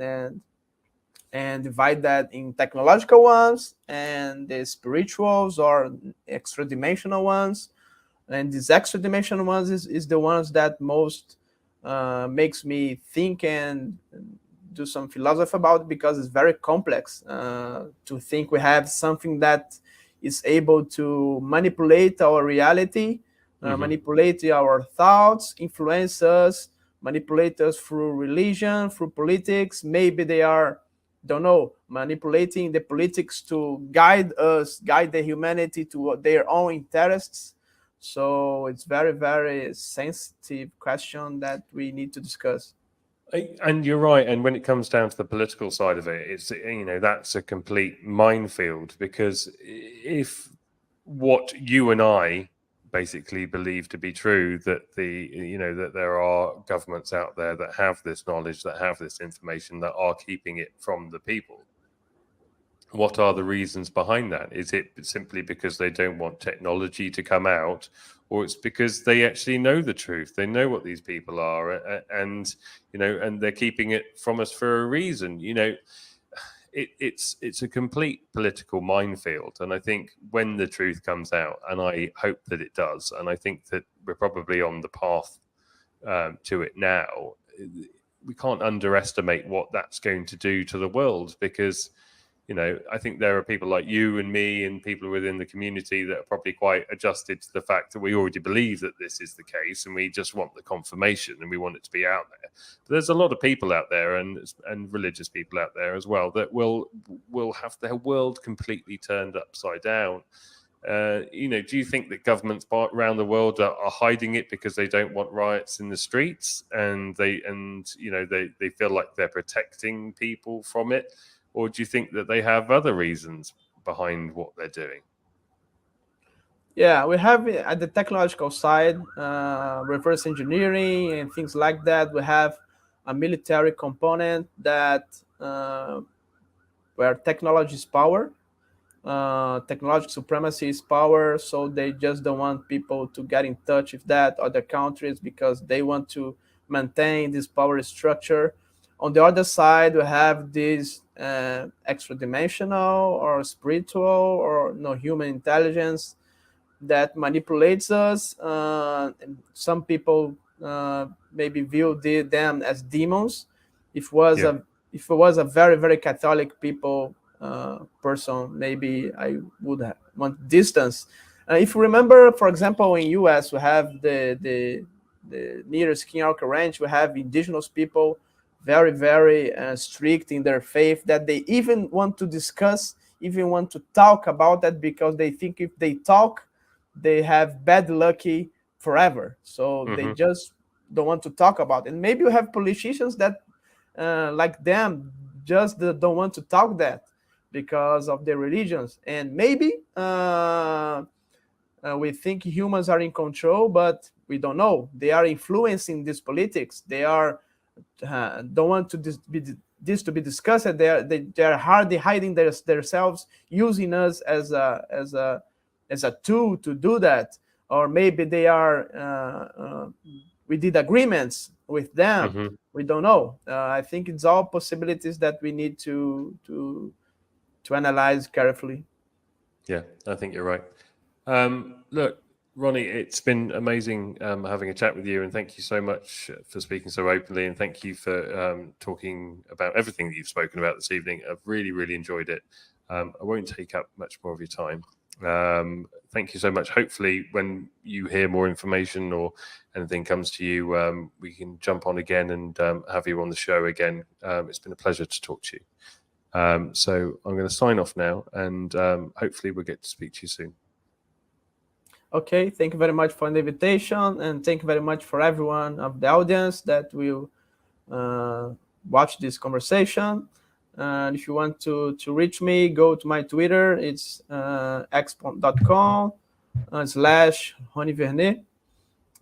and divide that in technological ones and the spirituals or extra dimensional ones. And these extra dimensional ones is the ones that most makes me think and do some philosophy about, because it's very complex to think we have something that is able to manipulate our reality, manipulate our thoughts, influence us, manipulate us through religion, through politics. Maybe they are, don't know, manipulating the politics to guide us, guide the humanity to their own interests. So it's very, very sensitive question that we need to discuss. And you're right. And when it comes down to the political side of it, it's, that's a complete minefield, because if what you and I basically believe to be true, that that there are governments out there that have this knowledge, that have this information, that are keeping it from the people, what are the reasons behind that? Is it simply because they don't want technology to come out, or it's because they actually know the truth? They know what these people are, and they're keeping it from us for a reason. It's a complete political minefield. And I think when the truth comes out, and I hope that it does, and I think that we're probably on the path to it now, we can't underestimate what that's going to do to the world, because I think there are people like you and me and people within the community that are probably quite adjusted to the fact that we already believe that this is the case, and we just want the confirmation and we want it to be out there. But there's a lot of people out there and religious people out there as well that will have their world completely turned upside down. Do you think that governments around the world are hiding it because they don't want riots in the streets, and they feel like they're protecting people from it? Or do you think that they have other reasons behind what they're doing? Yeah, we have at the technological side, reverse engineering and things like that. We have a military component that where technology is power, technological supremacy is power. So they just don't want people to get in touch with that, other countries, because they want to maintain this power structure. On the other side, we have this extra dimensional or spiritual or human intelligence that manipulates us. Some people maybe view them as demons. If it was a very, very Catholic person, maybe I would want distance. If you remember, for example, in US, we have the nearest King Arthur Ranch, we have indigenous people very, very strict in their faith, that they even want to discuss, even want to talk about that, because they think if they talk, they have bad lucky forever. So they just don't want to talk about it. And maybe you have politicians that, like them, just don't want to talk that because of their religions. And maybe we think humans are in control, but we don't know. They are influencing this politics. They are don't want to this to be discussed. They are hardly hiding themselves, using us as a tool to do that. Or maybe they are we did agreements with them. We don't know. I think it's all possibilities that we need to analyze carefully. Yeah, I think you're right. Look, Ronnie, it's been amazing having a chat with you, and thank you so much for speaking so openly, and thank you for talking about everything that you've spoken about this evening. I've really, really enjoyed it. I won't take up much more of your time. Thank you so much. Hopefully, when you hear more information or anything comes to you, we can jump on again and have you on the show again. It's been a pleasure to talk to you. So I'm going to sign off now, and hopefully we'll get to speak to you soon. Okay, thank you very much for the invitation, and thank you very much for everyone of the audience that will watch this conversation. And if you want to reach me, go to my Twitter. It's x.com/Rony Vernet.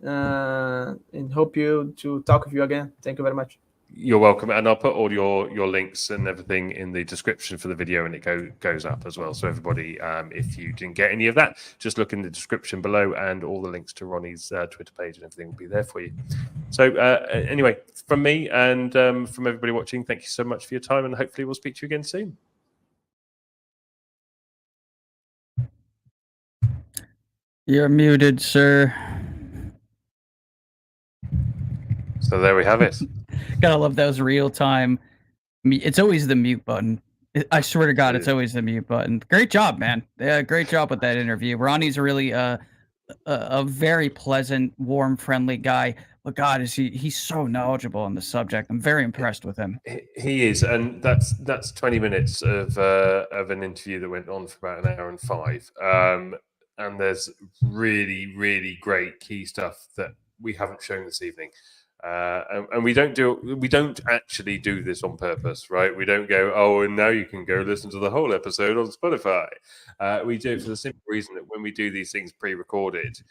And hope to talk with you again. Thank you very much. You're welcome, and I'll put all your links and everything in the description for the video, and it goes up as well. So everybody, if you didn't get any of that, just look in the description below, and all the links to Ronnie's Twitter page and everything will be there for you. So anyway, from me and from everybody watching, thank you so much for your time, and hopefully we'll speak to you again soon. You're muted, sir. So there we have it. Gotta love those real time. It's always the mute button. I swear to God, it's always the mute button. Great job, man. Yeah, great job with that interview. Ronnie's really a very pleasant, warm, friendly guy. But God, he's so knowledgeable on the subject. I'm very impressed with him. He is, and that's 20 minutes of an interview that went on for about 1 hour and 5. And there's really, really great key stuff that we haven't shown this evening. And we don't actually do this on purpose, right? We don't go, oh, and now you can go listen to the whole episode on Spotify. We do it for the simple reason that when we do these things pre-recorded,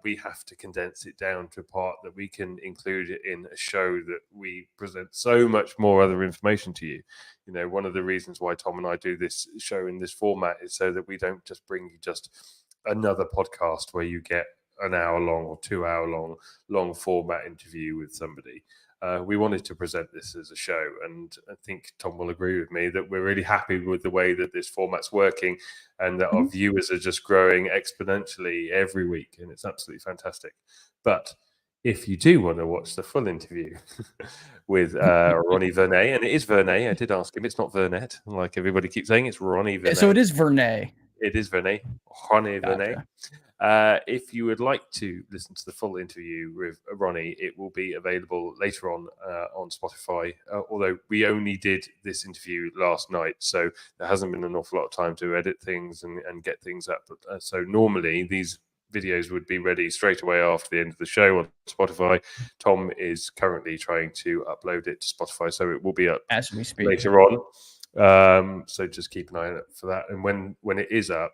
we have to condense it down to a part that we can include it in a show that we present so much more other information to you. You know, one of the reasons why Tom and I do this show in this format is so that we don't just bring you just another podcast where you get an hour long or 2 hour long format interview with somebody. We wanted to present this as a show, and I think Tom will agree with me that we're really happy with the way that this format's working, and that our viewers are just growing exponentially every week, and it's absolutely fantastic. But if you do want to watch the full interview with Rony Vernet, and it is Vernet, I did ask him, it's not Vernet, like everybody keeps saying, it's Rony Vernet. So it is Vernet. It is Vernet, Rony Vernet. If you would like to listen to the full interview with Ronnie, it will be available later on Spotify, although we only did this interview last night, so there hasn't been an awful lot of time to edit things and get things up. So normally these videos would be ready straight away after the end of the show on Spotify. Tom is currently trying to upload it to Spotify, so it will be up as we speak later on. So just keep an eye out for that. And when it is up,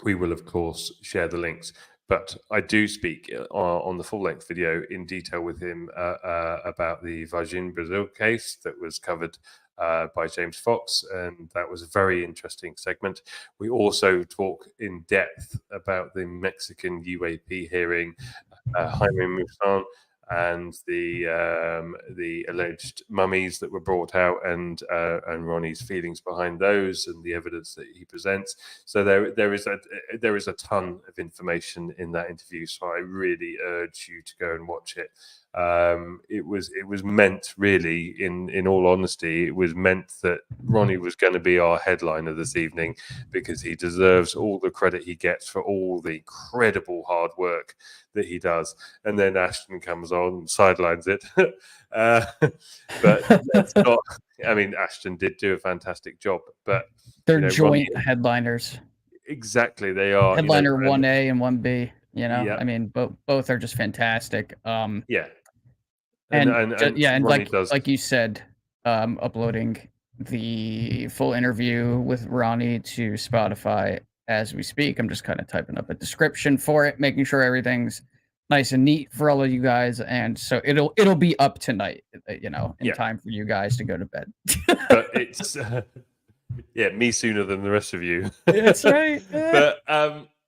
we will, of course, share the links. But I do speak on the full-length video in detail with him about the Varginha, Brazil case that was covered by James Fox, and that was a very interesting segment. We also talk in depth about the Mexican UAP hearing, Jaime Maussan, and the alleged mummies that were brought out, and Ronnie's feelings behind those, and the evidence that he presents. So there is a ton of information in that interview. So I really urge you to go and watch it. It was meant, really, in all honesty, it was meant that Ronnie was going to be our headliner this evening, because he deserves all the credit he gets for all the incredible hard work that he does. And then Ashton comes on and sidelines it. But that's not, I mean, Ashton did do a fantastic job, but they're joint headliners. Exactly, they are. Headliner 1A and 1B. I mean, both are just fantastic. And like you said, uploading the full interview with Ronnie to Spotify as we speak. I'm just kind of typing up a description for it, making sure everything's nice and neat for all of you guys, and so it'll be up tonight, in time for you guys to go to bed. But it's me sooner than the rest of you. That's right. But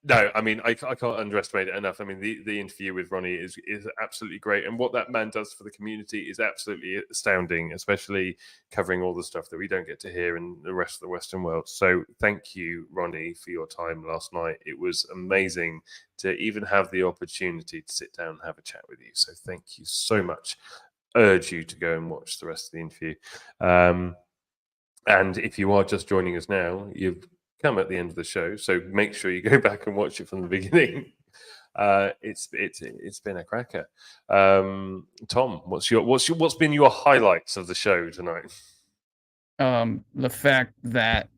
no, I mean, I can't underestimate it enough. I mean, the interview with Ronnie is absolutely great. And what that man does for the community is absolutely astounding, especially covering all the stuff that we don't get to hear in the rest of the Western world. So thank you, Ronnie, for your time last night. It was amazing to even have the opportunity to sit down and have a chat with you. So thank you so much. Urge you to go and watch the rest of the interview. And if you are just joining us now, you've come at the end of the show, so make sure you go back and watch it from the beginning. It's been a cracker. Tom, what's been your highlights of the show tonight? The fact that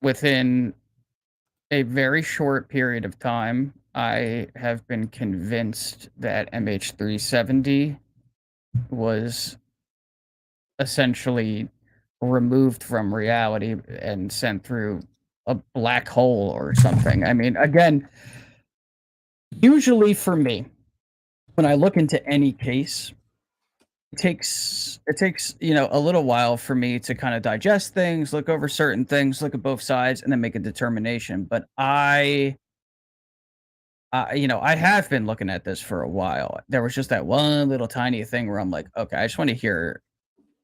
within a very short period of time, I have been convinced that MH370 was essentially removed from reality and sent through a black hole or something. I mean, again, usually for me, when I look into any case, it takes a little while for me to kind of digest things, look over certain things, look at both sides, and then make a determination. But I have been looking at this for a while. There was just that one little tiny thing where I'm like, okay, I just want to hear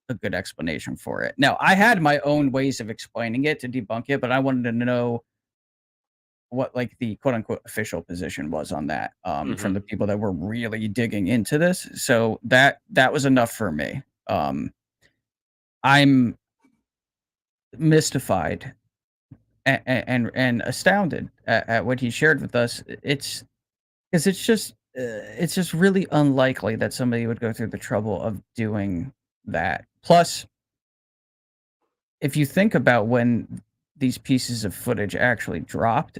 a good explanation for it. Now, I had my own ways of explaining it to debunk it, but I wanted to know what like the quote unquote official position was on that from the people that were really digging into this. So that was enough for me. I'm mystified and astounded at what he shared with us. It's just really unlikely that somebody would go through the trouble of doing that. Plus, if you think about when these pieces of footage actually dropped,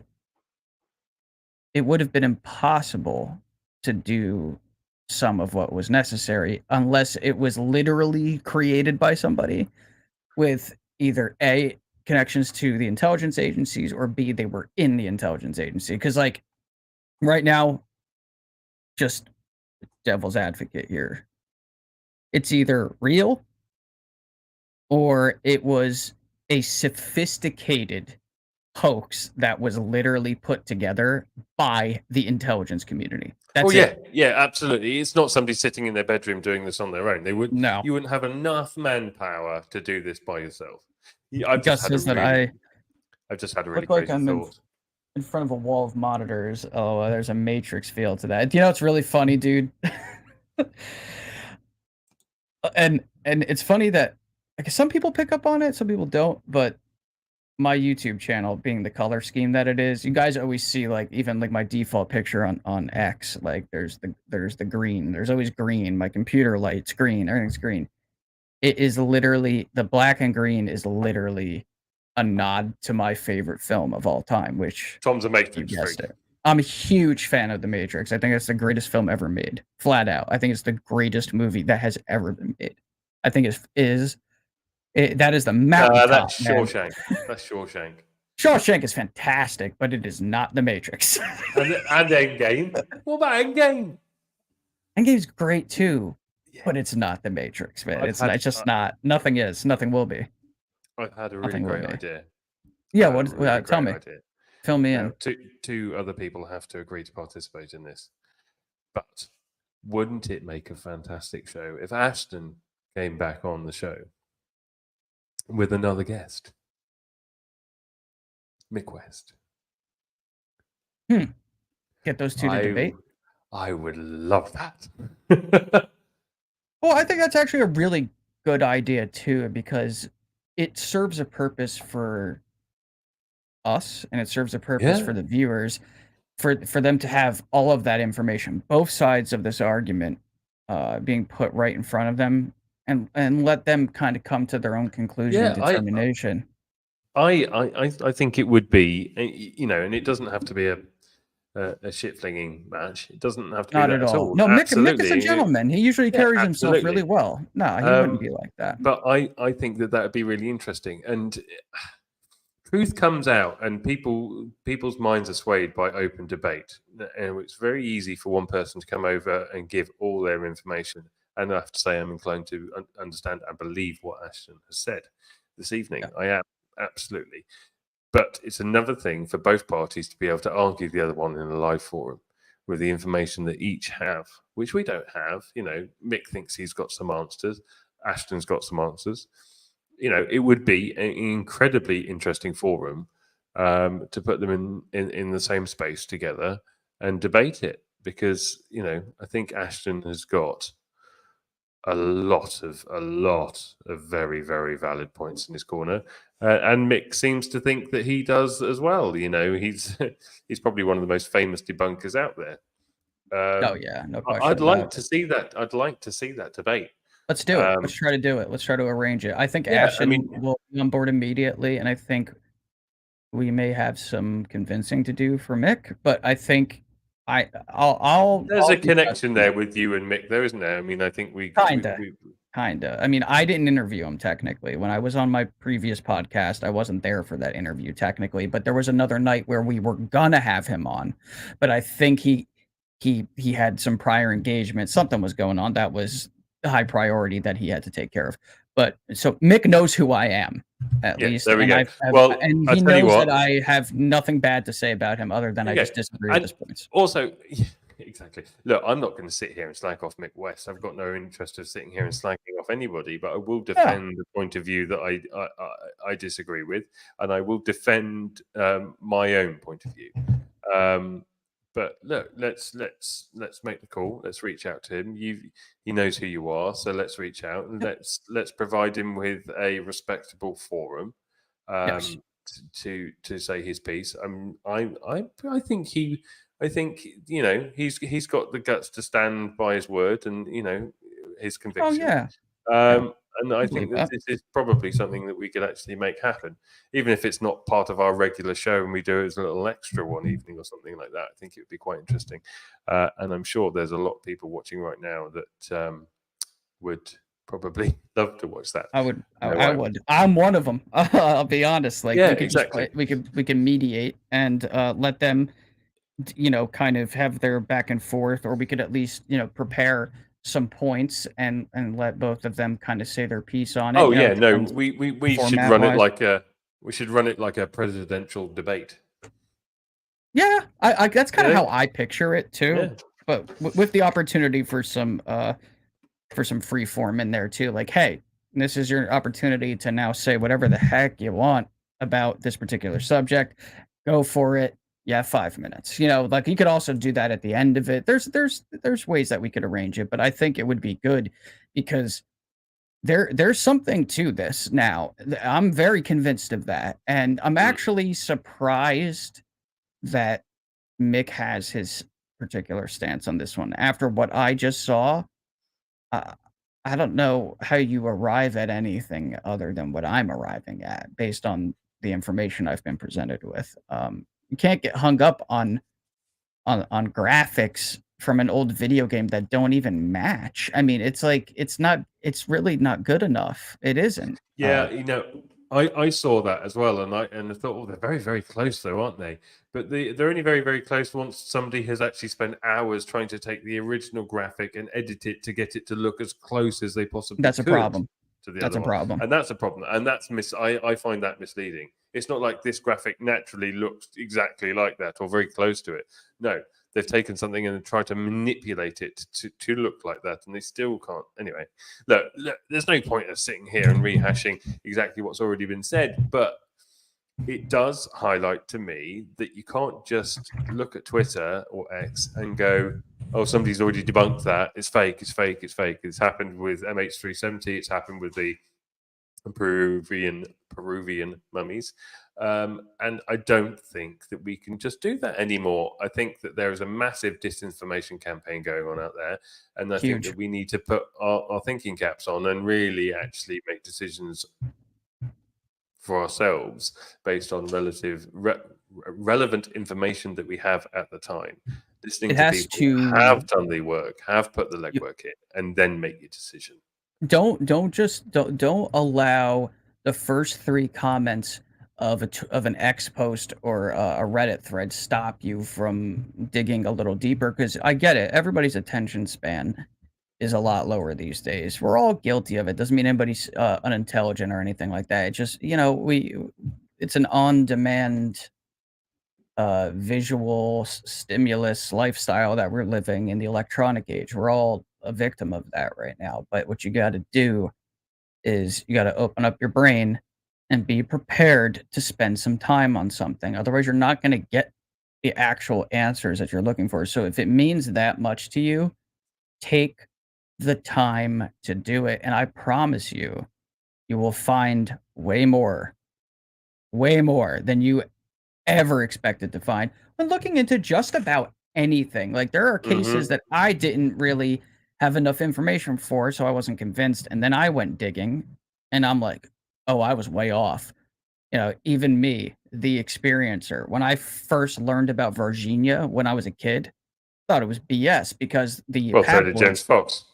it would have been impossible to do some of what was necessary unless it was literally created by somebody with either A, connections to the intelligence agencies, or B, they were in the intelligence agency. Because like right now, just devil's advocate here, it's either real or it was a sophisticated hoax that was literally put together by the intelligence community. That's yeah, absolutely. It's not somebody sitting in their bedroom doing this on their own. You wouldn't have enough manpower to do this by yourself. I've just had a really crazy thought. in front of a wall of monitors. Oh, there's a Matrix feel to that. You know, it's really funny, dude. and it's funny that like some people pick up on it, some people don't. But my YouTube channel, being the color scheme that it is, you guys always see like even like my default picture on X. Like there's the green. There's always green. My computer light's green. Everything's green. It is literally the black and green is literally a nod to my favorite film of all time, which Tom's a Matrix you freak. guessed it. I'm a huge fan of The Matrix. I think it's the greatest film ever made, flat out. I think it's the greatest movie that has ever been made. I think that is the mountaintop. That's man. Shawshank. That's Shawshank. Shawshank is fantastic, but it is not The Matrix. and Endgame. What about Endgame? Endgame's great too, but it's not The Matrix, man. It's just not. Nothing is. Nothing will be. I've had a really great idea. Yeah, tell me. Idea. Fill me in. Two other people have to agree to participate in this. But wouldn't it make a fantastic show if Ashton came back on the show with another guest? Mick West. Get those two to debate. I would love that. Well, I think that's actually a really good idea too, because it serves a purpose for us and it serves a purpose for the viewers, for them to have all of that information, both sides of this argument being put right in front of them, and let them kind of come to their own conclusion and determination. I think it would be, you know, and it doesn't have to be a shit flinging match. It doesn't have to Not be that at at all. all. No, Mick is a gentleman. He usually carries himself really well. No, he wouldn't be like that. But I think that would be really interesting. And truth comes out, and people's minds are swayed by open debate. And it's very easy for one person to come over and give all their information. And I have to say, I'm inclined to understand and believe what Ashton has said this evening. I am, absolutely. But it's another thing for both parties to be able to argue the other one in a live forum with the information that each have, which we don't have. You know, Mick thinks he's got some answers. Ashton's got some answers. You know, it would be an incredibly interesting forum to put them in the same space together and debate it, because, you know, I think Ashton has got a lot of very, very valid points in his corner, and Mick seems to think that he does as well. You know, he's probably one of the most famous debunkers out there. Oh yeah, no question. I'd like to see that. I'd like to see that debate. Let's do it. Let's try to do it. Let's try to arrange it. I think Ashton will be on board immediately, and I think we may have some convincing to do for Mick. But I think There's a connection there with you and Mick, though, isn't there? I mean, I think we kinda. I mean, I didn't interview him technically. When I was on my previous podcast, I wasn't there for that interview technically, but there was another night where we were gonna have him on, but I think he had some prior engagement. Something was going on that was the high priority that he had to take care of. But so Mick knows who I am, at least. There we go. And he knows that I have nothing bad to say about him other than I just disagree with his points. Also, exactly. Look, I'm not going to sit here and slack off Mick West. I've got no interest of sitting here and slacking off anybody, but I will defend the point of view that I disagree with, and I will defend my own point of view. But look, let's make the call. Let's reach out to him. He knows who you are, so let's reach out and let's provide him with a respectable forum to say his piece. I think you know he's got the guts to stand by his word and, you know, his conviction. And I think that this is probably something that we could actually make happen, even if it's not part of our regular show and we do it as a little extra one evening or something like that. I think it would be quite interesting. And I'm sure there's a lot of people watching right now that would probably love to watch that. I would. I'm one of them. I'll be honest. Like, exactly. We can mediate and let them, you know, kind of have their back and forth, or we could at least, you know, prepare some points and let both of them kind of say their piece on it. Oh yeah, no, we should run it like a presidential debate. Yeah, I that's kind of how I picture it too. Yeah. But with the opportunity for some free form in there too. Like, hey, this is your opportunity to now say whatever the heck you want about this particular subject. Go for it. Yeah, 5 minutes. You know, like you could also do that at the end of it. There's ways that we could arrange it, but I think it would be good because there's something to this now. I'm very convinced of that, and I'm actually surprised that Mick has his particular stance on this one. After what I just saw, I don't know how you arrive at anything other than what I'm arriving at based on the information I've been presented with. You can't get hung up on graphics from an old video game that don't even match. I mean, it's like it's really not good enough. It isn't. Yeah, I saw that as well, and I thought, oh, they're very, very close, though, aren't they? But they're only very, very close once somebody has actually spent hours trying to take the original graphic and edit it to get it to look as close as they possibly That's a could problem. to the That's other a problem. one. And that's a problem. And that's I find that misleading. It's not like this graphic naturally looks exactly like that or very close to it. No, they've taken something and tried to manipulate it to look like that, and they still can't. Anyway, look, there's no point of sitting here and rehashing exactly what's already been said, but it does highlight to me that you can't just look at Twitter or X and go, oh, somebody's already debunked that. It's fake, it's fake, it's fake. It's happened with MH370. It's happened with the Peruvian mummies. And I don't think that we can just do that anymore. I think that there is a massive disinformation campaign going on out there. And I think that we need to put our thinking caps on and really actually make decisions for ourselves based on relevant information that we have at the time. Listening to people who have done the work, have put the legwork in, and then make your decision. Don't allow the first 3 comments of an X post or a Reddit thread stop you from digging a little deeper, because I get it. Everybody's attention span is a lot lower these days. We're all guilty of it. Doesn't mean anybody's unintelligent or anything like that. It just, it's an on-demand visual stimulus lifestyle that we're living in the electronic age. We're all a victim of that right now. But what you got to do is you got to open up your brain and be prepared to spend some time on something. Otherwise, you're not going to get the actual answers that you're looking for. So if it means that much to you, take the time to do it. And I promise you, you will find way more than you ever expected to find when looking into just about anything. Like, there are cases that I didn't really have enough information for, so I wasn't convinced. And then I went digging and I'm like, oh, I was way off. Even me, the experiencer, when I first learned about Virginia when I was a kid, thought it was BS because so did James Fox.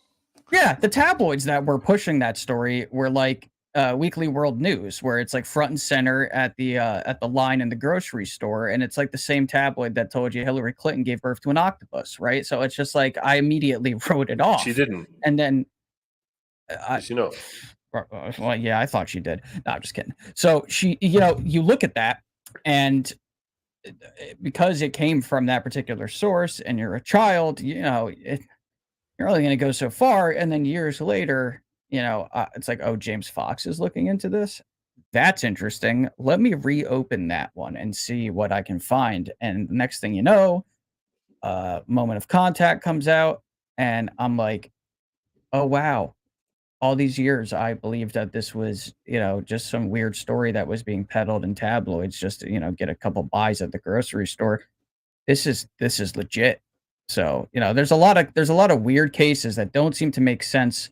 Yeah, the tabloids that were pushing that story were like Weekly World News, where it's like front and center at the line in the grocery store, and it's like the same tabloid that told you Hillary Clinton gave birth to an octopus, right? So it's just like I immediately wrote it off. She didn't, and then did she not? Well, yeah, I thought she did. No, I'm just kidding. So she, you look at that, and because it came from that particular source, and you're a child, you're only going to go so far, and then years later, it's like, oh, James Fox is looking into this. That's interesting. Let me reopen that one and see what I can find. And the next thing you know, Moment of Contact comes out, and I'm like, oh wow. All these years, I believed that this was, just some weird story that was being peddled in tabloids just to, get a couple buys at the grocery store. This is legit. So, there's a lot of weird cases that don't seem to make sense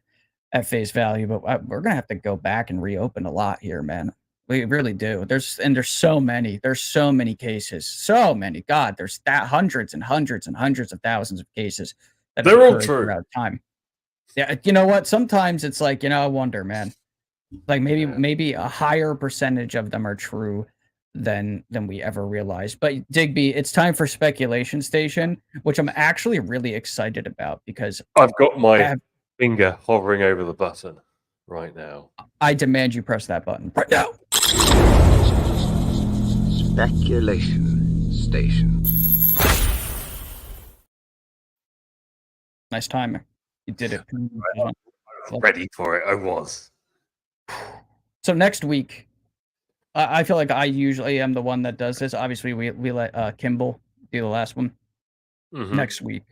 at face value, but we're gonna have to go back and reopen a lot here, man. We really do. There's so many. There's so many cases. So many. God, there's hundreds and hundreds and hundreds of thousands of cases that they're all true throughout time. Yeah, you know what? Sometimes it's like, I wonder, man. Like maybe a higher percentage of them are true than we ever realized. But Digby, it's time for Speculation Station, which I'm actually really excited about because I've got my finger hovering over the button right now. I demand you press that button right now. Speculation Station. Nice timing. You did it. I was ready for it. I was. So next week, I feel like I usually am the one that does this. Obviously, we let Kimball do the last one Mhm. next week.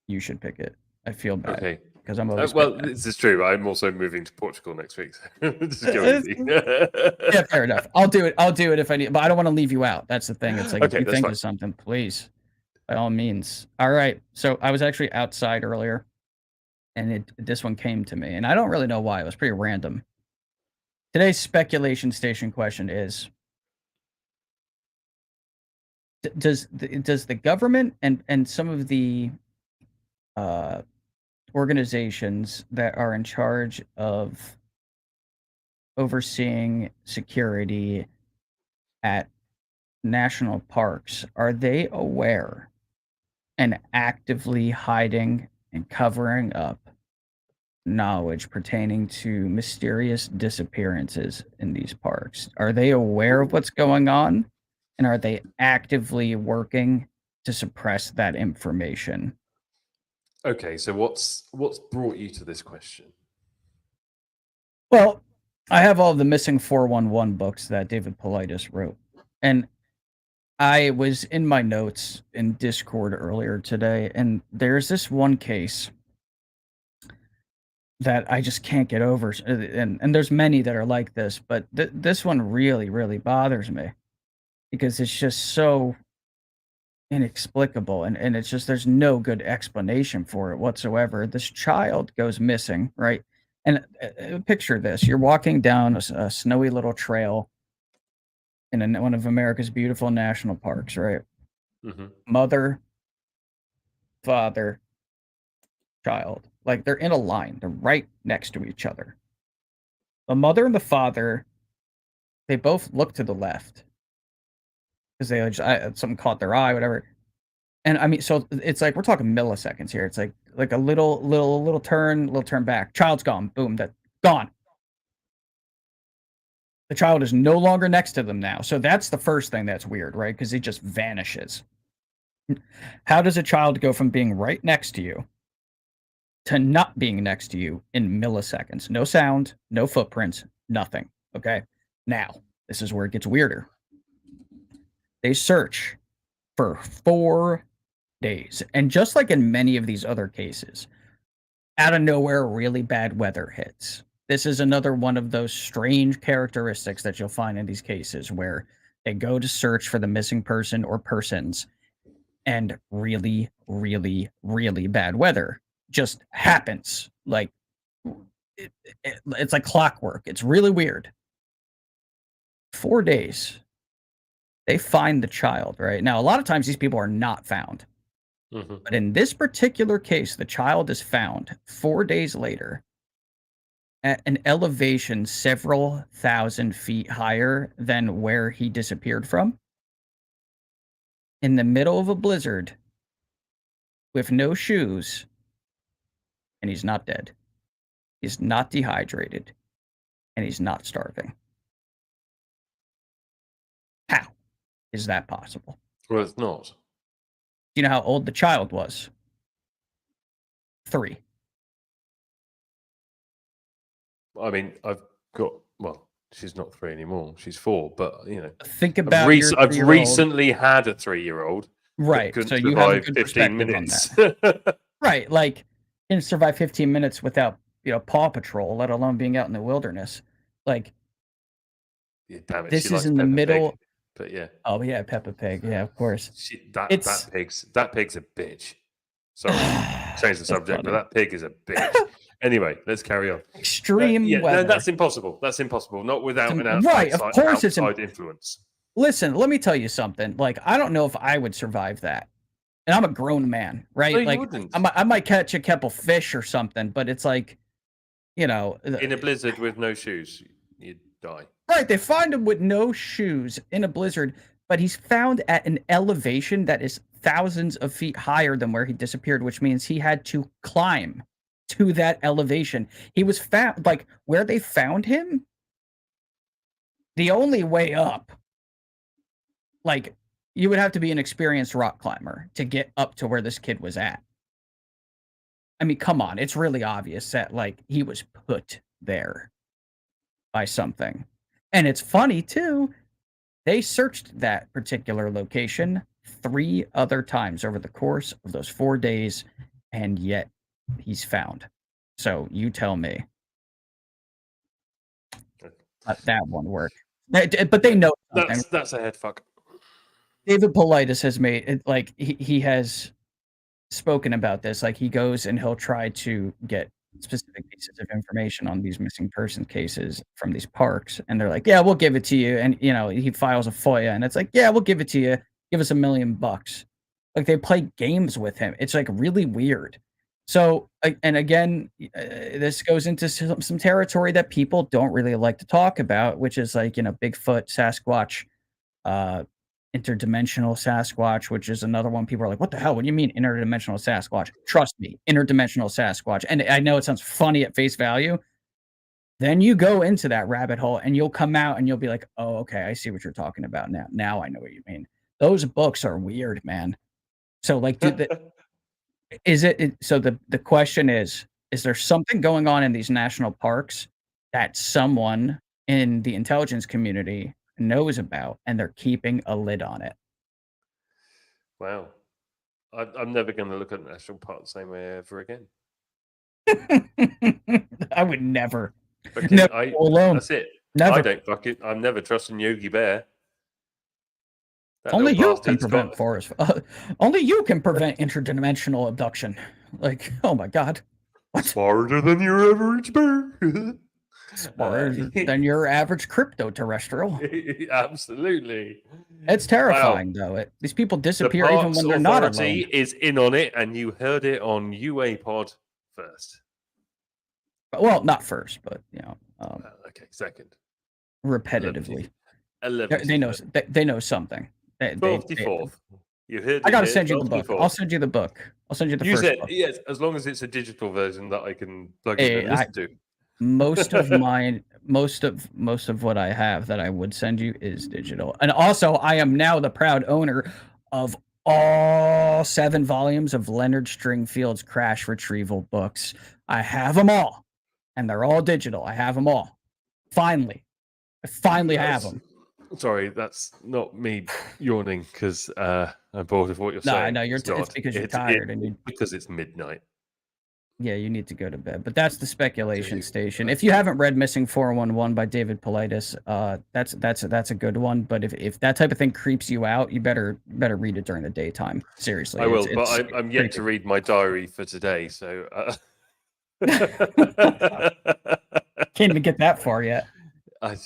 You should pick it. I feel bad. Okay. Because I'm always Well, bad. this is true. But I'm also moving to Portugal next week. So just go easy. Yeah, fair enough. I'll do it if I need, but I don't want to leave you out. That's the thing. It's like, Okay, if you that's think fine. of something, please, by all means. All right. So I was actually outside earlier, and this one came to me, and I don't really know why. It was pretty random. Today's speculation station question is: Does the government and some of the organizations that are in charge of overseeing security at national parks, are they aware and actively hiding and covering up knowledge pertaining to mysterious disappearances in these parks? Are they aware of what's going on, and are they actively working to suppress that information? Okay, so what's brought you to this question? Well, I have all the missing 411 books that David Paulides wrote, and I was in my notes in Discord earlier today, and there's this one case that I just can't get over, and there's many that are like this, but this one really, really bothers me because it's just so inexplicable, and it's just there's no good explanation for it whatsoever. This child goes missing, right? And picture this: you're walking down a snowy little trail in one of America's beautiful national parks, right? Mm-hmm. Mother, father, child, like they're in a line, they're right next to each other. The mother and the father, they both look to the left because they just something caught their eye, whatever. And I mean, so it's like we're talking milliseconds here. It's like a little turn back. Child's gone. Boom, that gone. The child is no longer next to them now. So that's the first thing that's weird, right? Because it just vanishes. How does a child go from being right next to you to not being next to you in milliseconds? No sound, no footprints, nothing. Okay. Now, this is where it gets weirder. They search for 4 days. And just like in many of these other cases, out of nowhere, really bad weather hits. This is another one of those strange characteristics that you'll find in these cases where they go to search for the missing person or persons, and really, really, really bad weather just happens. Like, it's like clockwork. It's really weird. 4 days. They find the child, right? Now, a lot of times these people are not found. Mm-hmm. But in this particular case, the child is found 4 days later at an elevation several thousand feet higher than where he disappeared from, in the middle of a blizzard, with no shoes, and he's not dead. He's not dehydrated, and he's not starving. How is that possible? Well, it's not. Do you know how old the child was? 3. I mean, she's not 3 anymore. She's 4, but think about I've recently had a 3-year-old. Right. So you have a good 15 minutes. Right. Like, didn't survive 15 minutes without, Paw Patrol, let alone being out in the wilderness. Like, yeah, damn it, this is in the middle. Pig, but yeah. Oh yeah, Peppa Pig. Yeah, of course. That pig's a bitch. Sorry, change the subject, but that pig is a bitch. Anyway, let's carry on. Extreme weather. No, that's impossible. That's impossible. Not without an outside influence. Listen, let me tell you something. Like, I don't know if I would survive that. And I'm a grown man, right? No, you like, wouldn't. I might catch a couple fish or something, but it's like, in a blizzard with no shoes, you'd die. Right, they find him with no shoes in a blizzard, but he's found at an elevation that is thousands of feet higher than where he disappeared, which means he had to climb to that elevation. He was found, like, where they found him, the only way up, like, you would have to be an experienced rock climber to get up to where this kid was at. I mean, come on, it's really obvious that, like, he was put there by something. And it's funny, too, they searched that particular location 3 other times over the course of those 4 days, and yet he's found. So you tell me. That won't work. But they know something. That's a head fuck. David Paulides has made it like he has spoken about this. Like he goes and he'll try to get specific pieces of information on these missing person cases from these parks, and they're like, "Yeah, we'll give it to you." And he files a FOIA, and it's like, "Yeah, we'll give it to you. Give us $1 million." Like they play games with him. It's like really weird. So, and again, this goes into some territory that people don't really like to talk about, which is like Bigfoot, Sasquatch, interdimensional Sasquatch, which is another one. People are like, "What the hell? What do you mean interdimensional Sasquatch?" Trust me, interdimensional Sasquatch. And I know it sounds funny at face value. Then you go into that rabbit hole and you'll come out and you'll be like, "Oh, okay, I see what you're talking about now. Now I know what you mean." Those books are weird, man. So like, so the question is there something going on in these national parks that someone in the intelligence community knows about and they're keeping a lid on it? Wow. I'm never going to look at the national park the same way ever again. I would never. Never alone. That's it. Never. I don't fuck it. I'm never trusting Yogi Bear. Only you can prevent forest. Only you can prevent interdimensional abduction. Like, oh my god, what? Smarter than your average bear. Smarter than your average crypto terrestrial. Absolutely. It's terrifying, though. These people disappear even when they're not alone. The is in on it, and you heard it on UAPOD first. Well, not first, but okay, second. Repetitively. 11. They know something. 24th. You heard. I gotta send you the book. I'll send you the book. I'll send you the first book. Yes, as long as it's a digital version that I can plug in and listen to. Most of mine, most of what I have that I would send you is digital. And also, I am now the proud owner of all 7 volumes of Leonard Stringfield's crash retrieval books. I have them all, and they're all digital. I have them all. Finally, I finally have them. Sorry, that's not me yawning because I'm bored of what you're saying. No, I know it's because you're tired because it's midnight. Yeah, you need to go to bed. But that's the speculation station. If you haven't read Missing 411 by David Paulides, that's a good one. But if that type of thing creeps you out, you better read it during the daytime. Seriously, I will. But I'm yet to read my diary for today, so can't even get that far yet. I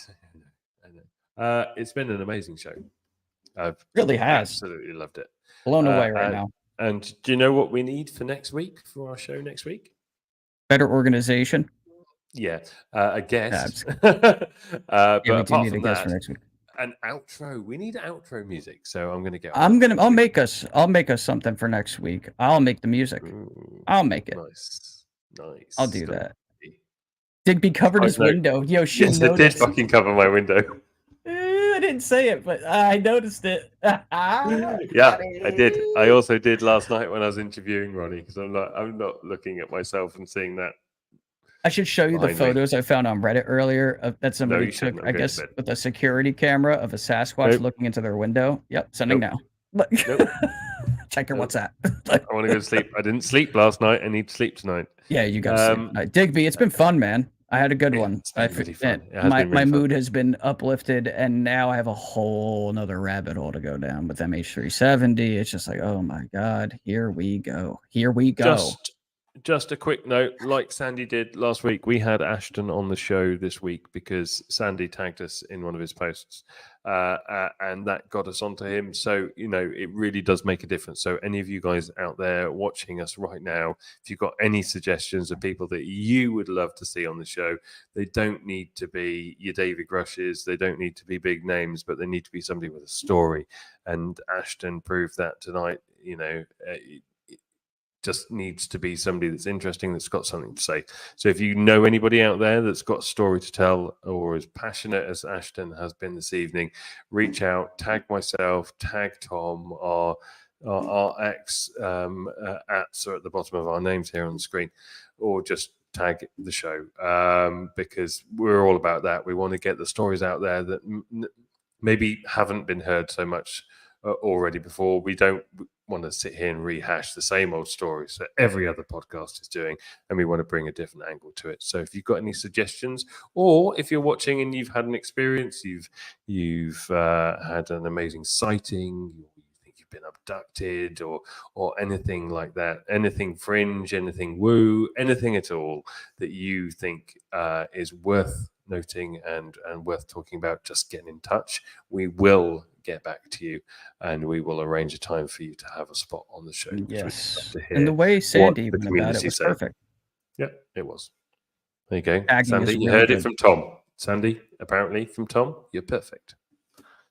know. It's been an amazing show. I've really has absolutely loved it. Blown away right now. And do you know what we need for next week, for our show next week? Better organization. Yeah, a guest. But apart from that, for next week. An outro. We need outro music, so I'm gonna go. I'll make us something for next week. I'll make the music. I'll make it. Nice. I'll do that. Digby covered his window. Yo, yes, I did fucking cover my window. I didn't say it, but I noticed it. Yeah, I did. I also did last night when I was interviewing Ronnie, because I'm not looking at myself and seeing that. I should show you the photos I found on Reddit earlier that somebody took, I guess, with a security camera of a Sasquatch looking into their window. Yep, sending now. Check your WhatsApp. I want to go to sleep. I didn't sleep last night. I need to sleep tonight. Yeah, you got to sleep. Digby, it's been fun, man. I had a good one. Really fun. My mood has been uplifted, and now I have a whole another rabbit hole to go down with MH370. It's just like, oh my god, here we go. Just a quick note, like Sandy did last week, we had Ashton on the show this week because Sandy tagged us in one of his posts, and that got us onto him. So, it really does make a difference. So any of you guys out there watching us right now, if you've got any suggestions of people that you would love to see on the show, they don't need to be your David Rushes, they don't need to be big names, but they need to be somebody with a story. And Ashton proved that tonight. Just needs to be somebody that's interesting, that's got something to say. So if you know anybody out there that's got a story to tell or as passionate as Ashton has been this evening, reach out, tag myself, tag Tom, our ex ats are at the bottom of our names here on the screen, or just tag the show, because we're all about that. We want to get the stories out there that maybe haven't been heard so much already before. We don't want to sit here and rehash the same old stories that every other podcast is doing, and we want to bring a different angle to it. So if you've got any suggestions, or if you're watching and you've had an experience, you've had an amazing sighting, you think you've been abducted, or anything like that, anything fringe, anything woo, anything at all that you think is worth noting and worth talking about, just get in touch. We will get back to you, and we will arrange a time for you to have a spot on the show. Yes, and the way Sandy went about it was perfect. Yeah, it was. There you go. Tagging Sandy, is you really heard good. it from Tom. Sandy, apparently from Tom, you're perfect.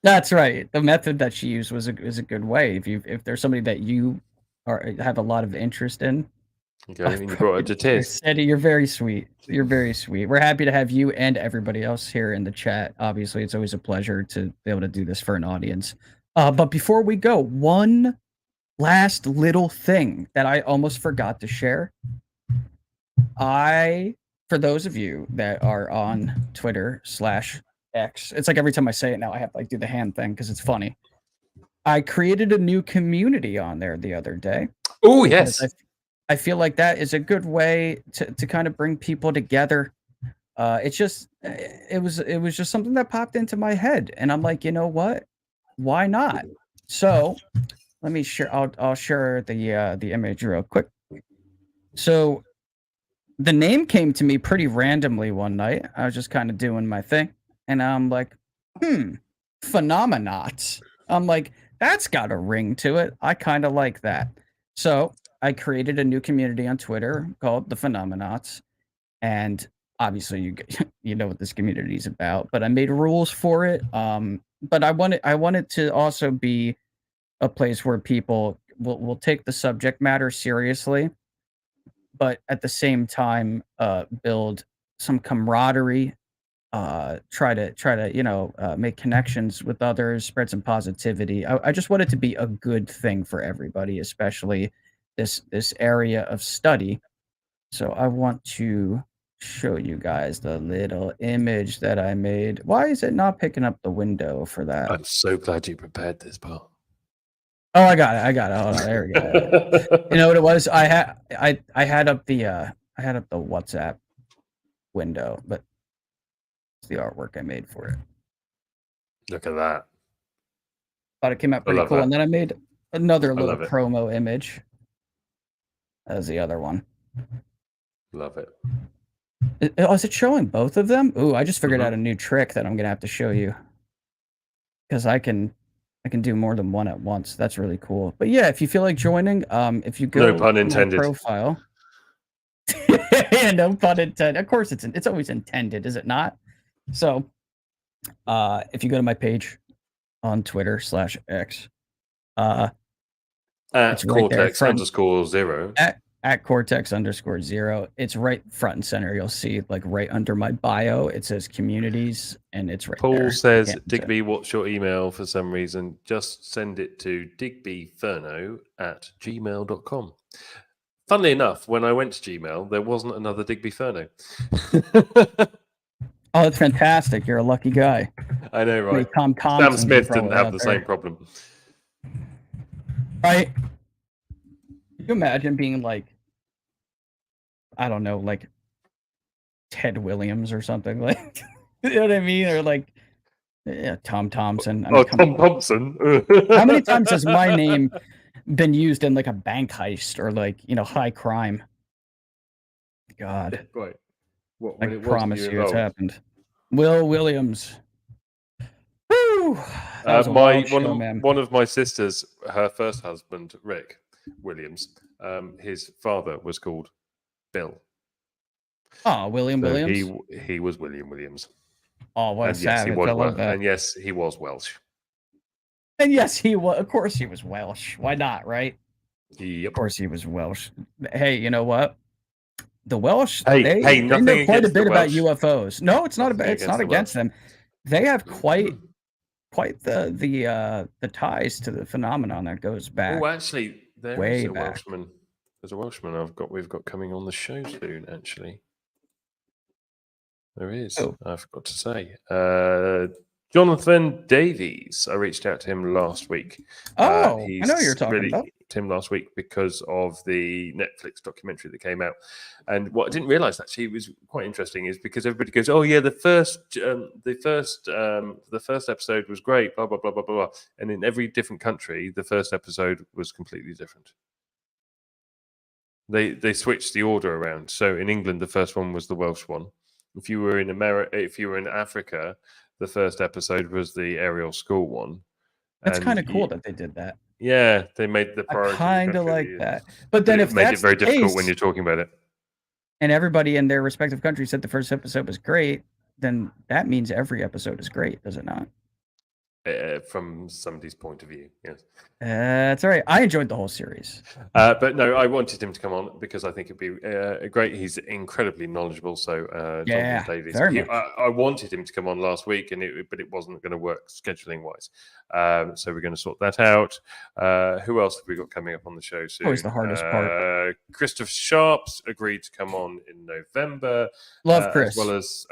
That's right. The method that she used was a good way. If there's somebody that you have a lot of interest in, Okay, and you brought her to tears. Sandy, you're very sweet. You're very sweet. We're happy to have you and everybody else here in the chat. Obviously, it's always a pleasure to be able to do this for an audience. But before we go, one last little thing that I almost forgot to share. For those of you that are on Twitter/X, it's like every time I say it now, I have to do the hand thing because it's funny. I created a new community on there the other day. Oh, yes. I feel like that is a good way to kind of bring people together. It was just something that popped into my head, and I'm like, you know what? Why not? So let me share. I'll share the image real quick. So the name came to me pretty randomly one night. I was just kind of doing my thing, and I'm like, Phenomenauts. I'm like, that's got a ring to it. I kind of like that. So I created a new community on Twitter called the Phenomenauts, and obviously you know what this community is about. But I made rules for it. But I wanted to also be a place where people will take the subject matter seriously, but at the same time build some camaraderie. Try to make connections with others, spread some positivity. I just want it to be a good thing for everybody, especially this area of study. So I want to show you guys the little image that I made. Why is it not picking up the window for that? I'm so glad you prepared this part. Oh, I got it. Hold on, there we go. You know what it was? I had up the WhatsApp window, but it's the artwork I made for it. Look at that. Thought it came out pretty cool. That. And then I made another little promo image as the other one. Love it. Is it showing both of them? Ooh, I just figured out a new trick that I'm gonna have to show you, because I can do more than one at once. That's really cool. But yeah, if you feel like joining, if you go no pun intended. Profile. Yeah, no pun intended. Of course, it's always intended, is it not? So, if you go to my page on Twitter/X, at Cortex_0. At Cortex_0. It's right front and center. You'll see, right under my bio, it says communities, and it's right Paul there. says, Digby, what's your email? For some reason, just send it to digbyferno@gmail.com. Funnily enough, when I went to Gmail, there wasn't another Digby Ferno. Oh, that's fantastic. You're a lucky guy. I know, right? Sam Smith didn't have the same problem. Right? Can you imagine being I don't know, Ted Williams or something? You know what I mean? Or Tom Thompson. Tom Thompson. How many times has my name been used in a bank heist or high crime? God. Right. I promise you it's happened. Will Williams. Woo! One of my sisters, her first husband, Rick Williams, his father was called Bill. Oh, William Williams? He was William Williams. Oh, what a savage. I love that. And yes, he was Welsh. And yes, he was. Of course he was Welsh. Why not, right? Yep. Of course he was Welsh. Hey, you know what? The Welsh, they know quite a bit about UFOs. No, it's not against them. They have quite the ties to the phenomenon that goes back. Oh, actually, there's a back. Welshman. There's a Welshman we've got coming on the show soon. Actually, there is. Oh. I forgot to say. Jonathan Davies. I reached out to him last week. Oh, I know you're talking really about to him last week because of the Netflix documentary that came out. And what I didn't realize actually was quite interesting is because everybody goes, "Oh yeah, the first episode was great," blah blah blah blah blah. And in every different country, the first episode was completely different. They switched the order around. So in England, the first one was the Welsh one. If you were in Africa, the first episode was the Ariel School one. That's kind of cool that they did that. Yeah, they made the priority. I kind of like that. But then if made that's it very the difficult case, when you're talking about it, and everybody in their respective countries said the first episode was great, then that means every episode is great, does it not? From somebody's point of view, yes. That's all right. I enjoyed the whole series. But no, I wanted him to come on because I think it'd be great. He's incredibly knowledgeable. So, Yeah, Jonathan Davies. very much. I wanted him to come on last week, but it wasn't going to work scheduling wise. So we're going to sort that out. Who else have we got coming up on the show soon? Always the hardest part. Christopher Sharps agreed to come on in November. Love Chris. As well as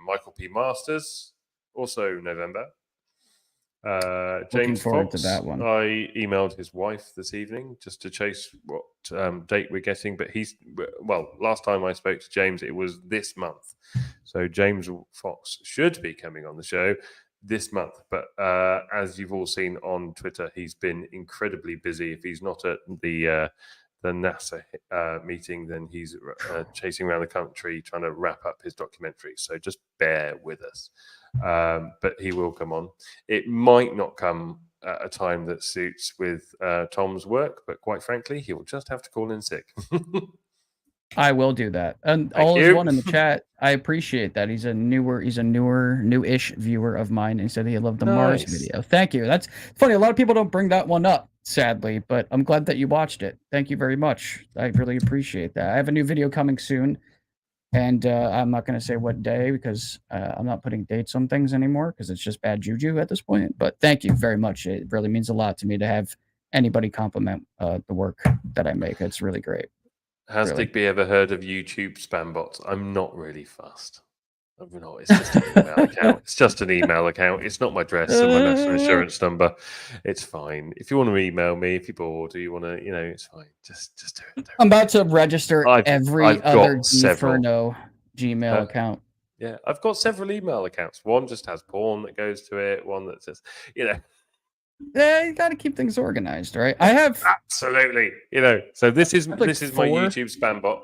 Michael P. Masters. Also November. James forward Fox, to that one. I emailed his wife this evening just to chase what date we're getting, but last time I spoke to James, it was this month. So James Fox should be coming on the show this month, but as you've all seen on Twitter, he's been incredibly busy. If he's not at the NASA meeting, then he's chasing around the country trying to wrap up his documentary. So just bear with us. But he will come on. It might not come at a time that suits with Tom's work, but quite frankly, he will just have to call in sick. I will do that. And Thank all is you. one in the chat. I appreciate that. He's a newish viewer of mine. He said he loved the Mars Nice. video. Thank you. That's funny. A lot of people don't bring that one up, sadly, but I'm glad that you watched it. Thank you very much. I really appreciate that. I have a new video coming soon. And I'm not going to say what day because I'm not putting dates on things anymore because it's just bad juju at this point. But thank you very much. It really means a lot to me to have anybody compliment the work that I make. It's really great. Has Really. Digby ever heard of YouTube spam bots? I'm not really fussed. I'm not. It's just an email account. It's just an email account. It's not my address and my national insurance number. It's fine. If you want to email me, if you're bored, or you want to, it's fine. Just do it. I'm about to register every I've got other several. Inferno Gmail account. Yeah, I've got several email accounts. One just has porn that goes to it. One that says, Yeah, you got to keep things organized, right? I have absolutely, So this is like my 4. YouTube spam bot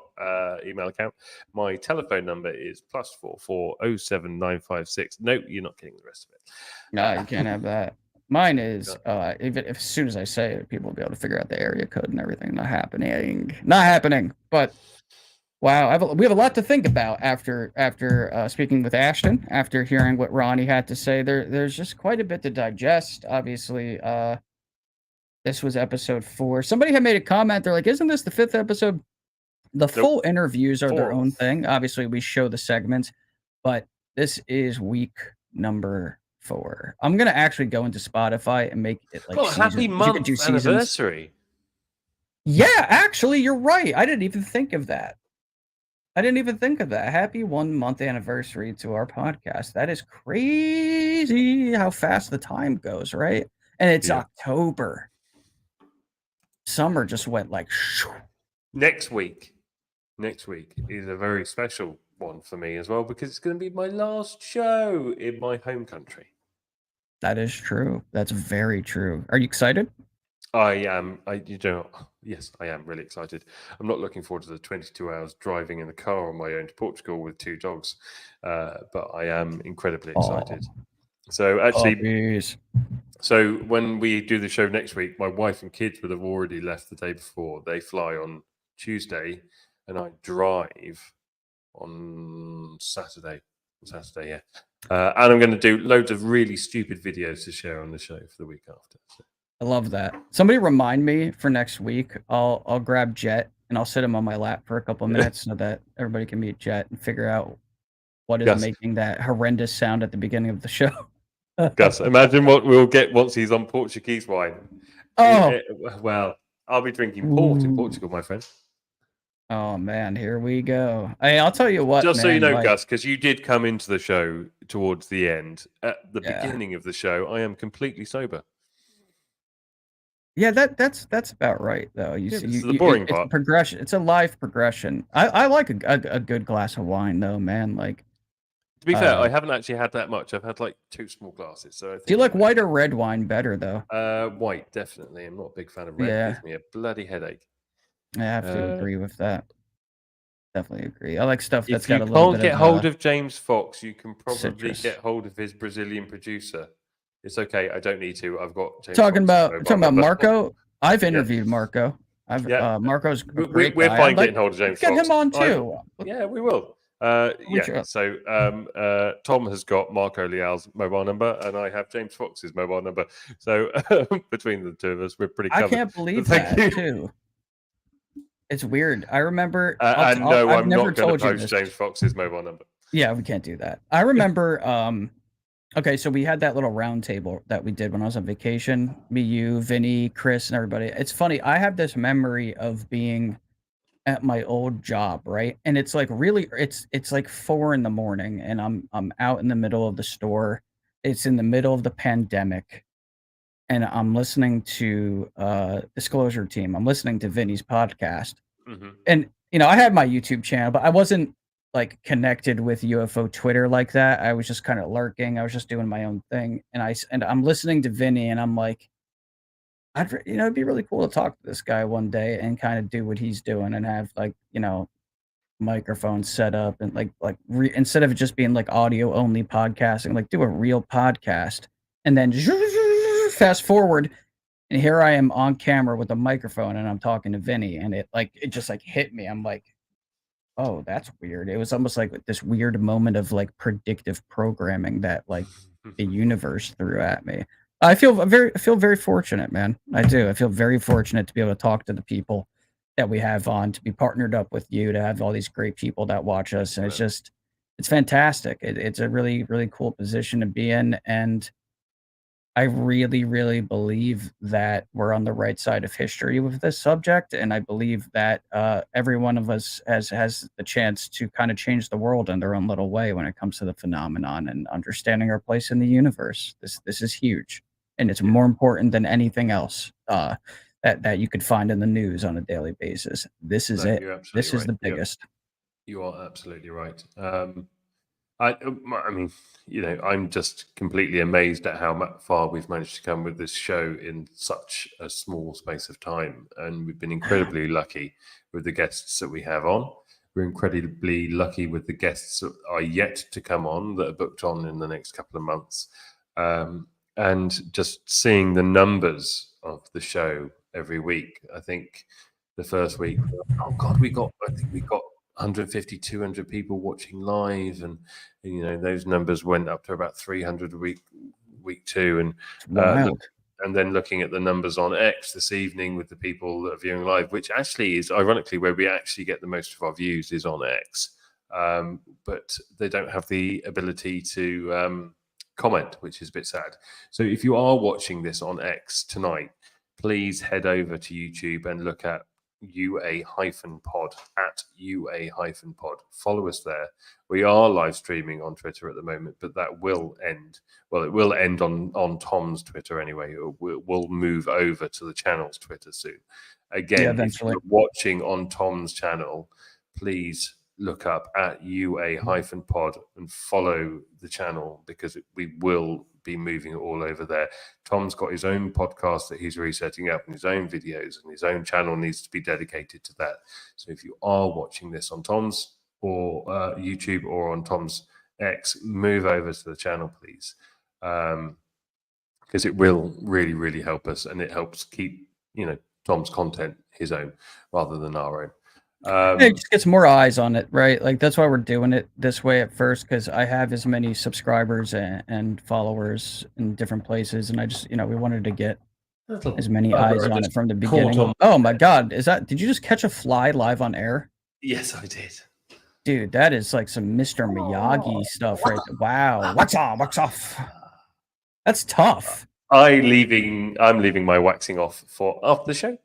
email account. My telephone number is +44 07956. No, you're not getting the rest of it. No, you can't have that. Mine is even as soon as I say it, people will be able to figure out the area code and everything. Not happening. But wow, we have a lot to think about after speaking with Ashton. After hearing what Ronnie had to say, there's just quite a bit to digest. Obviously, this was episode 4. Somebody had made a comment. They're like, "Isn't this the 5th episode?" The full interviews are their own thing. Obviously, we show the segments, but this is week number 4. I'm gonna actually go into Spotify and make it like happy month anniversary. Yeah, actually, you're right. I didn't even think of that. Happy 1 month anniversary to our podcast. That is crazy how fast the time goes, right? And it's October. Summer just went like shoo. Next week is a very special one for me as well because it's going to be my last show in my home country. That is true. That's very true. Are you excited? I am. Yes, I am really excited. I'm not looking forward to the 22 hours driving in the car on my own to Portugal with 2 dogs, but I am incredibly excited. So actually, so when we do the show next week, my wife and kids would have already left the day before. They fly on Tuesday, and I drive on Saturday. Yeah. And I'm going to do loads of really stupid videos to share on the show for the week after. So. I love that. Somebody remind me for next week. I'll grab Jet and I'll sit him on my lap for a couple of minutes so that everybody can meet Jet and figure out what is making that horrendous sound at the beginning of the show. Gus, imagine what we'll get once he's on Portuguese wine. Oh, well, I'll be drinking port in Portugal, my friend. Oh man, here we go. Hey, I'll tell you what. Just so you man, know, like, Gus, because you did come into the show towards the end. At the Yeah. beginning of the show, I am completely sober. Yeah, that's about right though. You Yeah, see, this is the boring it's part. progression. It's a life progression. I like a good glass of wine though, man. Like, To be fair, I haven't actually had that much. I've had like 2 small glasses. So I think do you like white or red wine better though? White, definitely. I'm not a big fan of red. Yeah. It gives me a bloody headache. I have to agree with that. Definitely agree. I like stuff that's If you got a little can't bit get hold of James Fox, you can probably citrus. get hold of his Brazilian producer. It's okay. I don't need to. I've got James talking Fox's about mobile number. Marco. I've interviewed Marco. Yeah. Marco's a We're great fine guy. getting hold of James Get Fox. him on too. Yeah, we will. Yeah. So Tom has got Marco Leal's mobile number, and I have James Fox's mobile number. So between the two of us, we're pretty covered. I can't believe Thank that you. too. It's weird. I remember. And no, I've I'm never not going told to you post this. James Fox's mobile number. Yeah, we can't do that. I remember. Okay, so we had that little round table that we did when I was on vacation. Me, you, Vinny, Chris, and everybody. It's funny. I have this memory of being at my old job, right? And it's like really, it's like 4 a.m, and I'm out in the middle of the store. It's in the middle of the pandemic, and I'm listening to Disclosure Team. I'm listening to Vinny's podcast, and I had my YouTube channel, but I wasn't like connected with UFO Twitter like that. I was just kind of lurking. I was just doing my own thing, and I'm listening to Vinny, and I'm like, it'd be really cool to talk to this guy one day and kind of do what he's doing and have like microphones set up and instead of it just being like audio only podcasting, like do a real podcast. And then fast forward, and here I am on camera with a microphone, and I'm talking to Vinny, and it just hit me. I'm like, oh, that's weird. It was almost like this weird moment of like predictive programming that like the universe threw at me. I feel very fortunate, man. I do. I feel very fortunate to be able to talk to the people that we have on, to be partnered up with you, to have all these great people that watch us. And it's fantastic. It's a really, really cool position to be in. And I really, really believe that we're on the right side of history with this subject. And I believe that every one of us has the chance to kind of change the world in their own little way when it comes to the phenomenon and understanding our place in the universe. This is huge. And it's more important than anything else that you could find in the news on a daily basis. This is it. This is the biggest. You are absolutely right. I mean, I'm just completely amazed at how far we've managed to come with this show in such a small space of time. And we've been incredibly lucky with the guests that we have on. We're incredibly lucky with the guests that are yet to come on, that are booked on in the next couple of months. And just seeing the numbers of the show every week. I think the first week, I think we got 150, 200 people watching live, and those numbers went up to about 300 a week 2, and then looking at the numbers on X this evening with the people that are viewing live, which actually is ironically where we actually get the most of our views is on X, but they don't have the ability to comment, which is a bit sad. So if you are watching this on X tonight, please head over to YouTube and look at UA-pod at UA-pod. Follow us there. We are live streaming on Twitter at the moment, but that will end. Well, it will end on Tom's Twitter anyway. We'll move over to the channel's Twitter soon. Again, if you're watching on Tom's channel, please look up at UA-pod and follow the channel, because we will be moving it all over there. Tom's got his own podcast that he's resetting up, and his own videos, and his own channel needs to be dedicated to that. So if you are watching this on Tom's or YouTube or on Tom's X, move over to the channel, please, because it will really, really help us, and it helps keep Tom's content his own rather than our own. It just gets more eyes on it, right? Like that's why we're doing it this way at first, because I have as many subscribers and followers in different places, and I just we wanted to get as many eyes on it from the beginning. Oh my God, did you just catch a fly live on air? Yes, I did. Dude, that is like some Mr. Miyagi stuff, right there. Wow, wax off. That's tough. I'm leaving my waxing off for after the show.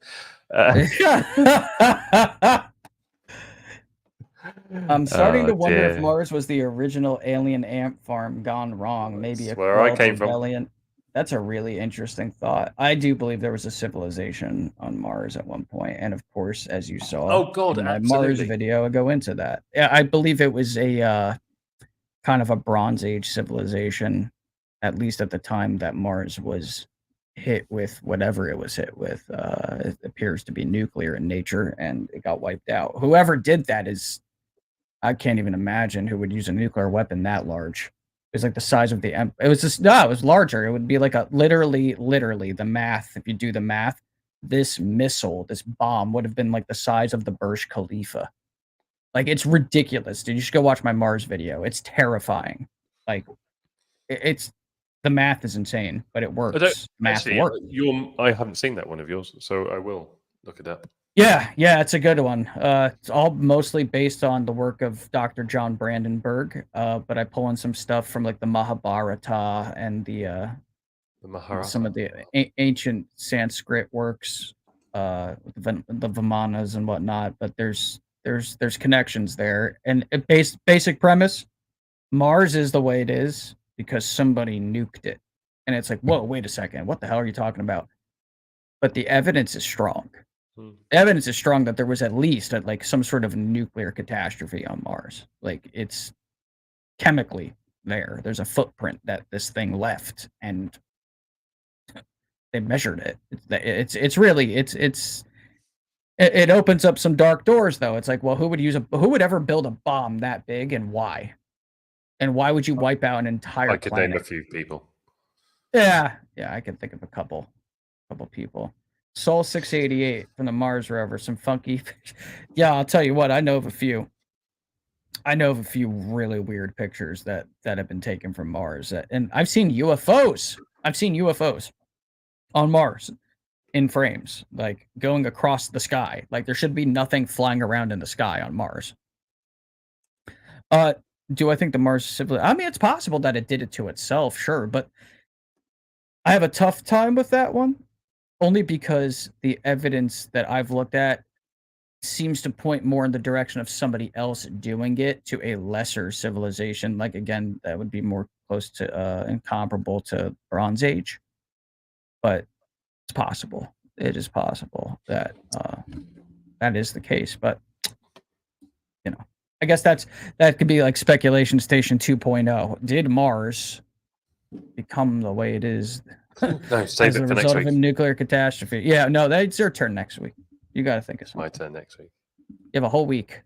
I'm starting to wonder if dear. Mars was the original alien ant farm gone wrong. Maybe That's a where I quelled came from. rebellion. That's a really interesting thought. I do believe there was a civilization on Mars at one point, and of course, as you saw Oh God, in my Mars absolutely. video, I go into that. Yeah, I believe it was a kind of a Bronze Age civilization, at least at the time that Mars was hit with whatever it was hit with. It appears to be nuclear in nature, and it got wiped out. Whoever did that is, I can't even imagine who would use a nuclear weapon that large. It was like the size of the it was just no, it was larger. It would be like a literally the math. If you do the math, this missile, this bomb would have been like the size of the Burj Khalifa. Like, it's ridiculous, dude. You should go watch my Mars video. It's terrifying. Like, it's the math is insane, but it works. Math works. I haven't seen that one of yours, so I will look it up. Yeah, it's a good one. It's all mostly based on the work of Dr. John Brandenburg, but I pull in some stuff from like the Mahabharata and the Maharata. Some of the ancient Sanskrit works, the Vimanas and whatnot. But there's connections there, and basic premise: Mars is the way it is because somebody nuked it, and it's like, whoa, wait a second, what the hell are you talking about? But the evidence is strong. Evidence is strong that there was at least like some sort of nuclear catastrophe on Mars. Like, it's chemically there. There's a footprint that this thing left, and they measured it. It opens up some dark doors, though. It's like, well, who would ever build a bomb that big, and why? And why would you wipe out an entire I could planet? name a few people. Yeah, I can think of a couple people. Sol 688 from the Mars rover, some funky. Yeah, I'll tell you what, I know of a few really weird pictures that have been taken from Mars, and I've seen UFOs. On Mars in frames, like going across the sky. Like, there should be nothing flying around in the sky on Mars. Do I think the Mars civilization? I mean, it's possible that it did it to itself, sure, but I have a tough time with that one. Only because the evidence that I've looked at seems to point more in the direction of somebody else doing it to a lesser civilization. Like, again, that would be more close to and comparable to Bronze Age. But it's possible. It is possible that that is the case. But, I guess that could be like speculation station 2.0. Did Mars become the way it is? No, save it for next week. Of a nuclear catastrophe. Yeah, no, that's your turn next week. You got to think of something. My turn next week. You have a whole week.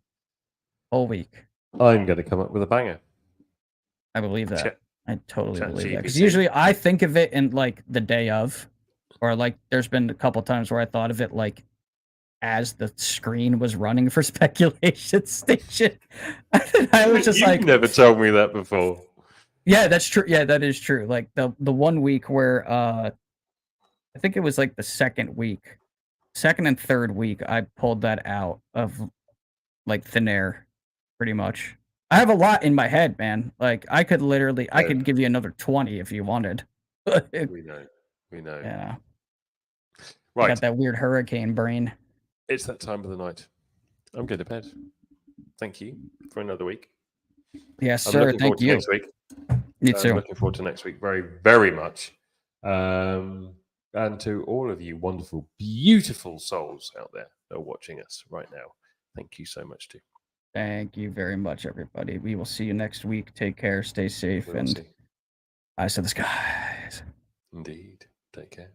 I'm going to come up with a banger. I believe that. I totally believe that. Because GPT. usually I think of it in like the day of, or like there's been a couple times where I thought of it like as the screen was running for speculation station. I was just You've never told me that before. Yeah, that's true. Yeah, that is true. Like the 1 week where I think it was like the second and third week, I pulled that out of like thin air, pretty much. I have a lot in my head, man. Like, I could give you another 20 if you wanted. We know. Yeah. Right. I got that weird hurricane brain. It's that time of the night. I'm going to bed. Thank you for another week. Yes, sir. Thank you. Next week. Me too. I'm looking forward to next week very, very much. And to all of you wonderful, beautiful souls out there that are watching us right now, thank you so much too. Thank you very much, everybody. We will see you next week. Take care. Stay safe. And eyes to the skies. Indeed. Take care.